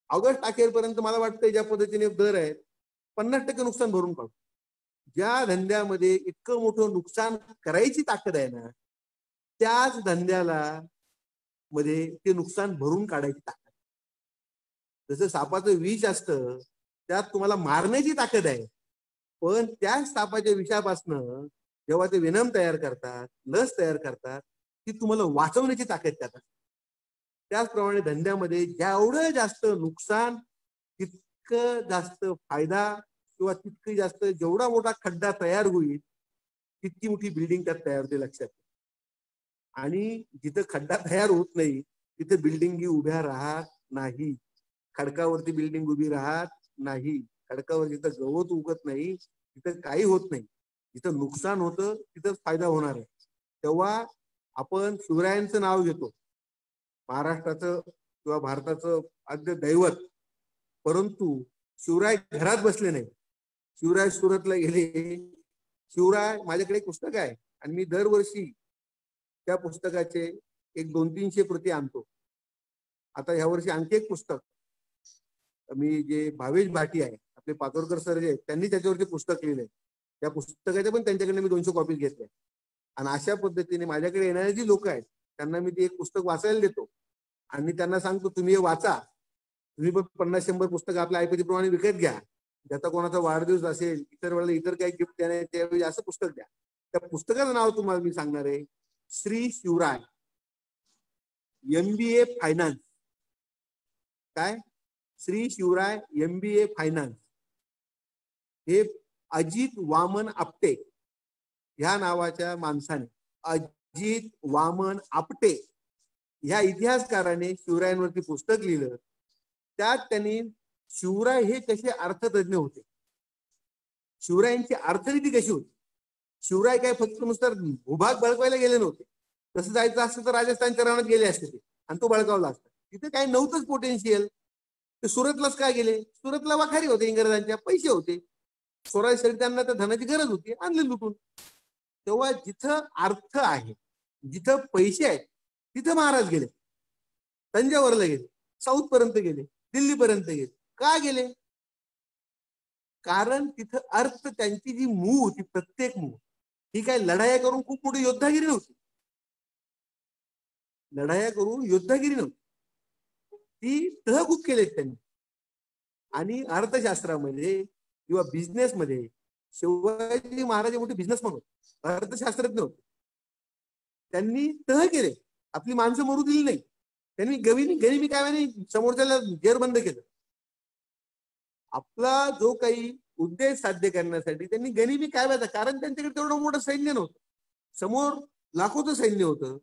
ऑगस्ट अखेरपर्यंत मला वाटतं ज्या पद्धतीने दर आहे 50% नुकसान भरून काढू. ज्या धंद्यामध्ये इतकं मोठं नुकसान करायची ताकद आहे ना, त्याच धंद्याला मध्ये ते नुकसान भरून काढायची ताकद. जसं सापाचं विष असतं त्यात तुम्हाला मारण्याची ताकद आहे, पण त्या सापाच्या विषापासनं जेव्हा ते वेनम तयार करतात, लस तयार करतात, ती तुम्हाला वाचवण्याची ताकद त्यात असते. त्याचप्रमाणे धंद्यामध्ये जेवढं जास्त नुकसान तितकं जास्त फायदा, किंवा तितकं जास्त जेवढा मोठा खड्डा तयार होईल तितकी मोठी बिल्डिंग त्यात तयार होते, लक्षात. आणि जिथं खड्डा तयार होत नाही तिथे बिल्डिंगी उभ्या राहत नाही. खडकावरती बिल्डिंग उभी राहत नाही. खडकावर जिथं गवत उगत नाही तिथं काही होत नाही. जिथं नुकसान होतं तिथंच फायदा होणार आहे. तेव्हा आपण शिवरायांचं नाव घेतो, महाराष्ट्राचं किंवा भारताचं आद्य दैवत, परंतु शिवराय घरात बसले नाही. शिवराय सुरतला गेले. शिवराय, माझ्याकडे एक पुस्तक आहे आणि मी दरवर्षी त्या पुस्तकाचे 100-200-300 प्रती आणतो. आता ह्या वर्षी आणखी एक पुस्तक मी, जे भावेश भाटी आहे आपले पातोरकर सर जे, त्यांनी त्याच्यावरती पुस्तक लिहिलंय. त्या पुस्तकाच्या पण त्यांच्याकडे मी 200 कॉपीज घेतल्या. आणि अशा पद्धतीने माझ्याकडे येणारे जी लोक आहेत त्यांना मी ते एक पुस्तक वाचायला देतो आणि त्यांना सांगतो तुम्ही हे वाचा. तुम्ही पण 50-100 पुस्तकं आपल्या ऐपती प्रमाणे विकत घ्या. ज्याचा कोणाचा वाढदिवस असेल, इतर वेळेला इतर काही गिफ्ट देणे, त्यावेळी असं पुस्तक द्या. त्या पुस्तकाचं नाव तुम्हाला मी सांगणार आहे, श्री शिवराय MBA फायनान्स. काय, श्री शिवराय MBA फायनान्स. हे अजित वामन आपटे ह्या नावाच्या माणसाने, अजित वामन आपटे ह्या इतिहासकाराने शिवरायांवरती पुस्तक लिहिलं. त्यात त्यांनी शिवराय हे कसे अर्थतज्ञ होते, शिवरायांची अर्थनीती कशी होती. शिवराय काय फक्त नुसतं भूभाग बळकवायला गेले नव्हते. तसं जायचं असतं तर राजस्थानच्या रानात गेले असते ते, आणि तो बळकावला असता. तिथे काही नव्हतंच पोटेन्शियल. ते सुरतलाच काय गेले, सुरतला वाखारी होते, इंग्रजांच्या पैसे होते, स्वराज्यासाठी त्यांना त्या धनाची गरज होती, आणले लुटून. तेव्हा जिथं अर्थ आहे, जिथं पैसे आहेत तिथं महाराज गेले. तंजावरला गेले, साऊथ पर्यंत गेले, दिल्लीपर्यंत गेले. का गेले, कारण तिथं अर्थ, त्यांची जी मूळ होती, प्रत्येक मूळ ही काय लढाया करून खूप मोठी योद्धागिरी नव्हती. लढाया करून योद्धागिरी नव्हती, ती तहकूब केले त्यांनी. आणि अर्थशास्त्रामध्ये किंवा बिझनेसमध्ये शिवाजी महाराज मोठे बिझनेसमॅन होते, अर्थशास्त्रज्ञ होते. त्यांनी तह केले, आपली माणसं मरू दिली नाही. त्यांनी गरिबी काय नाही, समोरच्याला जेर बंद केलं. आपला जो काही उद्देश साध्य करण्यासाठी त्यांनी गरिबी कायमाचा, कारण त्यांच्याकडे तेवढं मोठं सैन्य नव्हतं, समोर लाखोचं सैन्य होतं,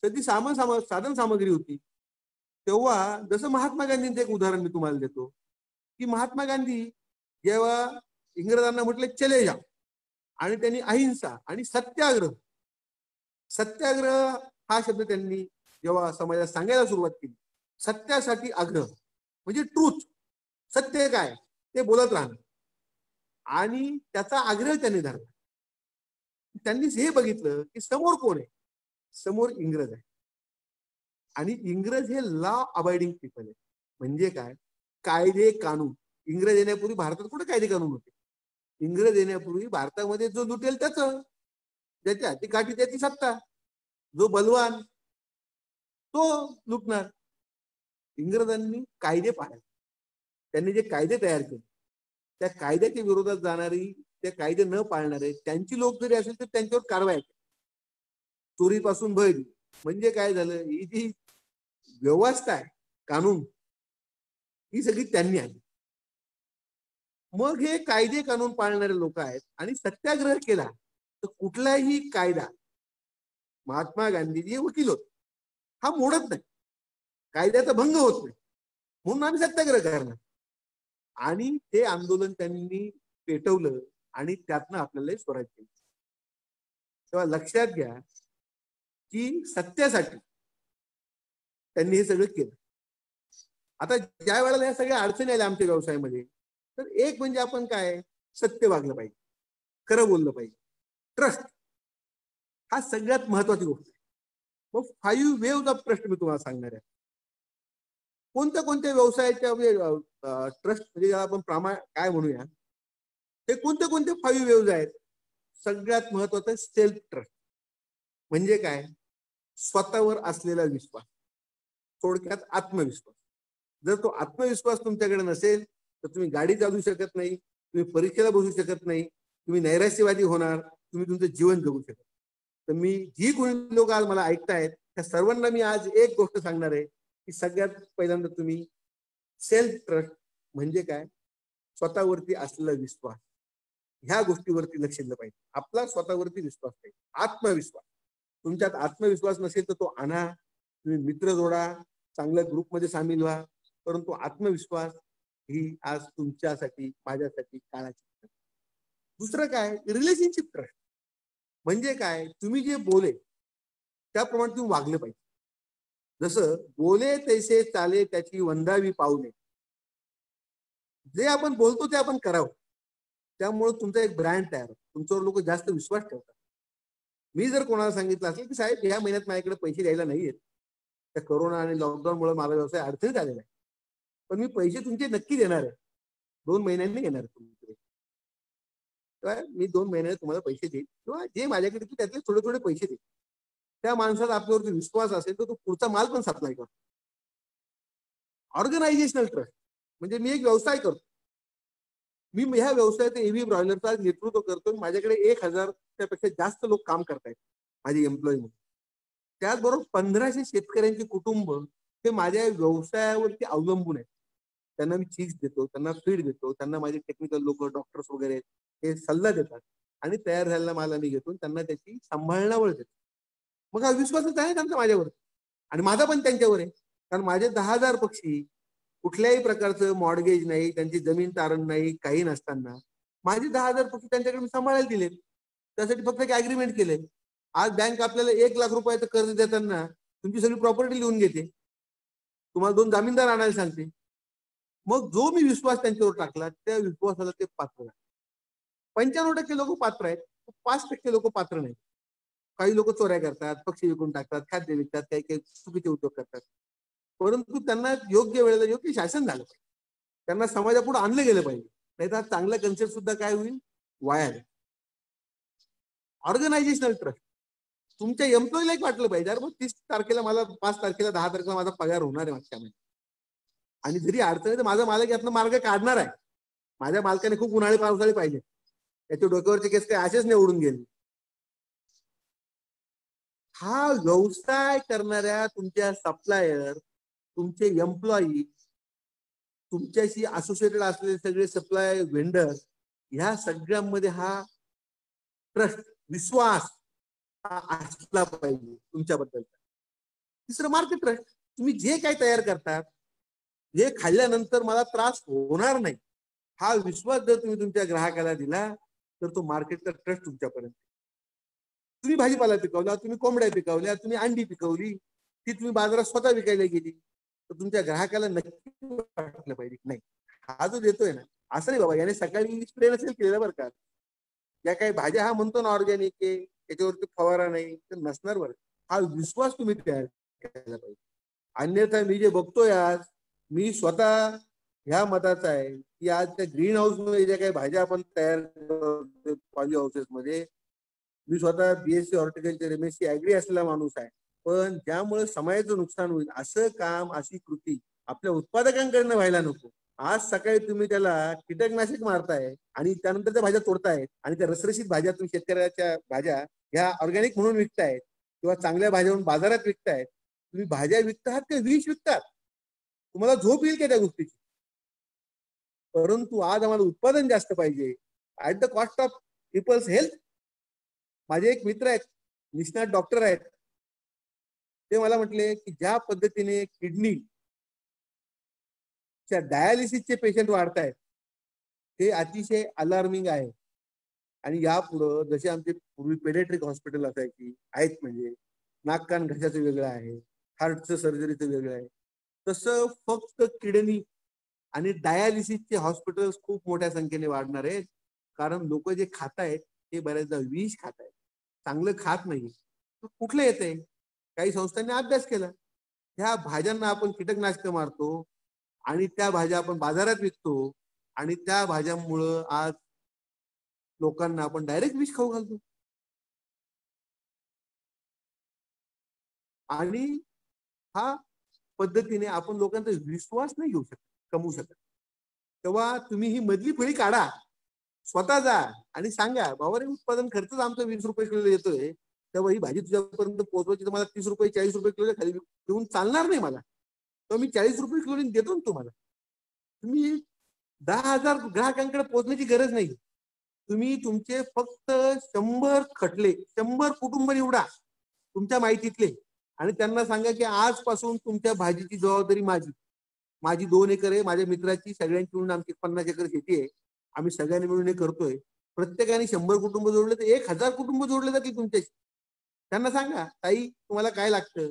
तर ती साधन सामग्री होती. तेव्हा जसं महात्मा गांधींचं एक उदाहरण मी तुम्हाला देतो की महात्मा गांधी जेव्हा इंग्रजांना म्हटले चले जा, आणि त्यांनी अहिंसा आणि सत्याग्रह हा शब्द त्यांनी जेव्हा समाजात सांगायला सुरुवात केली, सत्यासाठी आग्रह म्हणजे ट्रूथ, सत्य काय ते बोलत राहणं, आणि त्याचा आग्रह त्यांनी धरला. त्यांनी हे बघितलं की समोर कोण आहे, समोर इंग्रज आहे, आणि इंग्रज हे लॉ अबाइडिंग पीपल आहे. म्हणजे काय, कायदे कानून. इंग्रज येण्यापूर्वी भारतात कुठे कायदे कानून होते? इंग्रज येण्यापूर्वी भारतामध्ये जो लुटेल त्याचं, ज्याच्या ती काठी त्याची सत्ता, जो बलवान तो लुटणार. इंग्रजांनी कायदे पाळले, त्यांनी जे कायदे तयार केले त्या कायद्याच्या विरोधात जाणारी, ते कायदे न पाळणारे त्यांची लोक जरी असेल तर त्यांच्यावर कारवाई केली. चोरीपासून भय. म्हणजे काय झालं, ही जी व्यवस्था आहे, कानून, ही सगळी त्यांनी आली. मग हे कायदे कानून पाळणारे लोक आहेत, आणि सत्याग्रह केला तर कुठलाही कायदा, महात्मा गांधीजी वकील होते, हा मोडत नाही, कायद्याचा भंग होत नाही, म्हणून आम्ही सत्याग्रह करणार. आणि ते आंदोलन त्यांनी पेटवलं, आणि त्यातनं आपल्याला स्वराज्य केलं. तेव्हा लक्षात घ्या की सत्यासाठी त्यांनी हे सगळं केलं. आता ज्या वेळेला या सगळ्या अडचणी आल्या आमच्या व्यवसायामध्ये, तर एक म्हणजे आपण काय, सत्य वागलं पाहिजे, खरं बोललं पाहिजे, ट्रस्ट हा सगळ्यात महत्वाची गोष्ट आहे. मग 5 वेव्ज ऑफ ट्रस्ट मी तुम्हाला सांगणार आहे. कोणत्या कोणत्या व्यवसायाच्या ट्रस्ट म्हणजे आपण काय म्हणूया, ते कोणते कोणते 5 वेव्ज आहेत? सगळ्यात महत्वाचं सेल्फ ट्रस्ट. म्हणजे काय, स्वतःवर असलेला विश्वास, थोडक्यात आत्मविश्वास. जर तो आत्मविश्वास तुमच्याकडे नसेल तर तुम्ही गाडी चालवू शकत नाही, तुम्ही परीक्षेला बसू शकत नाही, तुम्ही नैराश्यवादी होणार, तुम्ही तुमचं जीवन जगू शकत. तर मी जी कोणी लोक आज मला ऐकतायत त्या सर्वांना मी आज एक गोष्ट सांगणार आहे की सगळ्यात पहिल्यांदा तुम्ही सेल्फ ट्रस्ट म्हणजे काय, स्वतःवरती असलेला विश्वास, ह्या गोष्टीवरती लक्ष दिलं पाहिजे. आपला स्वतःवरती विश्वास पाहिजे, आत्मविश्वास. तुमच्यात आत्मविश्वास नसेल तर तो आणा, तुम्ही मित्र जोडा, चांगल्या ग्रुपमध्ये सामील व्हा, परंतु आत्मविश्वास ही आज तुमच्यासाठी, माझ्यासाठी काळाची. दुसरं काय, रिलेशनशिप ट्रस्ट. म्हणजे काय, तुम्ही जे बोले त्याप्रमाणे तुम्ही वागले पाहिजे. जसं बोले तैसे चाले त्याची वंदावी पाऊले, जे आपण बोलतो ते आपण करावं. त्यामुळे तुमचा एक ब्रँड तयार होतो, तुमच्यावर लोक जास्त विश्वास ठेवतात. मी जर कोणाला सांगितलं असेल की साहेब या महिन्यात माझ्याकडे पैसे द्यायला नाहीयेत, त्या कोरोना आणि लॉकडाऊनमुळे माझा व्यवसाय अडचणीत आलेला आहे, पण मी पैसे तुमचे नक्की देणार आहे, 2 महिन्यांनी येणार तुमच्याकडे, तेव्हा मी 2 महिन्यात तुम्हाला पैसे देईल, किंवा जे माझ्याकडे त्यातले थोडे थोडे पैसे देईल. त्या माणसाचा आपल्यावरती विश्वास असेल तर तो पुढचा माल पण सप्लाय करतो. ऑर्गनायझेशनल ट्रस्ट म्हणजे मी एक व्यवसाय करतो, मी ह्या व्यवसायात एव्ही ब्रॉयलरचा नेतृत्व करतो, माझ्याकडे 1000 पेक्षा जास्त लोक काम करतायत माझे एम्प्लॉई म्हणून. त्याचबरोबर 1500 शेतकऱ्यांचे कुटुंब हे माझ्या व्यवसायावरती अवलंबून आहेत. त्यांना मी चीज देतो, त्यांना फीड देतो, त्यांना माझे टेक्निकल लोक, डॉक्टर्स वगैरे हे सल्ला देतात, आणि तयार झालेला माल आम्ही घेतो, त्यांना त्याची सांभाळण्यावर देतो. मग हा विश्वासच आहे त्यांचा माझ्यावर, आणि माझा पण त्यांच्यावर आहे. कारण माझे 10,000 पक्षी, कुठल्याही प्रकारचं मॉर्गेज नाही, त्यांची जमीन तारण नाही, काही नसताना माझे 10,000 पक्षी त्यांच्याकडे मी सांभाळायला दिले. त्यासाठी फक्त एक अग्रीमेंट केले. आज बँक आपल्याला 1 लाख रुपयाचं कर्ज देताना तुमची सगळी प्रॉपर्टी लिहून घेते, तुम्हाला 2 जामीनदार आणायला सांगते. मग जो मी विश्वास त्यांच्यावर टाकला त्या विश्वासाला ते पात्र आहे. 95% लोक पात्र आहेत, 5% लोक पात्र नाही. काही लोक चोऱ्या करतात, पक्षी विकून टाकतात, खाद्य विकतात, काही काही चुकीचे उद्योग करतात. परंतु त्यांना योग्य वेळेला योग्य शासन झालं पाहिजे, त्यांना समाजापुढे आणलं गेलं पाहिजे, नाही तर चांगला कन्सेप्ट सुद्धा काय होईल, वाया जाईल. ऑर्गनायझेशनल ट्रस्ट तुमच्या एम्प्लॉईला एक वाटलं पाहिजे, अरे मग 30 तारखेला मला 5 तारखेला 10 तारखेला माझा पगार होणार आहे मागच्या महिन्यात, आणि जरी अडचण तर माझा मालक यातनं मार्ग काढणार आहे. माझ्या मालकाने खूप उन्हाळी पावसाळी पाहिजे, त्याच्या डोक्यावरचे केस काही असेच निवडून गेले. हा व्यवसाय करणाऱ्या तुमच्या सप्लायर, तुमचे एम्प्लॉई, तुमच्याशी असोसिएटेड असलेले सगळे सप्लाय वेंडर, ह्या सगळ्यांमध्ये हा ट्रस्ट, विश्वास हा असला पाहिजे तुमच्याबद्दलचा. तिसरं मार्केट ट्रस्ट. तुम्ही जे काही तयार करतात, हे खाल्ल्यानंतर मला त्रास होणार नाही, हा विश्वास जर तुम्ही तुमच्या ग्राहकाला दिला तर तो मार्केटचा ट्रस्ट तुमच्यापर्यंत. तुम्ही भाजीपाला पिकवला, तुम्ही कोंबड्या पिकवल्या, तुम्ही अंडी पिकवली, ती तुम्ही बाजारात स्वतः विकायला गेली, तर तुमच्या ग्राहकाला नक्की वाटलं पाहिजे नाही हा जो देतोय ना, असं नाही बाबा याने सकाळी स्प्रे नसेल केलेला बरं का, या काही भाज्या हा म्हणतो ना ऑर्गॅनिक आहे, त्याच्यावरती फवारा नाही, तर नसणार बरं. हा विश्वास तुम्ही तयार केला पाहिजे. अन्यथा मी जे बघतोय आज, मी स्वतः ह्या मताचा आहे की आज त्या ग्रीन हाऊस मध्ये ज्या काही भाज्या आपण तयार करतो पॉली हाऊसेस मध्ये, मी स्वतः BSc हॉर्टिकल्चर MSc ऍग्री असलेला माणूस आहे, पण ज्यामुळे समाजाचं नुकसान होईल असं काम, अशी कृती आपल्या उत्पादकांकडनं व्हायला नको. आज सकाळी तुम्ही त्याला कीटकनाशक मारताय आणि त्यानंतर त्या भाज्या तोडतायत आणि त्या रसरशीत भाज्या तुम्ही शेतकऱ्याच्या भाज्या ह्या ऑर्गॅनिक म्हणून विकतायत किंवा चांगल्या भाज्या म्हणून बाजारात विकतायत. तुम्ही भाज्या विकतात का विष विकतात? तुम्हाला झोप येईल का त्या गोष्टीची? परंतु आज आम्हाला उत्पादन जास्त पाहिजे at the cost of people's health. माझे एक मित्र आहेत, निष्णात डॉक्टर आहेत, ते मला म्हटले की ज्या पद्धतीने किडनी डायलिसिसचे पेशंट वाढत आहेत ते अतिशय अलार्मिंग आहे. आणि यापुढं जसे आमचे पूर्वी पेडियाट्रिक हॉस्पिटल असायची आहेत, म्हणजे नाक कान घशाचं वेगळं आहे, हार्टचं सर्जरीचं वेगळं आहे, तसं फक्त किडनी आणि डायालिसिसचे हॉस्पिटल्स खूप मोठ्या संख्येने वाढणार आहेत. कारण लोक जे खात आहेत ते बऱ्याचदा विष खात आहेत, चांगलं खात नाही. कुठलं येतंय? काही संस्थांनी अभ्यास केला, ह्या भाज्यांना आपण कीटकनाशक मारतो आणि त्या भाज्या आपण बाजारात विकतो आणि त्या भाज्यांमुळं आज लोकांना आपण डायरेक्ट विष खाऊ घालतो. आणि हा पद्धतीने आपण लोकांचा विश्वास नाही घेऊ शकत, कमवू शकत. तेव्हा तुम्ही ही मधली फळी काढा, स्वतः जा आणि सांगा बाबा रे उत्पादन खर्चच आमचा 20 रुपये किलो येतोय, तेव्हा ही भाजी तुझ्यापर्यंत पोहोचवायची तर मला 30 रुपये 40 रुपये किलो खाली देऊन चालणार नाही मला, तर मी 40 रुपये किलो देतो ना तुम्हाला. तुम्ही 10,000 ग्राहकांकडे पोहोचण्याची गरज नाही. तुम्ही तुमचे फक्त 100 खटले, 100 कुटुंब निवडा तुमच्या माहितीतले आणि त्यांना सांगा की आजपासून तुमच्या भाजीची जबाबदारी माझी 2 एकर आहे, माझ्या मित्राची, सगळ्यांची मिळून आमची 50 एकर शेती आहे, आम्ही सगळ्यांनी मिळून हे करतोय. प्रत्येकाने 100 कुटुंब जोडले तर 1000 कुटुंब जोडले जातील तुमच्याशी. त्यांना सांगा ताई तुम्हाला काय लागतं,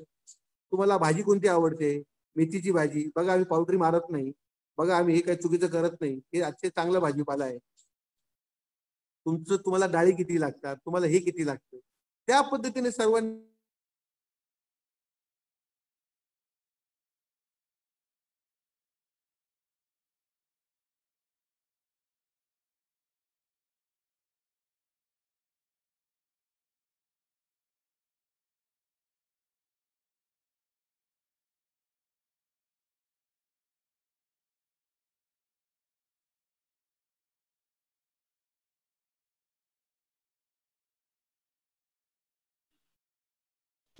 तुम्हाला भाजी कोणती आवडते, मेथीची भाजी, बघा आम्ही पावडरी मारत नाही, बघा आम्ही हे काही चुकीचं करत नाही, हे आजचे चांगला भाजीपाला आहे. तुम्हाला डाळी किती लागतात, तुम्हाला हे किती लागतं, त्या पद्धतीने सर्वांनी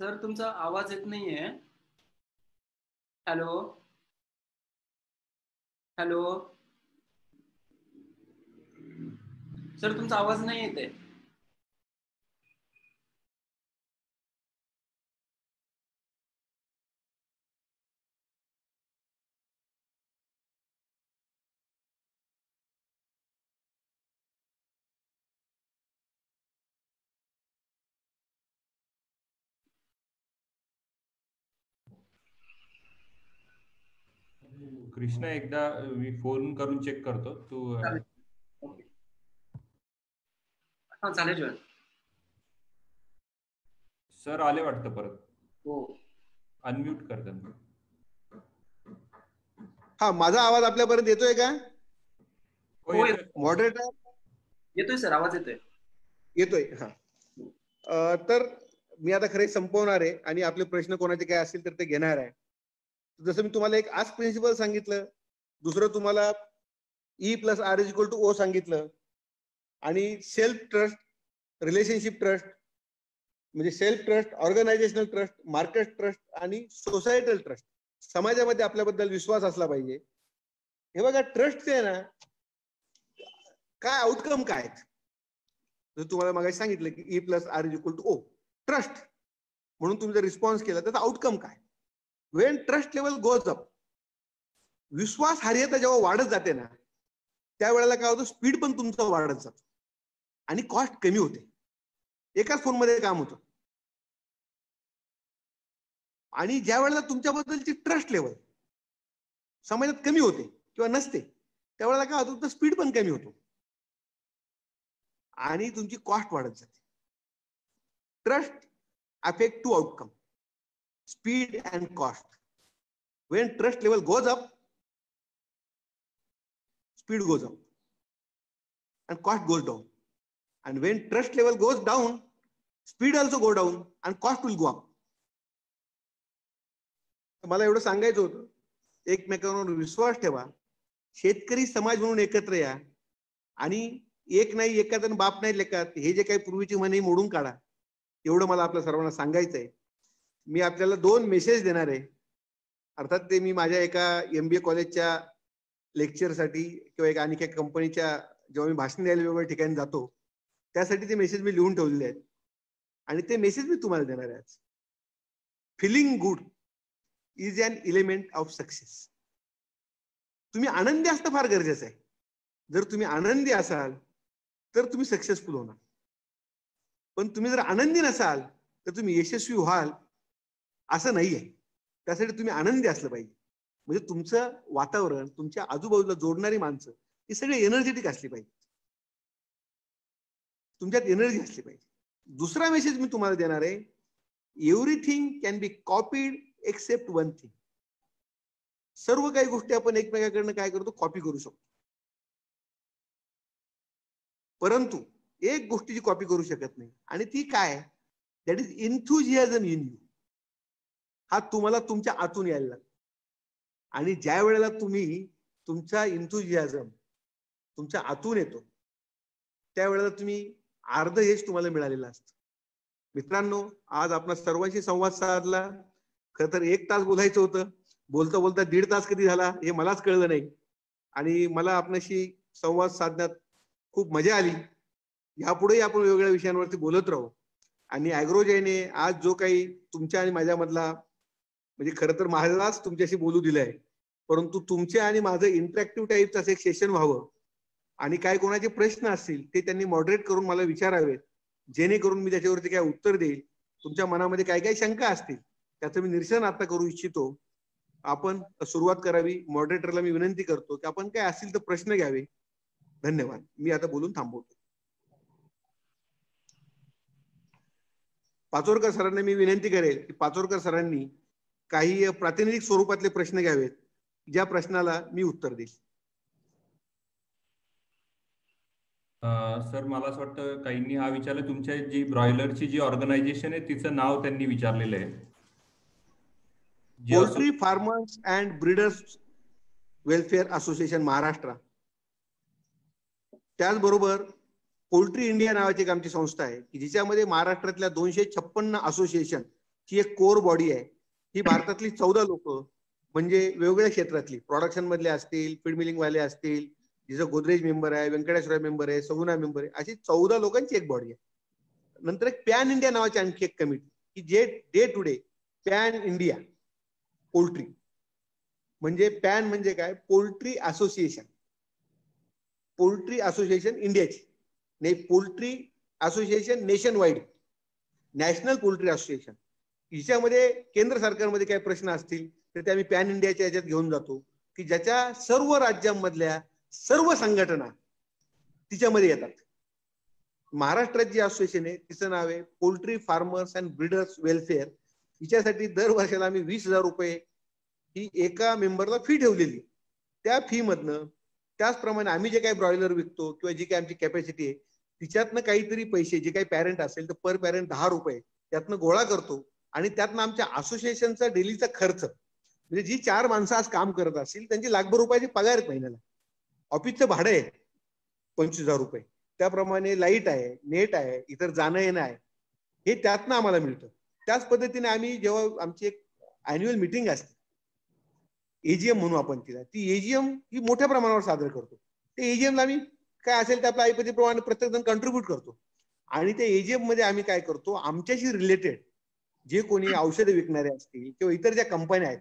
सर तुमचा आवाज येत नाहीये. हॅलो हॅलो सर तुमचा आवाज नाही येते. कृष्णा एकदा मी फोन करून चेक करतो. तू हा चालेल जॉईन. सर आले वाटतं परत. हो अनम्यूट कर त्यांना. हा माझा आवाज आपल्यापर्यंत येतोय का? हो मॉडरेटर येतोय सर, आवाज येतोय. येतोय. हा तर मी आता खरे संपवणार आहे आणि आपले प्रश्न कोणाचे काय असतील तर ते घेणार आहे. जसं मी तुम्हाला एक आस्क प्रिन्सिपल सांगितलं, दुसरं तुम्हाला E+R=O सांगितलं आणि सेल्फ ट्रस्ट, रिलेशनशिप ट्रस्ट म्हणजे self trust, organisational trust, market trust आणि सोसायटल ट्रस्ट. समाजामध्ये आपल्याबद्दल विश्वास असला पाहिजे. हे बघा ट्रस्टचे आहे ना काय आउटकम काय आहेत. जर तुम्हाला मगाशी सांगितलं की E + R = O ट्रस्ट म्हणून तुम्ही जर रिस्पॉन्स केला त्याचा आउटकम काय. Wien trust level goes up, विश्वासार्हता जेव्हा वाढत जाते ना त्यावेळेला काय होतं, स्पीड पण तुमचा वाढत जातो आणि कॉस्ट कमी होते. एकाच फोनमध्ये काम होतं. आणि ज्या वेळेला तुमच्याबद्दलची ट्रस्ट लेवल समाजात कमी होते किंवा नसते त्यावेळेला काय होतं, स्पीड पण कमी होतो आणि तुमची कॉस्ट वाढत जाते. Trust affect to outcome, speed and cost. When trust level goes up, speed goes up and cost goes down, and when trust level goes down, speed also go down and cost will go up. मला एवढं सांगायचं होतं, एकमेकांवर विश्वास ठेवा, शेतकरी समाज म्हणून एकत्र या आणि एक नाही एकात आणि बाप नाही लेखात हे जे काही पूर्वीची म्हणे मोडून काढा. एवढं मला आपल्या सर्वांना सांगायचं आहे. मी आपल्याला 2 मेसेज देणार आहे. अर्थात ते मी माझ्या एका MBA कॉलेजच्या लेक्चरसाठी किंवा एक आणखी एका कंपनीच्या जेव्हा मी भाषण द्यायला वेगवेगळ्या ठिकाणी जातो त्यासाठी ते मेसेज मी लिहून ठेवलेले आहेत आणि ते मेसेज मी तुम्हाला देणार आहे. Feeling good is an element of success. तुम्ही आनंदी असणं फार गरजेचं आहे. जर तुम्ही आनंदी असाल तर तुम्ही सक्सेसफुल होणार, पण तुम्ही जर आनंदी नसाल तर तुम्ही यशस्वी व्हाल असं नाही आहे. त्यासाठी तुम्ही आनंदी असलं पाहिजे. म्हणजे तुमचं वातावरण, तुमच्या आजूबाजूला जोडणारी माणसं ही सगळी एनर्जेटिक असली पाहिजे, तुमच्यात एनर्जी असली पाहिजे. दुसरा मेसेज मी तुम्हाला देणार आहे, everything can be copied except one thing. सर्व काही गोष्टी आपण एकमेकांकडनं काय करतो, कॉपी करू शकतो, परंतु एक गोष्टीची कॉपी करू शकत नाही आणि ती काय, दॅट इज एन्थुझियाझम इन यू. हा तुम्हाला तुमच्या आतून यायला लागतो आणि ज्या वेळेला तुम्ही तुमचा एन्थुझियाझम तुमच्या आतून येतो त्यावेळेला तुम्ही अर्ध यश तुम्हाला मिळालेलं असतं. मित्रांनो, आज आपण सर्वांशी संवाद साधला. खरं तर 1 तास बोलायचं होतं, बोलता बोलता 1.5 तास कधी झाला हे मलाच कळलं नाही आणि मला आपल्याशी संवाद साधण्यात खूप मजा आली. यापुढेही आपण वेगवेगळ्या विषयांवरती बोलत राहू. आणि ॲग्रोजेने आज जो काही तुमच्या आणि माझ्यामधला, म्हणजे खरं तर माझाच तुमच्याशी बोलू दिलंय, परंतु तुमच्या आणि माझं इंटरॅक्टिव्ह टाईपचं एक सेशन व्हावं आणि काय कोणाचे प्रश्न असतील ते त्यांनी मॉडरेट करून मला विचारावेत, जेणेकरून मी त्याच्यावरती काय उत्तर देईल. तुमच्या मनामध्ये काय काय शंका असतील त्याचं मी निरसन आता करू इच्छितो. आपण सुरुवात करावी. मॉडरेटरला मी विनंती करतो की आपण काय असतील तर प्रश्न घ्यावे. धन्यवाद. मी आता बोलून थांबवतो. पाचोरकर सरांना मी विनंती करेल की पाचोरकर सरांनी काही प्रातिनिधिक स्वरूपातले प्रश्न घ्यावेत, ज्या प्रश्नाला मी उत्तर देईल. सर, मला असं वाटतं काहींनी हा विचारलं, तुमच्या जी ब्रॉयलरची जी ऑर्गनायझेशन आहे तिचं नाव त्यांनी विचारलेलं आहे. Poultry farmers and breeders welfare association Maharashtra. त्याचबरोबर पोल्ट्री इंडिया नावाची एक आमची संस्था आहे की जिच्यामध्ये महाराष्ट्रातल्या 256 असोसिएशन ची एक कोर बॉडी आहे. ही भारतातली 14 लोक, म्हणजे वेगवेगळ्या क्षेत्रातली, प्रोडक्शन मधले असतील, फीड मिलिंग वाले असतील, जिचं गोदरेज मेंबर आहे, व्यंकटेश्वर मेंबर आहे, सगुना मेंबर आहे, अशी 14 लोकांची एक बॉडी आहे. नंतर एक पॅन इंडिया नावाची आणखी एक कमिटी की जे day to day pan India poultry, म्हणजे पॅन म्हणजे काय, पोल्ट्री असोसिएशन, पोल्ट्री असोसिएशन इंडियाची नाही, poultry association nation wide, national poultry association. हिच्यामध्ये केंद्र सरकारमध्ये काही प्रश्न असतील तर ते आम्ही पॅन इंडियाच्या याच्यात घेऊन जातो की ज्याच्या सर्व राज्यांमधल्या सर्व संघटना तिच्यामध्ये येतात. महाराष्ट्रात जी असोसिएशन आहे तिचं नाव आहे poultry farmers and breeders welfare. हिच्यासाठी दर वर्षाला आम्ही 20,000 रुपये ही एका मेंबरला फी ठेवलेली. त्या फी मधनं त्याचप्रमाणे आम्ही जे काही ब्रॉयलर विकतो किंवा जी काही आमची कॅपॅसिटी आहे तिच्यातनं काहीतरी पैसे, जे काही पॅरेंट असेल तर पर पॅरेंट 10 रुपये त्यातनं गोळा करतो आणि त्यातनं आमच्या असोसिएशनचा डेलीचा खर्च, म्हणजे जी 4 माणसं आज काम करत असतील त्यांची लाखभर रुपयाची पगार आहे महिन्याला, ऑफिसचं भाडं आहे 25,000 रुपये, त्याप्रमाणे लाईट आहे, नेट आहे, इतर जाणं येणं आहे, हे त्यातनं आम्हाला मिळतं. त्याच पद्धतीने आम्ही जेव्हा आमची एक अॅन्युअल मीटिंग असते एजीएम म्हणू आपण तिला, ती एजीएम ही मोठ्या प्रमाणावर सादर करतो. ते एजीएमला आम्ही काय असेल ते आपल्या ऐपतीप्रमाणे प्रत्येक जण कॉन्ट्रीब्युट करतो. आणि त्या एजीएम मध्ये आम्ही काय करतो, आमच्याशी रिलेटेड जे कोणी औषधे विकणारे असतील किंवा इतर ज्या कंपन्या आहेत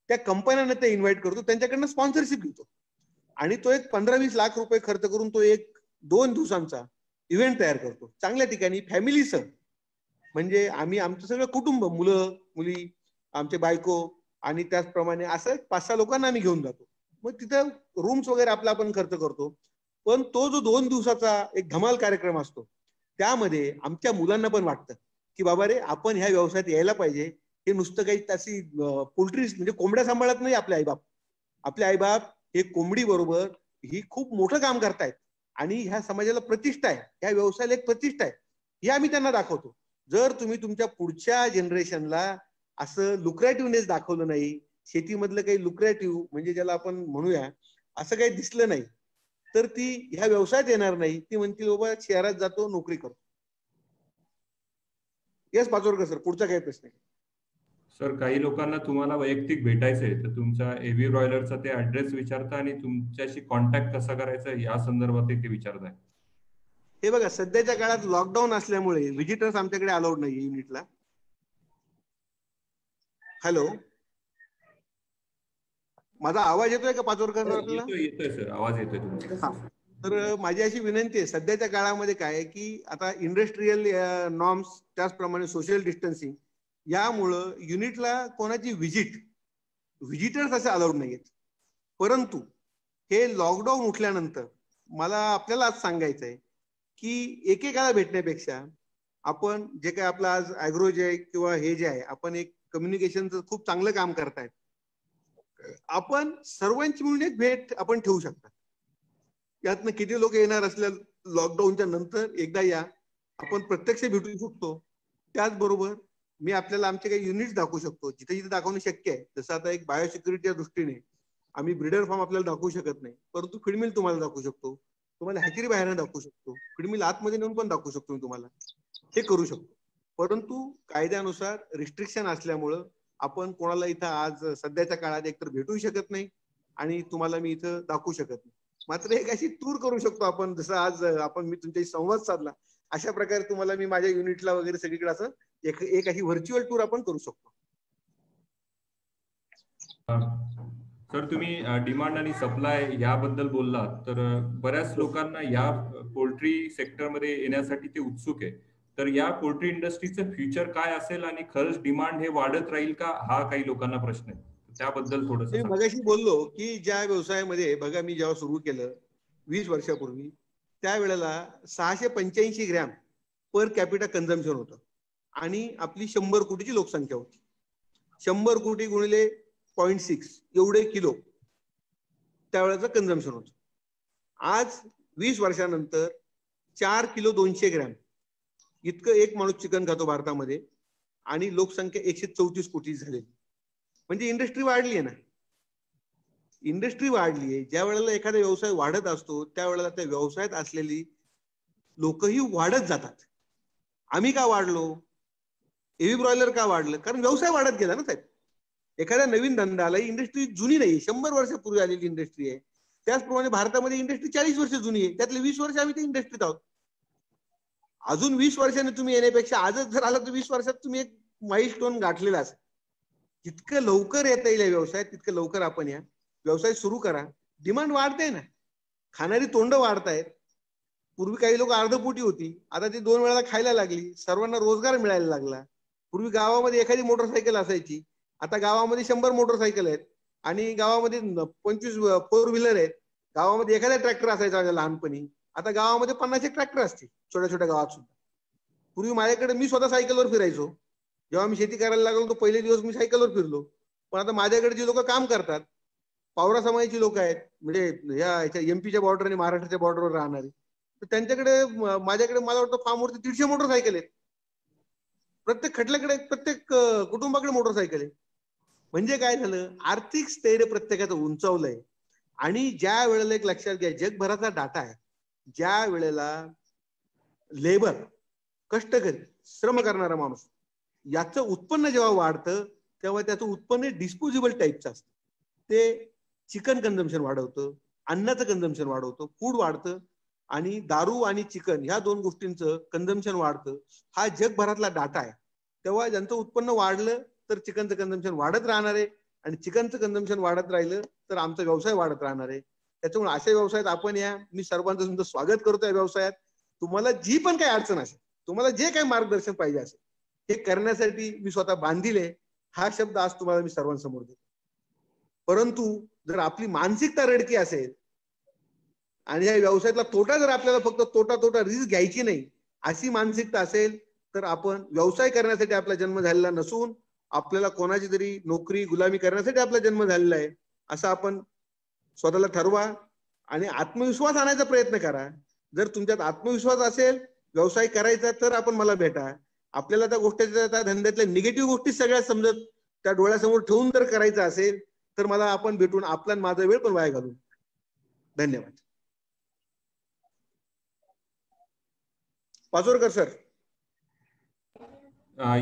त्या कंपन्यांना ते इन्व्हाइट करतो, त्यांच्याकडनं स्पॉन्सरशिप घेतो. आणि तो एक 15-20 लाख रुपये खर्च करून तो 1-2 दिवसांचा इव्हेंट तयार करतो चांगल्या ठिकाणी फॅमिलीसह. म्हणजे आम्ही आमचं सगळं कुटुंब, मुलं मुली, आमचे बायको आणि त्याचप्रमाणे असं 5-6 लोकांना आम्ही घेऊन जातो. मग तिथं रूम्स वगैरे आपला आपण खर्च करतो. पण तो जो 2 दिवसाचा एक धमाल कार्यक्रम असतो त्यामध्ये आमच्या मुलांना पण वाटतं की बाबा रे आपण ह्या व्यवसायात यायला पाहिजे. हे नुसतं काही तशी पोल्ट्री म्हणजे कोंबड्या सांभाळत नाही आपले आईबाप. आपले आईबाप हे कोंबडी बरोबर ही खूप मोठं काम करतायत आणि ह्या समाजाला प्रतिष्ठा आहे, ह्या व्यवसायाला एक प्रतिष्ठा आहे, हे आम्ही त्यांना दाखवतो. जर तुम्ही तुमच्या पुढच्या जनरेशनला असं लुक्रेटिव्हनेस दाखवलं नाही, शेतीमधलं काही लुक्रेटिव्ह म्हणजे ज्याला आपण म्हणूया असं काही दिसलं नाही, तर ती ह्या व्यवसायात येणार नाही. ती म्हणतील बाबा शहरात जातो नोकरी करतो. येस पाचोरकर सर, पुढचा काही प्रश्न आहे? सर, काही लोकांना तुम्हाला वैयक्तिक भेटायचंय तर तुमच्या एबी ब्रॉयलरचा ते ऍड्रेस विचारता आणि तुमच्याशी कॉन्टॅक्ट कसा करायचा या संदर्भात ते विचारताय. हे बघा, सध्याच्या काळात लॉकडाऊन असल्यामुळे व्हिजिटर्स आमच्याकडे अलाउड नाही युनिटला. हॅलो, माझा आवाज येतोय का पाचोरकर सर आपल्याला? येतोय सर, आवाज येतोय तुमचा. तर माझी अशी विनंती आहे, सध्याच्या काळामध्ये काय आहे की आता इंडस्ट्रीयल नॉर्म्स त्याचप्रमाणे सोशल डिस्टन्सिंग यामुळं युनिटला कोणाची व्हिजिटर्स असे अलाउड नाहीयेत. परंतु हे लॉकडाऊन उठल्यानंतर मला आपल्याला आज सांगायचं आहे की एकेकाला भेटण्यापेक्षा आपण जे काय आपलं आज ॲग्रोजे किंवा हे जे आहे आपण एक कम्युनिकेशनचं खूप चांगलं काम करतायत, आपण सर्वांची मिळून एक भेट आपण ठेवू शकता. यातनं किती लोक येणार असल्या लॉकडाऊनच्या नंतर एकदा या, आपण प्रत्यक्ष भेटू शकतो. त्याचबरोबर मी आपल्याला आमचे काही युनिट्स दाखवू शकतो जिथे जिथे दाखवणं शक्य आहे. जसं आता एक बायोसिक्युरिटीच्या दृष्टीने आम्ही ब्रीडर फार्म आपल्याला दाखवू शकत नाही, परंतु फीडमिल तुम्हाला दाखवू शकतो, तुम्हाला हॅचरी बाहेर दाखवू शकतो, फीडमिल आतमध्ये नेऊन पण दाखवू शकतो मी तुम्हाला, हे करू शकतो. परंतु कायद्यानुसार रिस्ट्रिक्शन असल्यामुळं आपण कोणाला इथं आज सध्याच्या काळात एकतर भेटू शकत नाही आणि तुम्हाला मी इथं दाखवू शकत नाही. मात्र एक अशी टूर करू शकतो आपण, जसं आज आपण मी तुमच्याशी संवाद साधला अशा प्रकारे तुम्हाला मी माझ्या युनिटला वगैरे सगळीकडे असं एक अशी व्हर्च्युअल टूर आपण करू शकतो. सर, तुम्ही डिमांड आणि सप्लाय याबद्दल बोललात, तर बऱ्याच लोकांना या पोल्ट्री सेक्टरमध्ये येण्यासाठी ते उत्सुक आहे. तर या पोल्ट्री इंडस्ट्रीचं फ्युचर काय असेल आणि खरंच डिमांड हे वाढत राहील का, हा काही लोकांना प्रश्न आहे. त्याबद्दल थोडंसं मी मगाशी बोललो की ज्या व्यवसायामध्ये बघा मी जेव्हा सुरू केलं 20 वर्षापूर्वी, त्यावेळेला 685 ग्रॅम पर कॅपिटा कन्झम्पशन होतं आणि आपली 100 कोटीची लोकसंख्या होती. 100 कोटी गुणिले 0.6 एवढे किलो त्यावेळेचं कन्झम्पशन होतं. आज 20 वर्षानंतर 4 किलो 200 ग्रॅम इतकं एक माणूस चिकन खातो भारतामध्ये आणि लोकसंख्या 134 कोटी झालेली. म्हणजे इंडस्ट्री वाढली आहे ना, इंडस्ट्री वाढली आहे. ज्या वेळेला एखादा व्यवसाय वाढत असतो त्यावेळेला त्या व्यवसायात असलेली लोकही वाढत जातात. आम्ही का वाढलो, एबी ब्रॉयलर का वाढलं, कारण व्यवसाय वाढत गेला ना साहेब. एखाद्या नवीन धंद्याला इंडस्ट्री जुनी नाही, 100 वर्षापूर्वी आलेली इंडस्ट्री आहे. त्याचप्रमाणे भारतामध्ये इंडस्ट्री 40 वर्ष जुनी आहे, त्यातले 20 वर्ष आम्ही त्या इंडस्ट्रीत आहोत. अजून 20 वर्षांनी तुम्ही येण्यापेक्षा आजच जर आला तर 20 वर्षात तुम्ही एक माइलस्टोन गाठलेला असेल. जितकं लवकर येता येईल या व्यवसायात तितकं लवकर आपण या व्यवसाय सुरू करा. डिमांड वाढते ना, खाणारी तोंड वाढतायत. पूर्वी काही लोक अर्धपोटी होती, आता ती 2 वेळा खायला लागली, सर्वांना रोजगार मिळायला लागला. पूर्वी गावामध्ये एखादी मोटरसायकल असायची, आता गावामध्ये 100 मोटरसायकल आहेत आणि गावामध्ये 25 फोर व्हीलर आहेत. गावामध्ये एखादा ट्रॅक्टर असायचा लहानपणी, आता गावामध्ये 50 ट्रॅक्टर असतील छोट्या छोट्या गावात सुद्धा. पूर्वी माझ्याकडे मी स्वतः सायकलवर फिरायचो. जेव्हा मी शेती करायला लागलो तो पहिले दिवस मी सायकलवर फिरलो. पण आता माझ्याकडे जी लोक काम करतात, पावरा समाजाची लोक आहेत, म्हणजे या एमपीच्या बॉर्डर आणि महाराष्ट्राच्या बॉर्डरवर राहणारी, तर त्यांच्याकडे माझ्याकडे मला वाटतं फार्मवरती 150 मोटरसायकल आहेत. प्रत्येक खटल्याकडे प्रत्येक कुटुंबाकडे मोटरसायकल आहे. म्हणजे काय झालं, आर्थिक स्थैर्य प्रत्येकाचं उंचावलंय. आणि ज्या वेळेला एक लक्षात घ्या, जगभराचा डाटा आहे, ज्या वेळेला लेबर कष्टकरी श्रम करणारा माणूस याचं उत्पन्न जेव्हा वाढतं तेव्हा त्याचं उत्पन्न डिस्पोजेबल टाईपचं असतं. ते चिकन कन्झम्पशन वाढवतं, अन्नाचं कन्झम्पशन वाढवतं, फूड वाढतं आणि दारू आणि चिकन ह्या दोन गोष्टींचं कन्झम्पशन वाढतं. हा जगभरातला डाटा आहे. तेव्हा ज्यांचं उत्पन्न वाढलं तर चिकनचं कन्झम्पशन वाढत राहणार आहे आणि चिकनचं कन्झम्पशन वाढत राहिलं तर आमचा व्यवसाय वाढत राहणार आहे. त्याच्यामुळे अशा व्यवसायात आपण या. मी सर्वांचं तुमचं स्वागत करतो या व्यवसायात. तुम्हाला जी पण काही अडचण असेल, तुम्हाला जे काही मार्गदर्शन पाहिजे असेल, हे करण्यासाठी मी स्वतः बांधील आहे. हा शब्द आज तुम्हाला मी सर्वांसमोर देतो. परंतु जर आपली मानसिकता रडकी असेल आणि या व्यवसायातला तोटा जर आपल्याला फक्त तोटा रिस्क घ्यायची नाही अशी मानसिकता असेल तर आपण व्यवसाय करण्यासाठी आपला जन्म झालेला नसून आपल्याला कोणाची तरी नोकरी गुलामी करण्यासाठी आपला जन्म झालेला आहे असं आपण स्वतःला ठरवा आणि आत्मविश्वास आणायचा प्रयत्न करा. जर तुमच्यात आत्मविश्वास असेल व्यवसाय करायचा तर आपण मला भेटा. आपल्याला त्या गोष्टीच्या त्या धंद्यातल्या निगेटिव्ह गोष्टी सगळ्या समजत त्या डोळ्यासमोर ठेवून जर करायचं असेल तर मला आपण भेटून आपला माझा वेळ पण वाया घालू. धन्यवाद. पाचोरकर सर.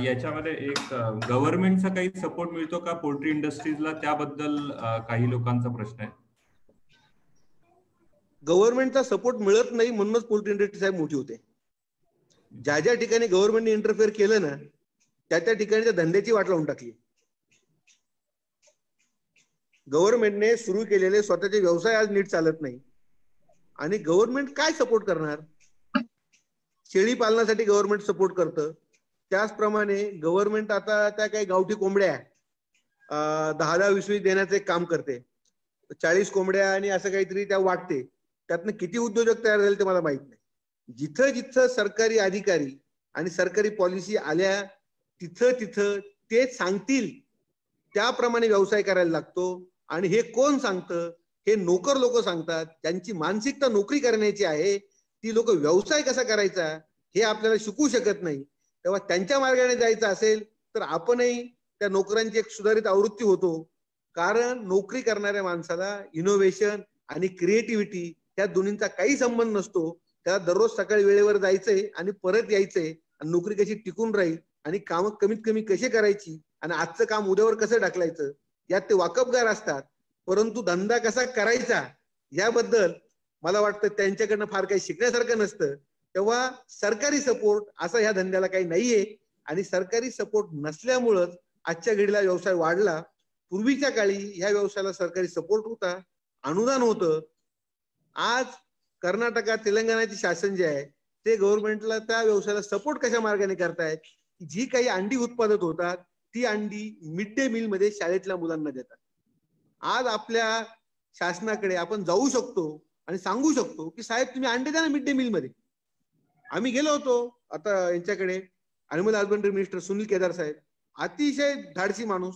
याच्यामध्ये एक गव्हर्नमेंटचा काही सपोर्ट मिळतो का पोल्ट्री इंडस्ट्रीजला, त्याबद्दल काही लोकांचा प्रश्न आहे. गव्हर्नमेंटचा सपोर्ट मिळत नाही म्हणूनच पोल्ट्री इंडस्ट्री साहेब मोठी होते. ज्या ज्या ठिकाणी गव्हर्नमेंटने इंटरफेअर केलं ना त्या त्या ठिकाणी त्या धंद्याची वाट लावून टाकली. गव्हर्नमेंटने सुरू केलेले स्वतःचे व्यवसाय आज नीट चालत नाही आणि गव्हर्नमेंट काय सपोर्ट करणार. शेळी पालनासाठी गव्हर्नमेंट सपोर्ट करतं. त्याचप्रमाणे गव्हर्नमेंट आता त्या काही गावठी कोंबड्या 10-20 देण्याचं एक काम करते. 40 कोंबड्या आणि असं काहीतरी त्या वाटते. त्यातनं किती उद्योजक तयार झाले ते मला माहित नाही. जिथं जिथं सरकारी अधिकारी आणि सरकारी पॉलिसी आल्या तिथं ते सांगतील त्याप्रमाणे व्यवसाय करायला लागतो. आणि हे कोण सांगतं? हे नोकर लोक सांगतात. त्यांची मानसिकता नोकरी करण्याची आहे. ती लोक व्यवसाय कसा करायचा हे आपल्याला शिकवू शकत नाही. तेव्हा त्यांच्या मार्गाने जायचं असेल तर आपणही त्या नोकरांची एक सुधारित आवृत्ती होतो. कारण नोकरी करणाऱ्या माणसाला इनोव्हेशन आणि क्रिएटिव्हिटी या दोन्हींचा काही संबंध नसतो. त्याला दररोज सकाळी वेळेवर जायचंय आणि परत यायचंय आणि नोकरी कशी टिकून राहील आणि काम कमीत कमी कशी करायची आणि आजचं काम उद्यावर कसं ढकलायचं यात ते वाकबगार असतात. परंतु धंदा कसा करायचा याबद्दल मला वाटतं त्यांच्याकडनं फार काही शिकण्यासारखं नसतं. तेव्हा सरकारी सपोर्ट असा ह्या धंद्याला काही नाहीये आणि सरकारी सपोर्ट नसल्यामुळंच आजच्या घडीला व्यवसाय वाढला. पूर्वीच्या काळी ह्या व्यवसायाला सरकारी सपोर्ट होता, अनुदान होतं. आज कर्नाटकात तेलंगणाचे शासन जे आहे ते गव्हर्नमेंटला त्या व्यवसायाला सपोर्ट कशा मार्गाने करतायत. जी काही अंडी उत्पादत होतात ती अंडी मिड डे मील मध्ये शाळेतल्या मुलांना देतात. आज आपल्या शासनाकडे आपण जाऊ शकतो आणि सांगू शकतो की साहेब तुम्ही अंडे द्या ना मिड डे मील मध्ये. आम्ही गेलो होतो आता यांच्याकडे animal husbandry minister Sunil Kedar साहेब, अतिशय धाडसी माणूस,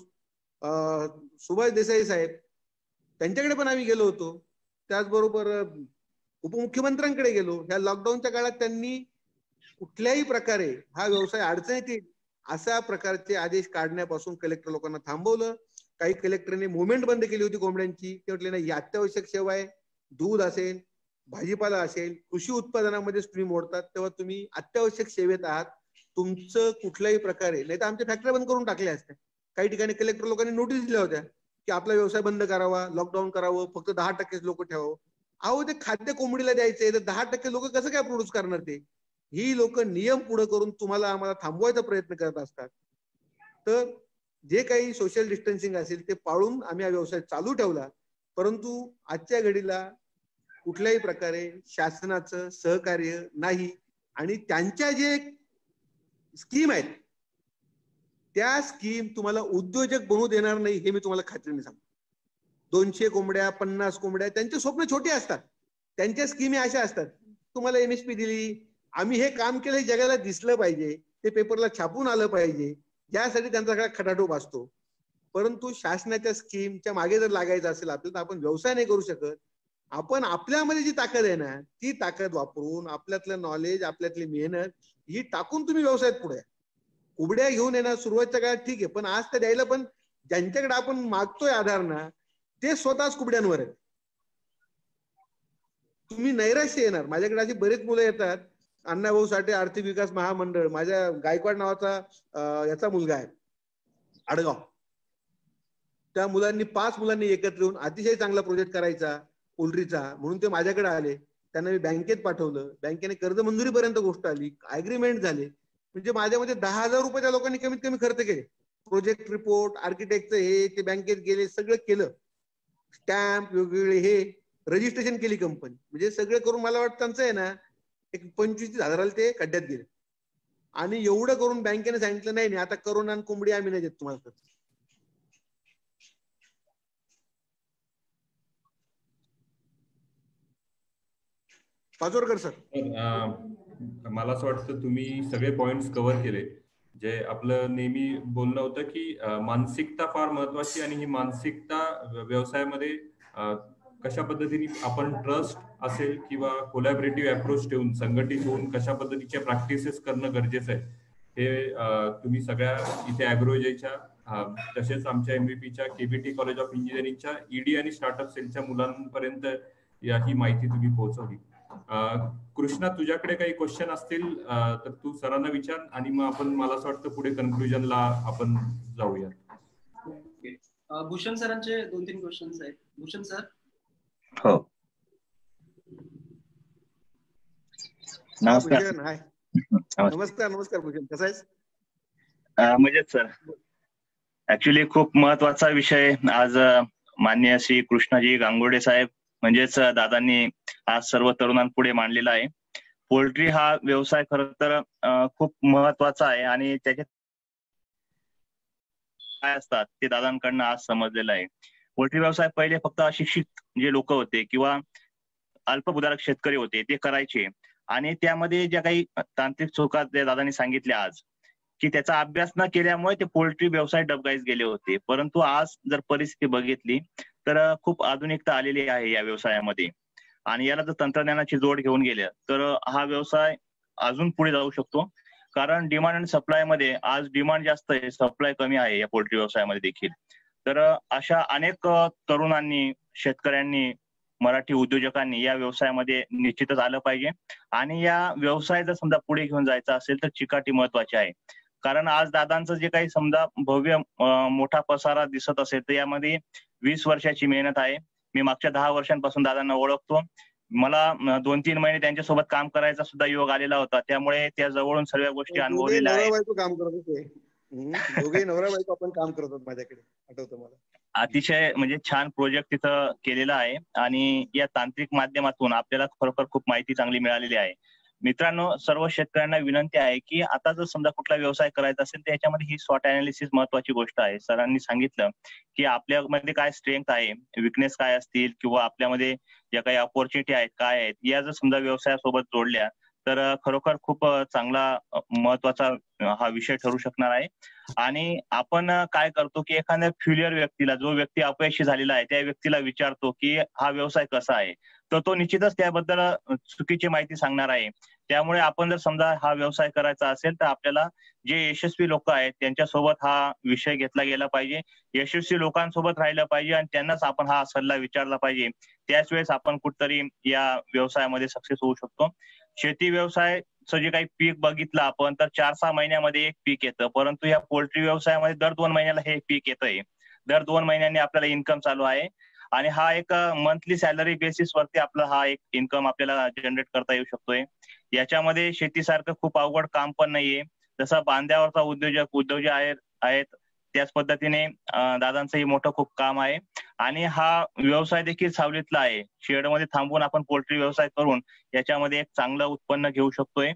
सुभाष देसाई साहेब, त्यांच्याकडे पण आम्ही गेलो होतो. त्याचबरोबर उपमुख्यमंत्र्यांकडे गेलो. ह्या लॉकडाऊनच्या काळात त्यांनी कुठल्याही प्रकारे हा व्यवसाय अडचणीत येईल अशा प्रकारचे आदेश काढण्यापासून कलेक्टर लोकांना थांबवलं. काही कलेक्टरने मुवमेंट बंद केली होती कोंबड्यांची. ते म्हटले नाही, अत्यावश्यक सेवा आहे, दूध असेल, भाजीपाला असेल, कृषी उत्पादनामध्येच तुम्ही मोडतात तेव्हा तुम्ही अत्यावश्यक सेवेत आहात. तुमचं कुठल्याही प्रकारे, नाही तर आमच्या फॅक्टऱ्या बंद करून टाकल्या असत्या. काही ठिकाणी कलेक्टर लोकांनी नोटीस दिल्या होत्या की आपला व्यवसाय बंद करावा, लॉकडाऊन करावं, फक्त 10% लोक ठेवावं. अहो ते खाद्य कोंबडीला द्यायचंय तर 10% लोक कसं काय प्रोड्यूस करणार ते. ही लोक नियम पुढे करून तुम्हाला आम्हाला थांबवायचा प्रयत्न करत असतात. तर जे काही सोशल डिस्टन्सिंग असेल ते पाळून आम्ही हा व्यवसाय चालू ठेवला. परंतु आजच्या घडीला कुठल्याही प्रकारे शासनाचं सहकार्य नाही आणि त्यांच्या जे स्कीम आहेत त्या स्कीम तुम्हाला उद्योजक बनवू देणार नाही हे मी तुम्हाला खात्रीने सांगतो. 200 कोंबड्या, 50 कोंबड्या, त्यांचे स्वप्न छोटे असतात. त्यांच्या स्कीमी अशा असतात, तुम्हाला MSP दिली, आम्ही हे काम केलं हे जगाला दिसलं पाहिजे, ते पेपरला छापून आलं पाहिजे, यासाठी त्यांचा सगळा खटाटोप असतो. परंतु शासनाच्या स्कीमच्या मागे जर लागायचं असेल आपल्याला तर आपण व्यवसाय नाही करू शकत. आपण आपल्यामध्ये जी ताकद आहे ना ती ताकद वापरून आपल्यातलं नॉलेज, आपल्यातली मेहनत ही टाकून तुम्ही व्यवसायात पुढे. कुबड्या घेऊन येणार सुरुवातीच्या काळात ठीक आहे, पण आज तर द्यायला पण ज्यांच्याकडे आपण मागतोय आधार ना ते स्वतःच कुबड्यांवर आहेत. तुम्ही नैराश्य येणार. माझ्याकडे अशी बरेच मुलं येतात, अण्णाभाऊ साठे आर्थिक विकास महामंडळ, माझ्या गायकवाड नावाचा याचा मुलगा आहे, आडगाव, त्या मुलांनी 5 मुलांनी एकत्र येऊन अतिशय चांगला प्रोजेक्ट करायचा पोल्ट्रीचा, म्हणून ते माझ्याकडे आले. त्यांना मी बँकेत पाठवलं, बँकेने कर्ज मंजुरीपर्यंत गोष्ट आली, अग्रीमेंट झाले. म्हणजे माझ्यामध्ये 10,000 रुपये त्या लोकांनी कमीत कमी खर्च केले. प्रोजेक्ट रिपोर्ट, आर्किटेक्टचं हे ते बँकेत गेले, सगळं केलं, स्टॅम्प वेगवेगळे हे रजिस्ट्रेशन केली कंपनी. म्हणजे सगळं करून मला वाटतं त्यांचं आहे ना एक 25,000 ते खड्ड्यात गेले. आणि एवढं करून बँकेने सांगितलं नाही आता करोना आणि कोंबडी आम्ही नाही देत तुम्हाला. पाचोरकर सर, मला असं वाटतं तुम्ही सगळे पॉइंट्स कव्हर केले. जे आपलं नेहमी बोलणं होतं की मानसिकता फार महत्वाची, आणि ही मानसिकता व्यवसायामध्ये कशा पद्धतीने आपण ट्रस्ट असेल किंवा कोलॅबरेटिव्ह अप्रोच ठेवून संघटित होऊन कशा पद्धतीच्या प्रॅक्टिसेस करणं गरजेचं आहे हे तुम्ही सगळ्या इथे ॲग्रोजेच्या तसेच आमच्या MVP-च्या KBT कॉलेज ऑफ इंजिनिअरिंगच्या ED आणि स्टार्टअप सेलच्या मुलांपर्यंत ही माहिती तुम्ही पोहोचवली. कृष्णा, तुझ्याकडे काही क्वेश्चन असतील तर तू सरांना विचार, आणि मग आपण मला असं वाटतं पुढे कन्क्लुजनला आपण जाऊया. भूषण सरांचे 2-3 क्वेश्चन्स आहेत. भूषण सर. हो, नमस्कार. नमस्कार भूषण, कसा आहेस? मजेत सर. ऍक्च्युली खूप महत्वाचा विषय आज माननीय श्री कृष्णाजी गांगुर्डे साहेब म्हणजेच दादांनी आज सर्व तरुणांपुढे मांडलेला आहे. पोल्ट्री हा व्यवसाय खरं तर खूप महत्वाचा आहे, आणि त्याच्यात काय असतात ते दादांकडनं आज समजलेलं आहे. पोल्ट्री व्यवसाय पहिले फक्त अशिक्षित जे लोक होते किंवा अल्पभूधारक शेतकरी होते ते करायचे, आणि त्यामध्ये ज्या काही तांत्रिक चुका त्या दादांनी सांगितल्या आज की त्याचा अभ्यास न केल्यामुळे ते पोल्ट्री व्यवसाय डबघाईस गेले होते. परंतु आज जर परिस्थिती बघितली तर खूप आधुनिकता आलेली आहे या व्यवसायामध्ये, आणि याला जर तंत्रज्ञानाची जोड घेऊन गेल्या तर हा व्यवसाय अजून पुढे जाऊ शकतो. कारण डिमांड आणि सप्लाय मध्ये आज डिमांड जास्त आहे, सप्लाय कमी आहे या पोल्ट्री व्यवसायामध्ये देखील. तर अशा अनेक तरुणांनी, शेतकऱ्यांनी, मराठी उद्योजकांनी या व्यवसायामध्ये निश्चितच आलं पाहिजे. आणि या व्यवसाय जर समजा पुढे घेऊन जायचा असेल तर चिकाटी महत्वाची आहे. कारण आज दादांचं जे काही समजा भव्य मोठा पसारा दिसत असेल तर यामध्ये 20 वर्षाची मेहनत आहे. मी मागच्या 10 वर्षांपासून दादांना ओळखतो. मला 2-3 महिने त्यांच्यासोबत काम करायचा सुद्धा योग आलेला होता, त्यामुळे त्या जवळून सर्व गोष्टी अनुभवलेल्या आहेत. काम करत होते दोघे नवरा बायको, आपण काम करत होतो माझ्याकडे, आठवतं मला. अतिशय म्हणजे छान प्रोजेक्ट तिथं केलेला आहे, आणि या तांत्रिक माध्यमातून आपल्याला खरोखर खूप माहिती चांगली मिळालेली आहे. मित्रांनो, सर्व शेतकऱ्यांना विनंती आहे की आता जर समजा कुठला व्यवसाय करायचा असेल तर याच्यामध्ये ही स्वॉट अनालिसिस महत्वाची गोष्ट आहे. सरांनी सांगितलं की आपल्यामध्ये काय स्ट्रेंथ आहे, विकनेस काय असतील, किंवा आपल्यामध्ये ज्या काही अपॉर्च्युनिटी आहेत काय आहेत, या जर समजा व्यवसायासोबत जोडल्या तर खरोखर खूप चांगला महत्वाचा हा विषय ठरू शकणार आहे. आणि आपण काय करतो की एखाद्या फेल्युअर व्यक्तीला, जो व्यक्ती अपयशी झालेला आहे त्या व्यक्तीला विचारतो की हा व्यवसाय कसा आहे, तर तो निश्चितच त्याबद्दल चुकीची माहिती सांगणार आहे. त्यामुळे आपण जर समजा हा व्यवसाय करायचा असेल तर आपल्याला जे यशस्वी लोक आहेत त्यांच्यासोबत हा विषय घेतला गेला पाहिजे, यशस्वी लोकांसोबत राहिलं पाहिजे, आणि त्यांनाच आपण हा सल्ला विचारला पाहिजे. त्याच वेळेस आपण कुठतरी या व्यवसायामध्ये सक्सेस होऊ शकतो. शेती व्यवसायाचं जे काही पीक बघितलं आपण तर 4-6 महिन्यामध्ये एक पीक येतं, परंतु या पोल्ट्री व्यवसायामध्ये दर 2 महिन्याला हे पीक येतंय. दर 2 महिन्यांनी आपल्याला इन्कम चालू आहे, आणि हा एक मंथली सॅलरी बेसिस वरती आपला हा एक इन्कम आपल्याला जनरेट करता येऊ शकतोय. याच्यामध्ये शेतीसारखं खूप अवघड काम पण नाहीये. जसं बांध्यावरचा उद्योग आहेत त्याच पद्धतीने दादांचंही मोठं खूप काम आहे, आणि हा व्यवसाय देखील सावलीतला आहे. शेडमध्ये थांबून आपण पोल्ट्री व्यवसाय करून याच्यामध्ये एक चांगलं उत्पन्न घेऊ शकतोय.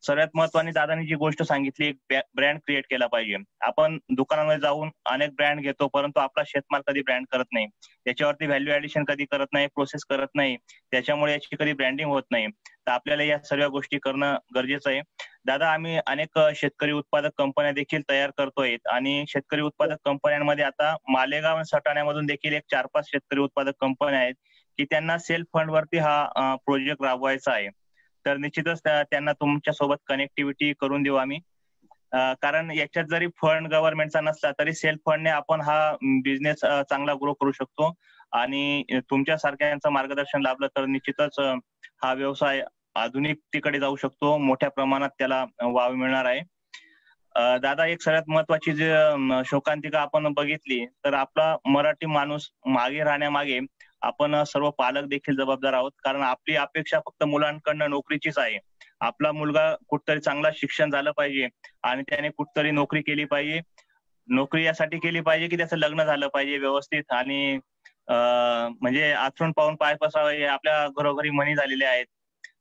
सर्वात महत्वाने दादांनी जी गोष्ट सांगितली, एक ब्रँड क्रिएट केला पाहिजे. आपण दुकानामध्ये जाऊन अनेक ब्रँड घेतो, परंतु आपला शेतमाल कधी ब्रँड करत नाही, त्याच्यावरती व्हॅल्यू ऍडिशन कधी करत नाही, प्रोसेस करत नाही, त्याच्यामुळे याची कधी ब्रँडिंग होत नाही. तर आपल्याला या सर्व गोष्टी करणं गरजेचं आहे. दादा, आम्ही अनेक शेतकरी उत्पादक कंपन्या देखील तयार करतोय, आणि शेतकरी उत्पादक कंपन्यांमध्ये आता मालेगाव आणि सटाण्यामधून देखील एक 4-5 शेतकरी उत्पादक कंपन्या आहेत की त्यांना सेल्फ फंड वरती हा प्रोजेक्ट राबवायचा आहे. तर निश्चितच त्यांना तुमच्या सोबत कनेक्टिव्हिटी करून देऊ आम्ही. कारण याच्यात जरी फंड गव्हर्नमेंटचा नसला तरी सेल्फ फंडने आपण हा बिझनेस चांगला ग्रो करू शकतो, आणि तुमच्या सारख्यांचं मार्गदर्शन लाभलं तर निश्चितच हा व्यवसाय आधुनिकतेकडे जाऊ शकतो, मोठ्या प्रमाणात त्याला वाव मिळणार आहे. दादा, एक सगळ्यात महत्वाची जे शोकांतिका आपण बघितली तर आपला मराठी माणूस मागे राहण्यामागे आपण सर्व पालक देखील जबाबदार आहोत. कारण आपली अपेक्षा फक्त मुलांकडनं नोकरीचीच आहे. आपला मुलगा कुठतरी चांगला शिक्षण झालं पाहिजे आणि त्याने कुठतरी नोकरी केली पाहिजे. नोकरी यासाठी केली पाहिजे की त्याचं लग्न झालं पाहिजे व्यवस्थित आणि म्हणजे आथरून पाहून पाय पसावे हे आपल्या घरोघरी म्हणी झालेले आहेत.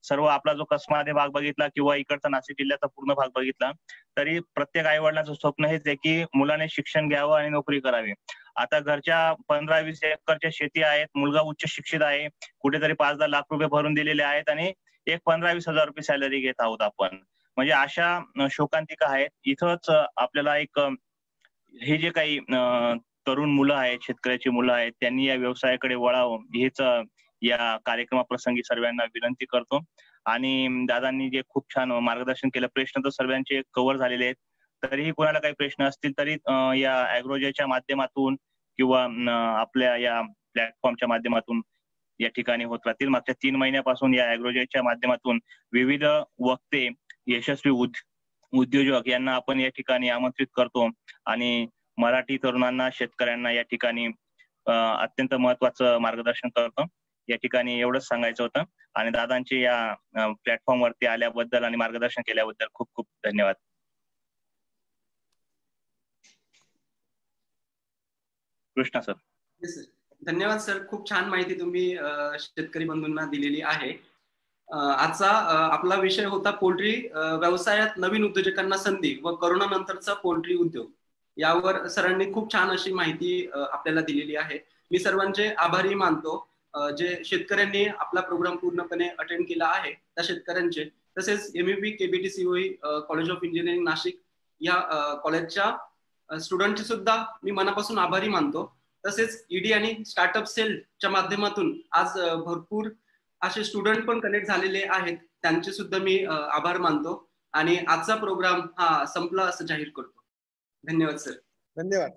सर्व आपला जो कसमादे भाग बघितला किंवा इकडचा नाशिक जिल्ह्याचा पूर्ण भाग बघितला तरी प्रत्येक आई वडिलांचं स्वप्न हेच आहे की मुलाने शिक्षण घ्यावं आणि नोकरी करावी. आता घरच्या 15-20 एकरच्या शेती आहेत, मुलगा उच्च शिक्षित आहे, कुठेतरी 5-10 लाख रुपये भरून दिलेले आहेत आणि एक 15-20 हजार रुपये सॅलरी घेत आहोत आपण. म्हणजे अशा शोकांतिका आहेत. इथंच आपल्याला एक हे जे काही तरुण मुलं आहेत, शेतकऱ्याची मुलं आहेत, त्यांनी या व्यवसायाकडे वळावं हेच या कार्यक्रमाप्रसंगी सर्वांना विनंती करतो. आणि दादांनी जे खूप छान मार्गदर्शन केलं, प्रश्न तर सर्वांचे कव्हर झालेले आहेत. तरीही कोणाला काही प्रश्न असतील तरी या ॲग्रोजेच्या माध्यमातून किंवा आपल्या या प्लॅटफॉर्मच्या माध्यमातून या ठिकाणी होत राहतील. मागच्या 3 महिन्यापासून या ॲग्रोजेच्या माध्यमातून विविध वक्ते, यशस्वी उद्योजक यांना आपण या ठिकाणी आमंत्रित करतो आणि मराठी तरुणांना, शेतकऱ्यांना या ठिकाणी अत्यंत महत्वाचं मार्गदर्शन करतो. या ठिकाणी एवढंच सांगायचं होतं आणि दादांचे या प्लॅटफॉर्मवरती आल्याबद्दल आणि मार्गदर्शन केल्याबद्दल खूप खूप धन्यवाद. कृष्णा सर. धन्यवाद सर, खूप छान माहिती तुम्ही शेतकरी बंधूंना दिलेली आहे. आजचा आपला विषय होता पोल्ट्री व्यवसायात नवीन उद्योजकांना संधी व कोरोना नंतरचा पोल्ट्री उद्योग. यावर सरांनी खूप छान अशी माहिती आपल्याला दिलेली आहे. मी सर्वांचे आभारी मानतो जे शेतकऱ्यांनी आपला प्रोग्राम पूर्णपणे अटेंड केला आहे त्या शेतकऱ्यांचे, तसेच MEP KBT COE college of engineering Nashik या कॉलेजच्या स्टुडंटचे सुद्धा मी मनापासून आभारी मानतो. तसेच ED आणि स्टार्टअप सेलच्या माध्यमातून आज भरपूर असे स्टुडंट पण कनेक्ट झालेले आहेत, त्यांचे सुद्धा मी आभार मानतो आणि आजचा प्रोग्राम हा संपला असं जाहीर करतो. धन्यवाद सर. धन्यवाद.